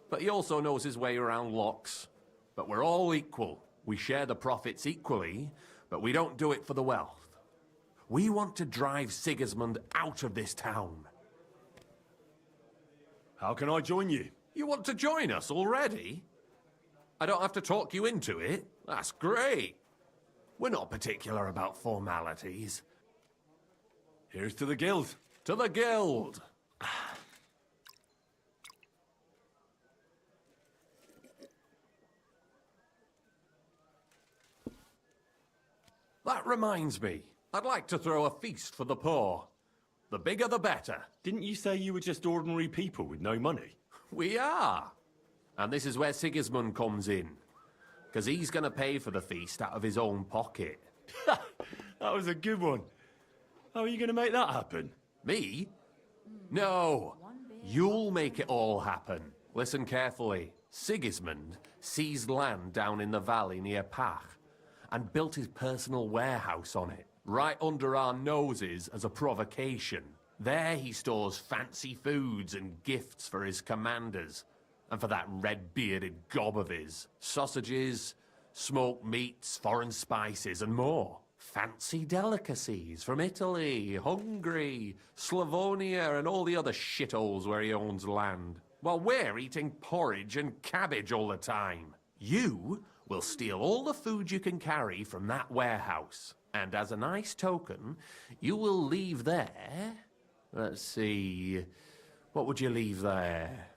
But he also knows his way around locks. But we're all equal. We share the profits equally, but we don't do it for the wealth. We want to drive Sigismund out of this town. How can I join you? You want to join us already? I don't have to talk you into it. That's great. We're not particular about formalities. Here's to the guild. To the guild! That reminds me. I'd like to throw a feast for the poor. The bigger the better. Didn't you say you were just ordinary people with no money? We are. And this is where Sigismund comes in. Because he's going to pay for the feast out of his own pocket. That was a good one. How are you going to make that happen? Me? No. You'll make it all happen. Listen carefully. Sigismund seized land down in the valley near Pach and built his personal warehouse on it, right under our noses as a provocation. There he stores fancy foods and gifts for his commanders, and for that red-bearded gob of his. Sausages, smoked meats, foreign spices, and more. Fancy delicacies from Italy, Hungary, Slavonia, and all the other shitholes where he owns land. While we're eating porridge and cabbage all the time. You will steal all the food you can carry from that warehouse. And as a nice token, you will leave there... Let's see... What would you leave there?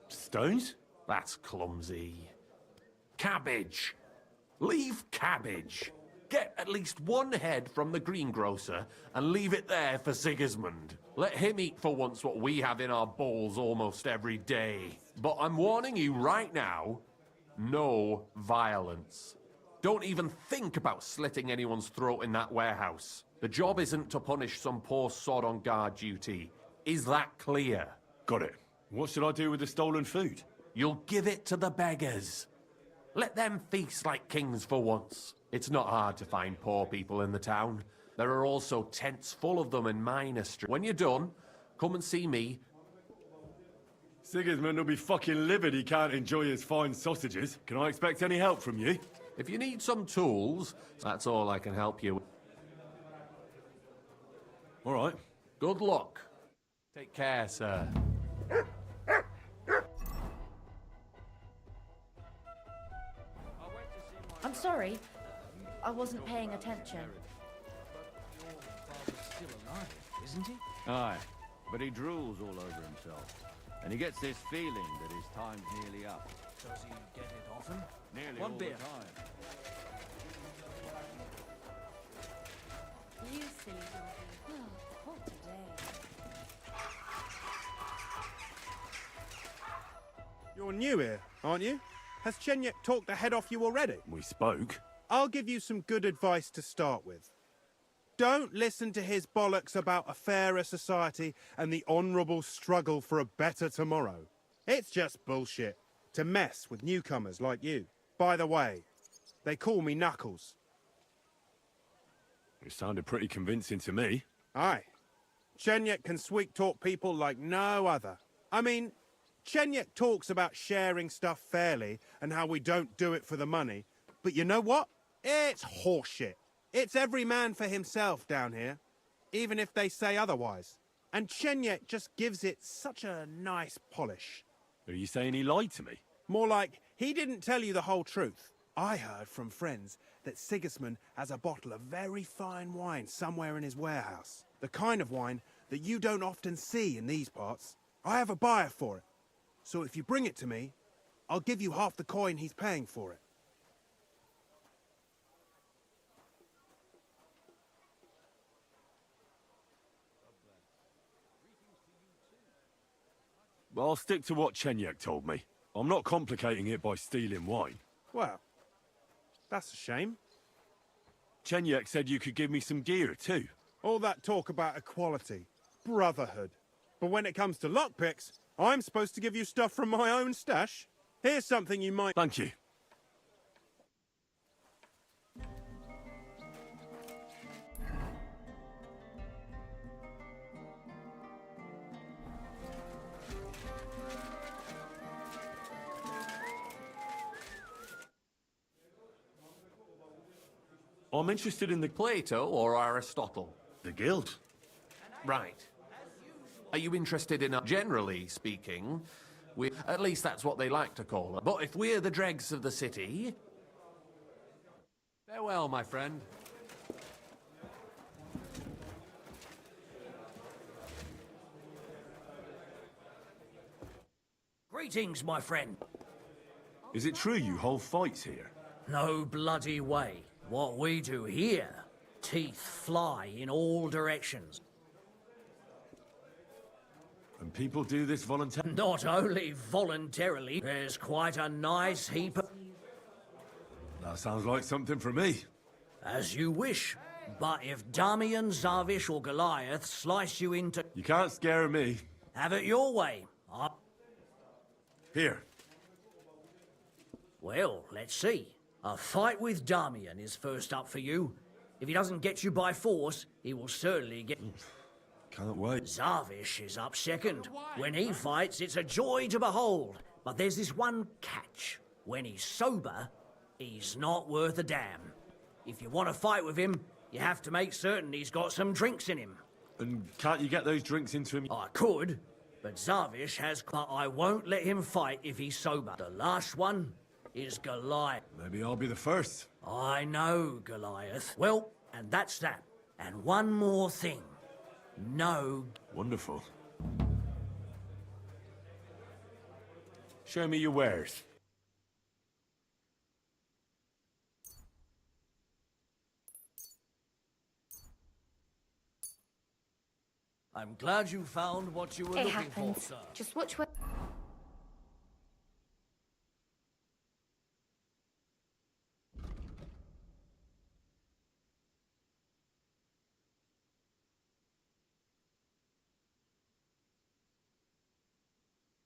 Stones? That's clumsy. Cabbage. Leave cabbage. Get at least one head from the greengrocer and leave it there for Sigismund. Let him eat for once what we have in our bowls almost every day. But I'm warning you right now, no violence. Don't even think about slitting anyone's throat in that warehouse. The job isn't to punish some poor sod on guard duty. Is that clear? Got it. What should I do with the stolen food? You'll give it to the beggars. Let them feast like kings for once. It's not hard to find poor people in the town. There are also tents full of them in Minor Street. When you're done, come and see me. Sigismund will be fucking livid he can't enjoy his fine sausages. Can I expect any help from you? If you need some tools, that's all I can help you with. All right. Good luck. Take care, sir. I'm sorry. I wasn't paying attention. Your father's still alive, isn't he? Aye, but he drools all over himself. And he gets this feeling that his time's nearly up. Does he get it often? Nearly One all beer. the time. You silly doggy. Oh, hot today. You're new here, aren't you? Has Chenyek talked the head off you already? We spoke. I'll give you some good advice to start with. Don't listen to his bollocks about a fairer society and the honourable struggle for a better tomorrow. It's just bullshit to mess with newcomers like you. By the way, they call me Knuckles. It sounded pretty convincing to me. Aye. Chenyek can sweet-talk people like no other. I mean, Chenyek talks about sharing stuff fairly and how we don't do it for the money. But you know what? It's horseshit. It's every man for himself down here, even if they say otherwise. And Chenyek just gives it such a nice polish. Are you saying he lied to me? More like, he didn't tell you the whole truth. I heard from friends that Sigismund has a bottle of very fine wine somewhere in his warehouse. The kind of wine that you don't often see in these parts. I have a buyer for it. So if you bring it to me, I'll give you half the coin he's paying for it. Well, I'll stick to what Chenyek told me. I'm not complicating it by stealing wine. Well, that's a shame. Chenyek said you could give me some gear too. All that talk about equality, brotherhood. But when it comes to lockpicks, I'm supposed to give you stuff from my own stash. Here's something you might... Thank you. I'm interested in the... Plato or Aristotle? The guild. Right. Are you interested in, generally speaking, at least that's what they like to call it. But if we're the dregs of the city... Farewell, my friend. Greetings, my friend. Is it true you hold fights here? No bloody way. What we do here, teeth fly in all directions. And people do this voluntarily? Not only voluntarily, there's quite a nice heap of... That sounds like something for me. As you wish. But if Damian, Zavish or Goliath slice you into... You can't scare me. Have it your way. Here. Well, let's see. A fight with Damian is first up for you. If he doesn't get you by force, he will certainly get... Can't wait. Zavish is up second. When he fights, it's a joy to behold. But there's this one catch. When he's sober, he's not worth a damn. If you want to fight with him, you have to make certain he's got some drinks in him. And can't you get those drinks into him? I could, but Zavish has... But I won't let him fight if he's sober. The last one is Goliath. Maybe I'll be the first. I know, Goliath. Well, and that's that. And one more thing. No... Wonderful. Show me your wares. I'm glad you found what you were It looking happens. for, sir. Just watch where...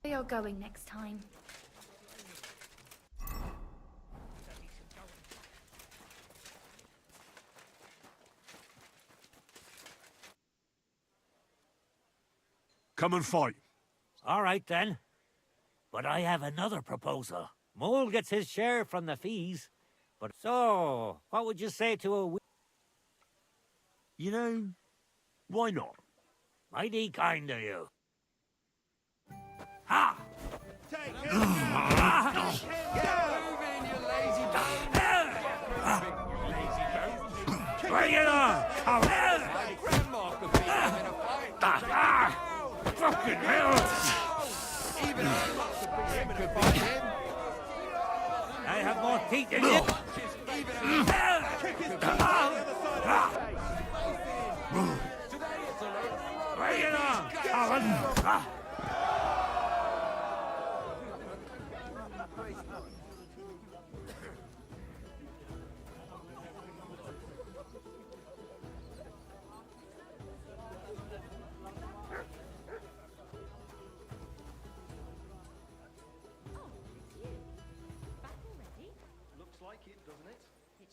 You're going next time. Come and fight. All right, then. But I have another proposal. Mole gets his share from the fees. But so, what would you say to a... You know, why not? Mighty kind of you. Ha! Bring it on! Fucking hell! I have more teeth than you. Bring it on, Colin!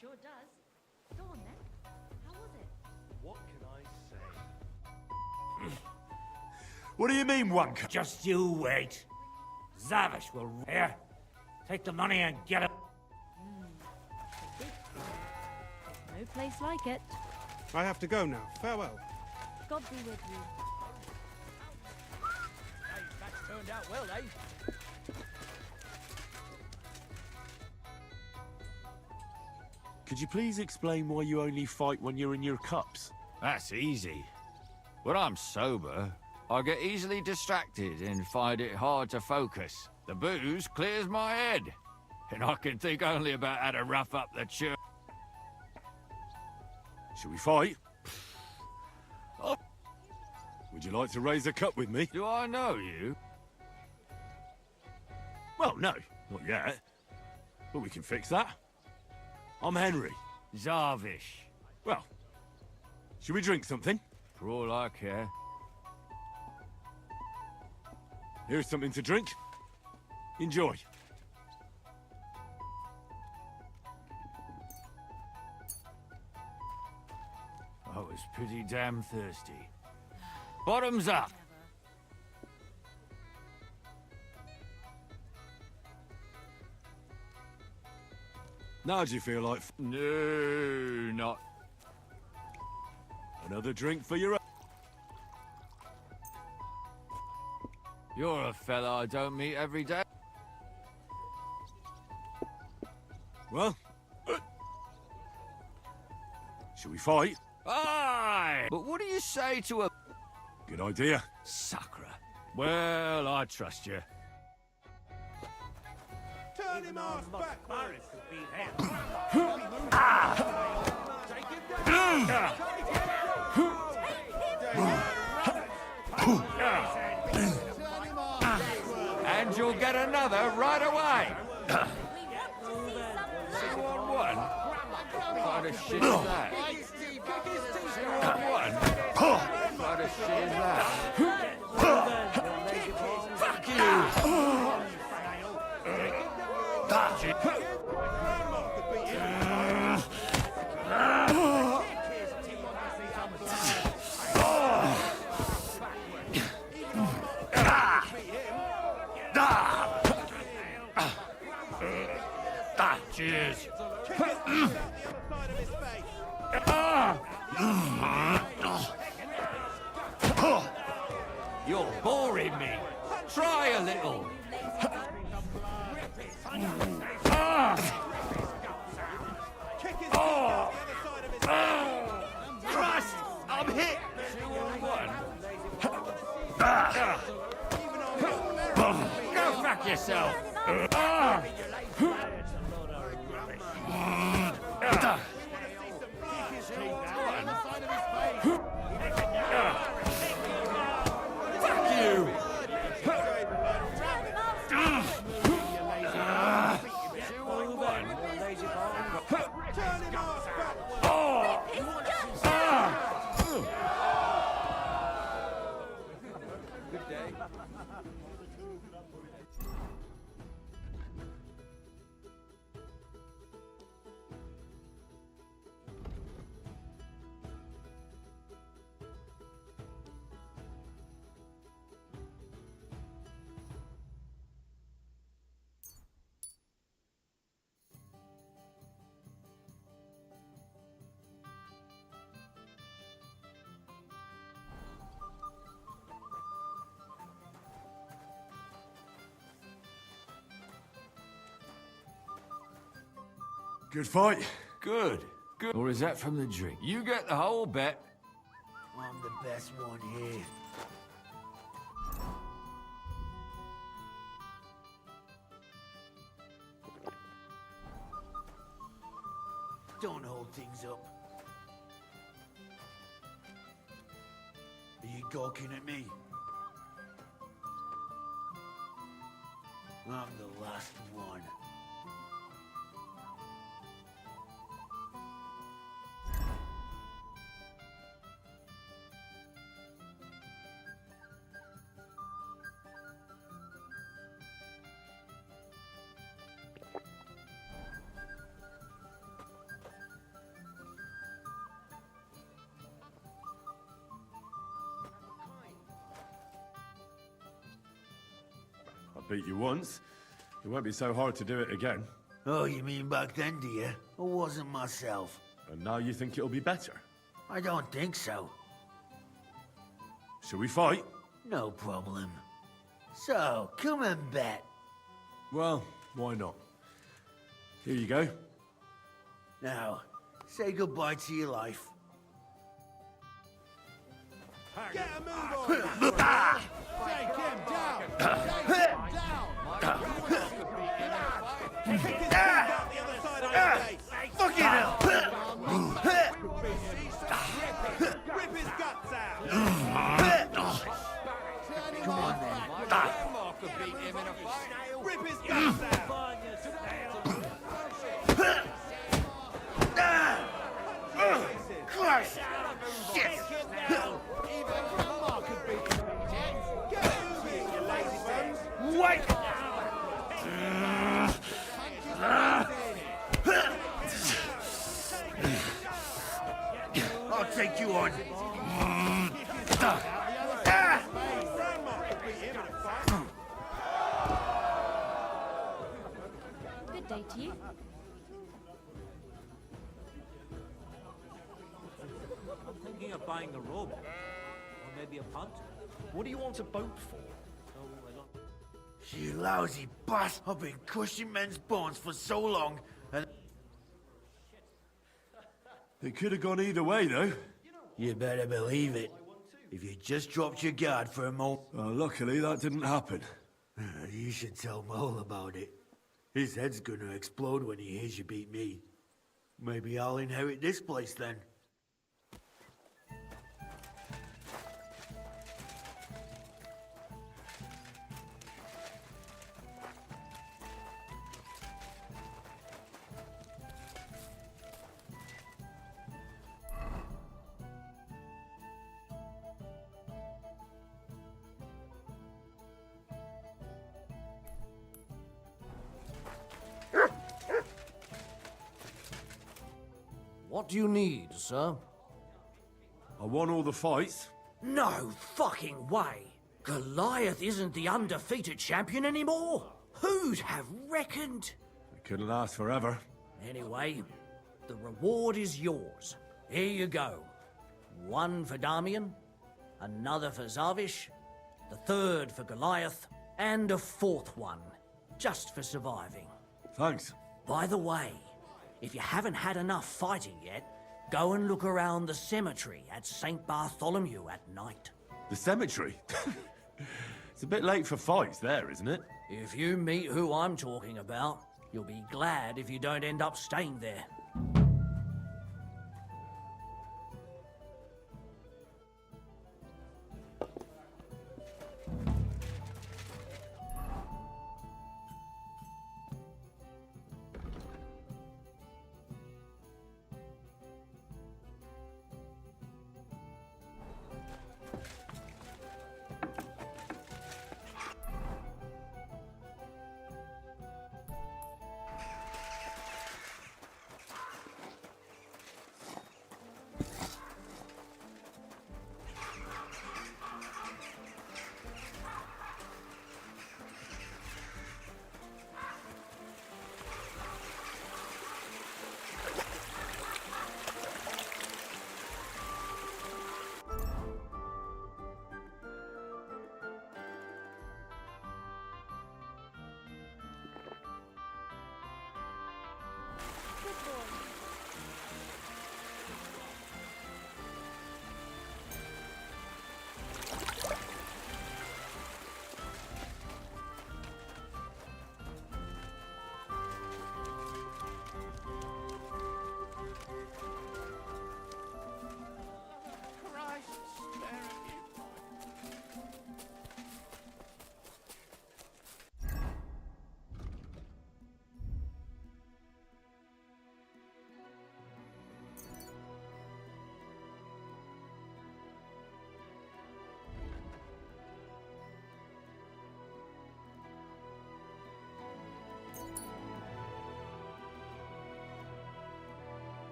sure does. Go on then. How was it? What can I say? What do you mean, one? Just you wait. Zavish will... Here, take the money and get it. No place like it. I have to go now. Farewell. God be with you. Hey, that's turned out well, eh? Could you please explain why you only fight when you're in your cups? That's easy. When I'm sober, I get easily distracted and find it hard to focus. The booze clears my head, and I can think only about how to rough up the church. Shall we fight? Oh. Would you like to raise a cup with me? Do I know you? Well, no, not yet. But we can fix that. I'm Henry. Zavish. Well, should we drink something? For all I care. Here's something to drink. Enjoy. I was pretty damn thirsty. Bottoms up! Now do you feel like... No, not... Another drink for your... You're a fella I don't meet every day. Well... Shall we fight? Aye! But what do you say to a... Good idea. Sacra. Well, I trust you. Turn him off back! And you'll get another right away. 2-on-1? What kind of shit is that? 2-on-1? What kind of shit is that? Fuck you! Cheers. You're boring me. Try a little. Christ! I'm hit! 2-on-1. Go fuck yourself. Fuck you! Good day. Good fight. Good. Good. Or is that from the drink? You get the whole bet. I'm the best one here. Don't hold things up. Are you gawking at me? I'm the last one. beat you once. It won't be so hard to do it again. Oh, you mean back then, do you? I wasn't myself. And now you think it'll be better? I don't think so. Shall we fight? No problem. So, come and bet. Well, why not? Here you go. Now, say goodbye to your life. Get a move on! Take him down! Take him down! Fucking hell! Rip his guts out! Come on then. Rip his guts out! Christ! Shit! Wait! I'll take you on. Good day to you. I'm thinking of buying a robe. Or maybe a punt. What do you want a boat for? Oh, I don't... You lousy bastard! I've been crushing men's bones for so long, and... It could have gone either way, though. You better believe it. If you just dropped your guard for a moment... Well, luckily, that didn't happen. You should tell Mole about it. His head's gonna explode when he hears you beat me. Maybe I'll inherit this place then. What do you need, sir? I won all the fights. No fucking way! Goliath isn't the undefeated champion anymore! Who'd have reckoned? It couldn't last forever. Anyway, the reward is yours. Here you go. One for Damian, another for Zavish, the third for Goliath, and a fourth one, just for surviving. Thanks. By the way, if you haven't had enough fighting yet, go and look around the cemetery at St. Bartholomew at night. The cemetery? It's a bit late for fights there, isn't it? If you meet who I'm talking about, you'll be glad if you don't end up staying there.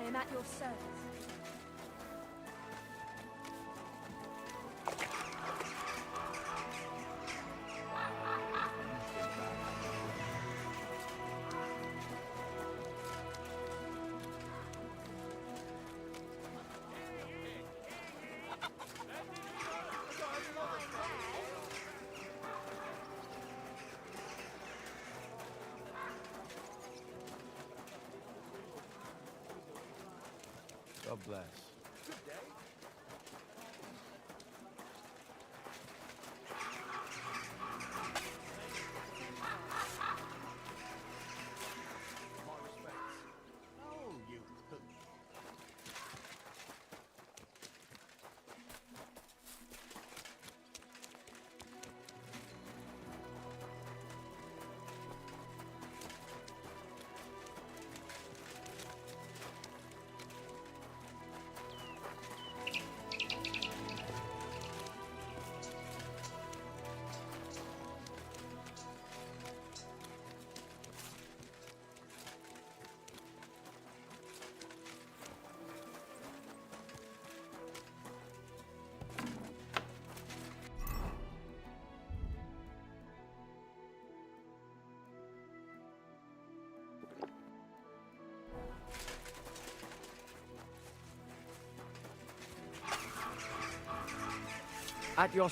am at your service. God bless. At your...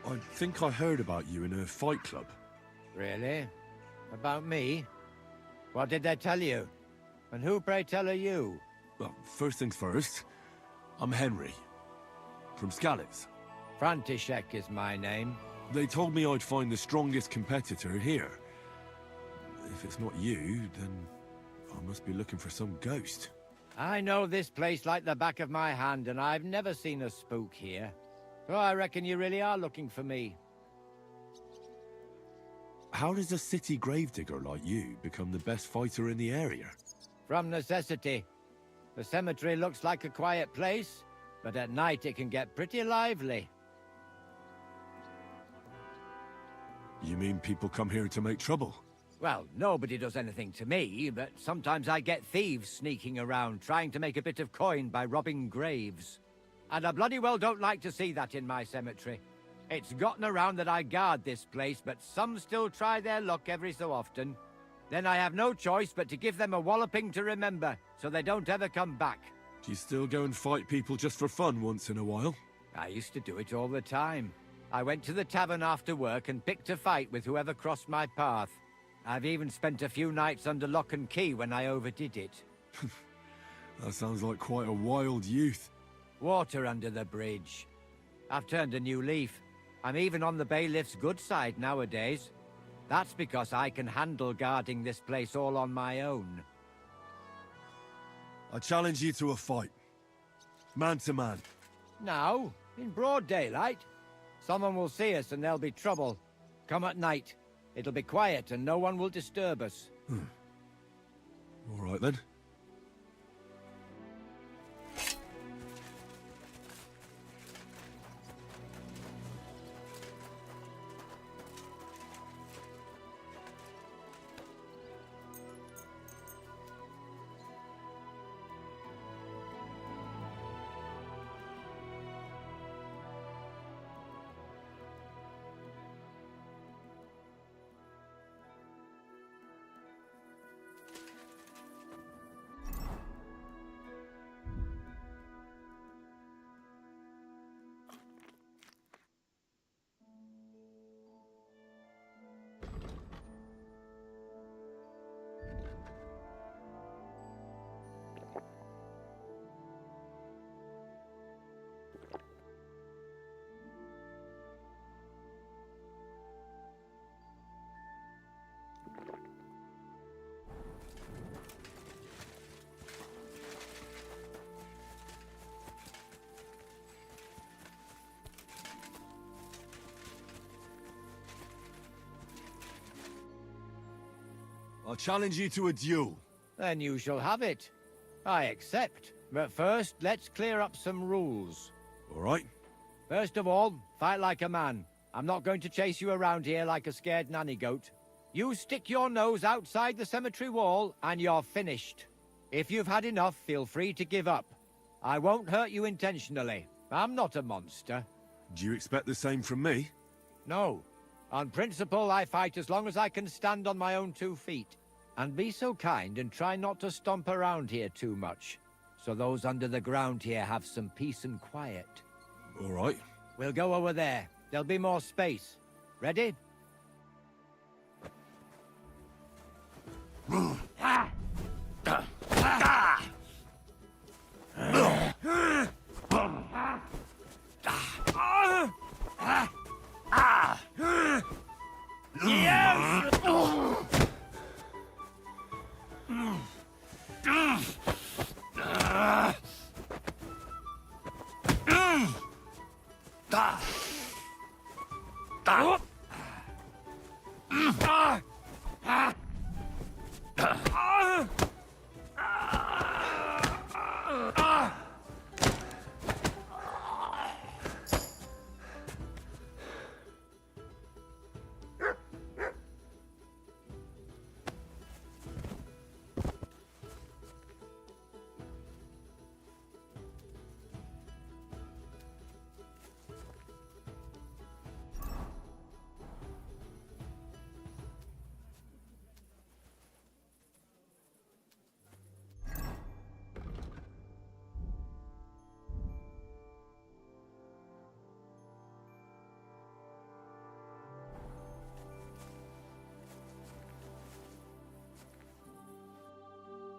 I think I heard about you in a fight club. Really? About me? What did they tell you? And who, pray tell, are you? Well, first things first, I'm Henry. From Scalitz. František is my name. They told me I'd find the strongest competitor here. If it's not you, then I must be looking for some ghost. I know this place like the back of my hand, and I've never seen a spook here. So I reckon you really are looking for me. How does a city gravedigger like you become the best fighter in the area? From necessity. The cemetery looks like a quiet place, but at night it can get pretty lively. You mean people come here to make trouble? Well, nobody does anything to me, but sometimes I get thieves sneaking around trying to make a bit of coin by robbing graves. And I bloody well don't like to see that in my cemetery. It's gotten around that I guard this place, but some still try their luck every so often. Then I have no choice but to give them a walloping to remember, so they don't ever come back. Do you still go and fight people just for fun once in a while? I used to do it all the time. I went to the tavern after work and picked a fight with whoever crossed my path. I've even spent a few nights under lock and key when I overdid it. That sounds like quite a wild youth. Water under the bridge. I've turned a new leaf. I'm even on the bailiff's good side nowadays. That's because I can handle guarding this place all on my own. I challenge you to a fight. Man to man. Now, in broad daylight. Someone will see us and there'll be trouble. Come at night. It'll be quiet and no one will disturb us. All right then. I'll challenge you to a duel. Then you shall have it. I accept. But first, let's clear up some rules. All right. First of all, fight like a man. I'm not going to chase you around here like a scared nanny goat. You stick your nose outside the cemetery wall, and you're finished. If you've had enough, feel free to give up. I won't hurt you intentionally. I'm not a monster. Do you expect the same from me? No. On principle, I fight as long as I can stand on my own 2 feet. And be so kind and try not to stomp around here too much, so those under the ground here have some peace and quiet. All right. We'll go over there. There'll be more space. Ready?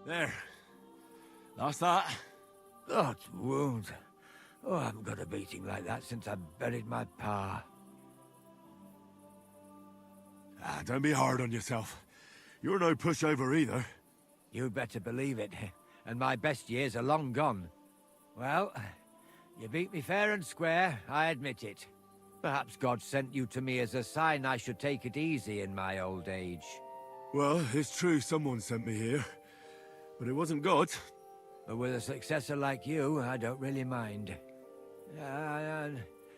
There. That's that. That wound. Oh, I haven't got a beating like that since I buried my pa. Don't be hard on yourself. You're no pushover either. You'd better believe it. And my best years are long gone. Well, you beat me fair and square, I admit it. Perhaps God sent you to me as a sign I should take it easy in my old age. Well, it's true someone sent me here. But it wasn't God. But with a successor like you, I don't really mind.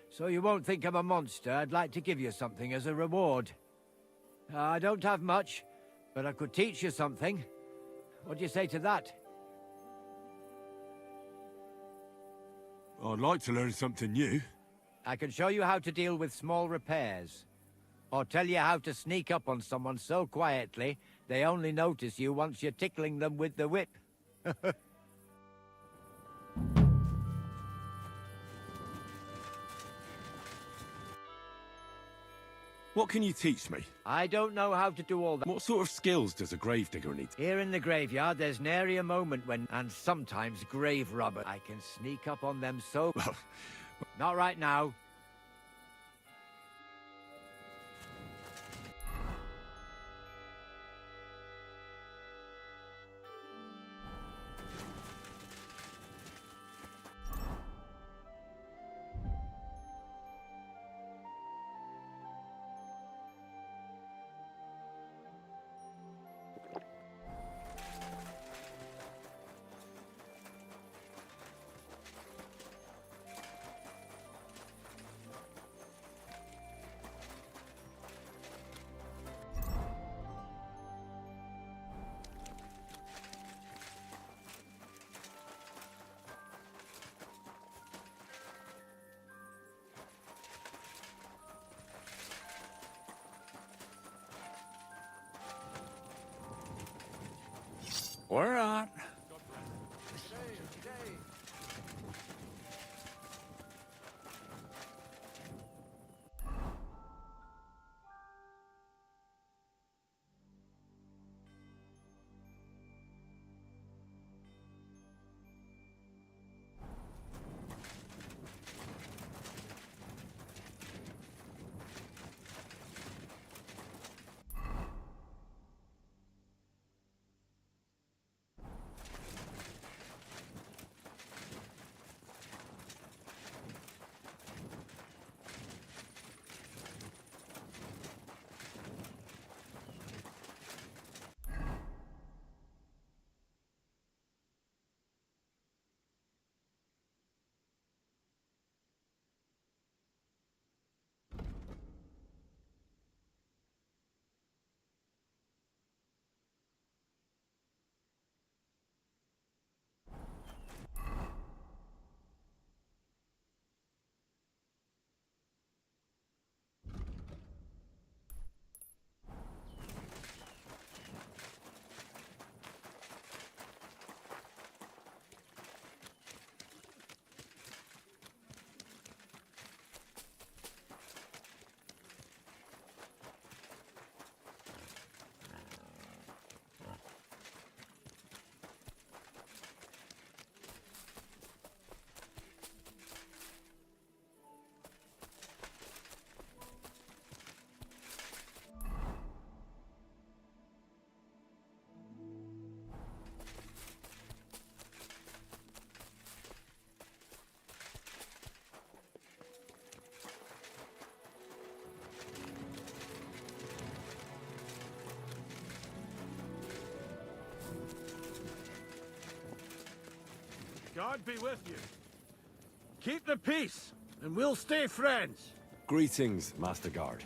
So you won't think I'm a monster, I'd like to give you something as a reward. I don't have much, but I could teach you something. What do you say to that? I'd like to learn something new. I can show you how to deal with small repairs. Or tell you how to sneak up on someone so quietly, they only notice you once you're tickling them with the whip. What can you teach me? I don't know how to do all that. What sort of skills does a gravedigger need? Here in the graveyard, there's nary a moment when, and sometimes grave robber, I can sneak up on them so... Not right now. We're on. God be with you. Keep the peace, and we'll stay friends. Greetings, Master Guard.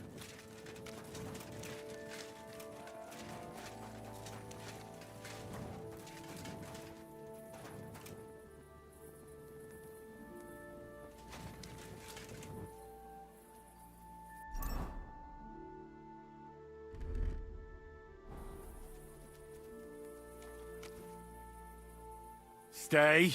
Stay.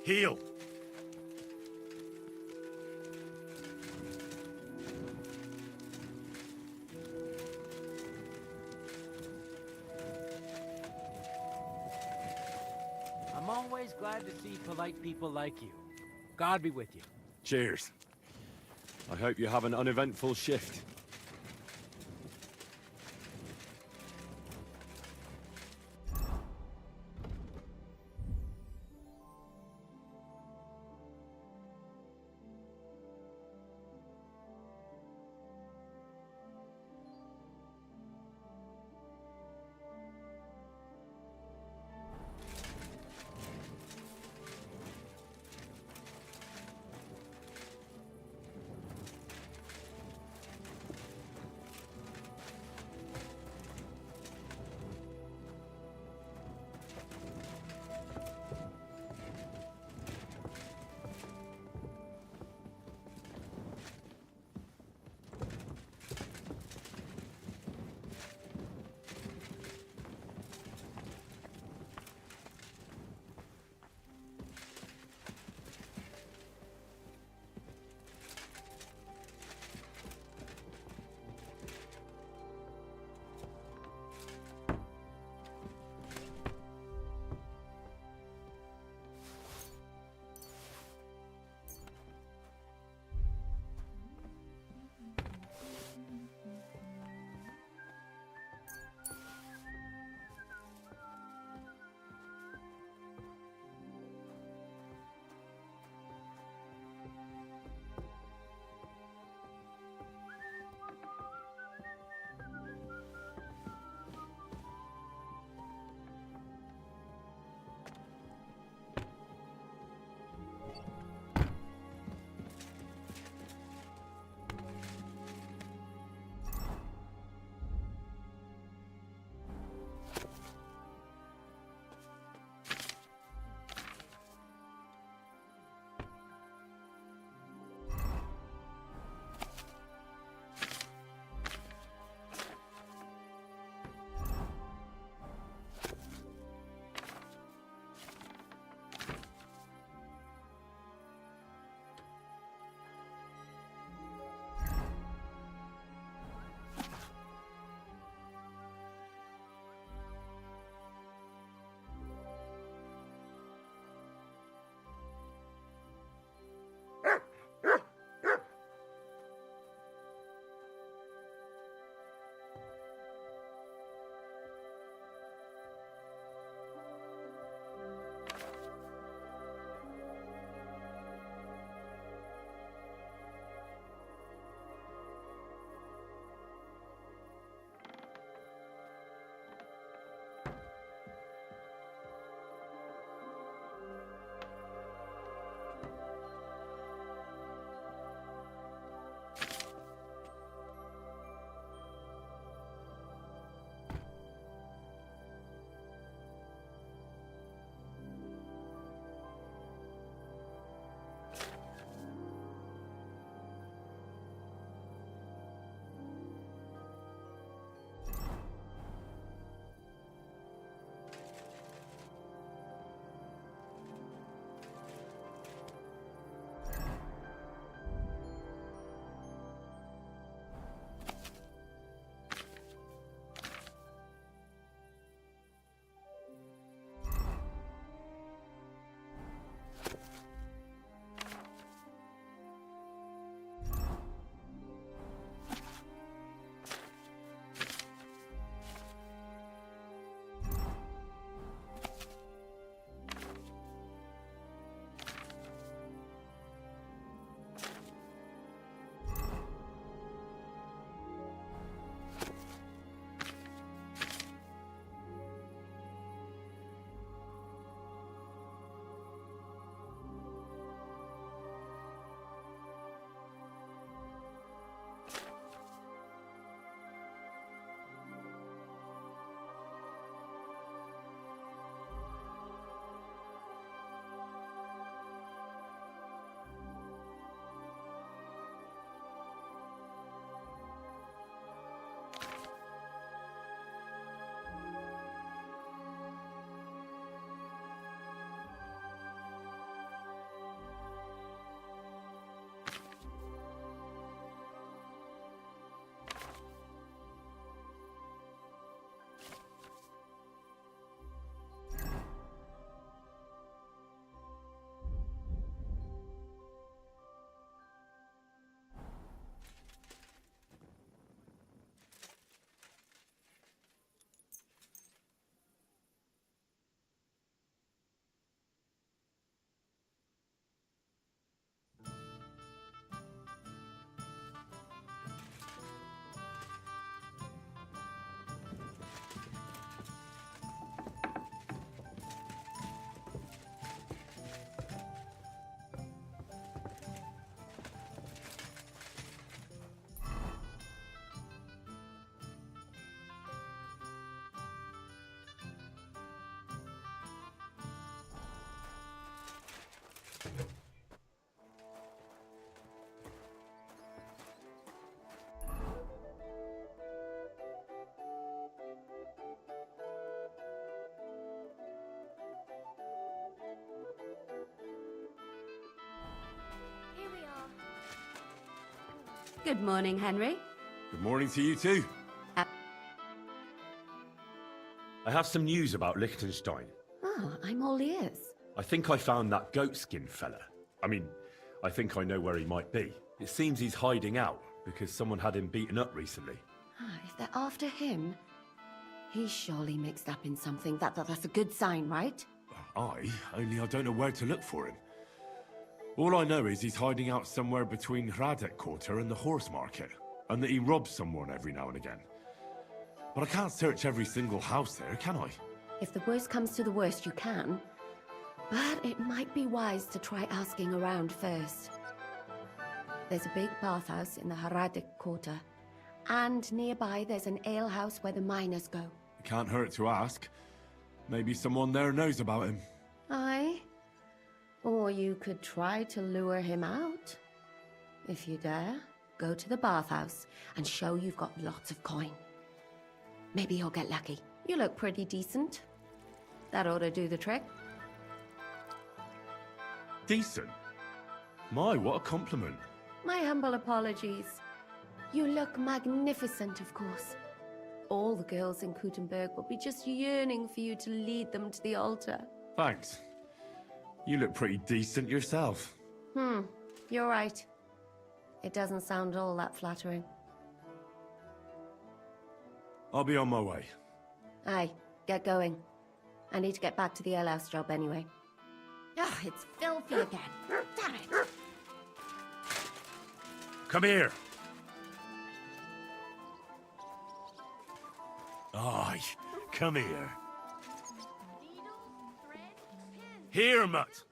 Heal. I'm always glad to see polite people like you. God be with you. Cheers. I hope you have an uneventful shift. Good morning, Henry. Good morning to you too. I have some news about Liechtenstein. Oh, I'm all ears. I think I found that goatskin fella. I mean, I think I know where he might be. It seems he's hiding out because someone had him beaten up recently. If they're after him, he's surely mixed up in something. That's a good sign, right? Only I don't know where to look for him. All I know is he's hiding out somewhere between Hradec Quarter and the horse market, and that he robs someone every now and again. But I can't search every single house there, can I? If the worst comes to the worst, you can. But it might be wise to try asking around first. There's a big bathhouse in the Hradec Quarter, and nearby there's an alehouse where the miners go. It can't hurt to ask. Maybe someone there knows about him. Aye. Or you could try to lure him out. If you dare, go to the bathhouse and show you've got lots of coin. Maybe you'll get lucky. You look pretty decent. That ought to do the trick. Decent? My, what a compliment. My humble apologies. You look magnificent, of course. All the girls in Kuttenberg will be just yearning for you to lead them to the altar. Thanks. You look pretty decent yourself. You're right. It doesn't sound all that flattering. I'll be on my way. Aye, get going. I need to get back to the alehouse job anyway. Ah, it's filthy again. Damn it! Come here. Aye, come here. Here, mutt.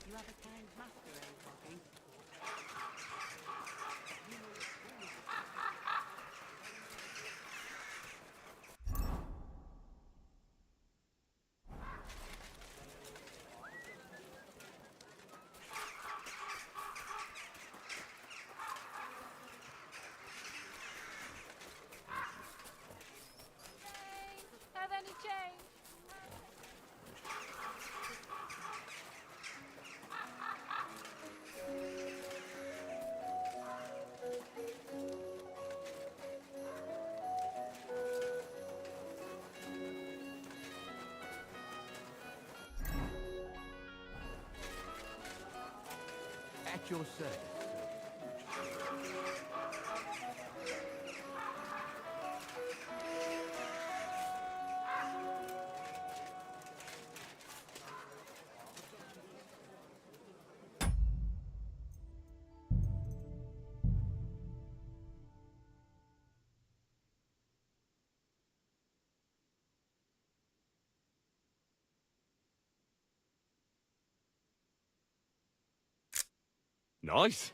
You have a kind master, eh, Bobby? Have any change? At your service. Nice.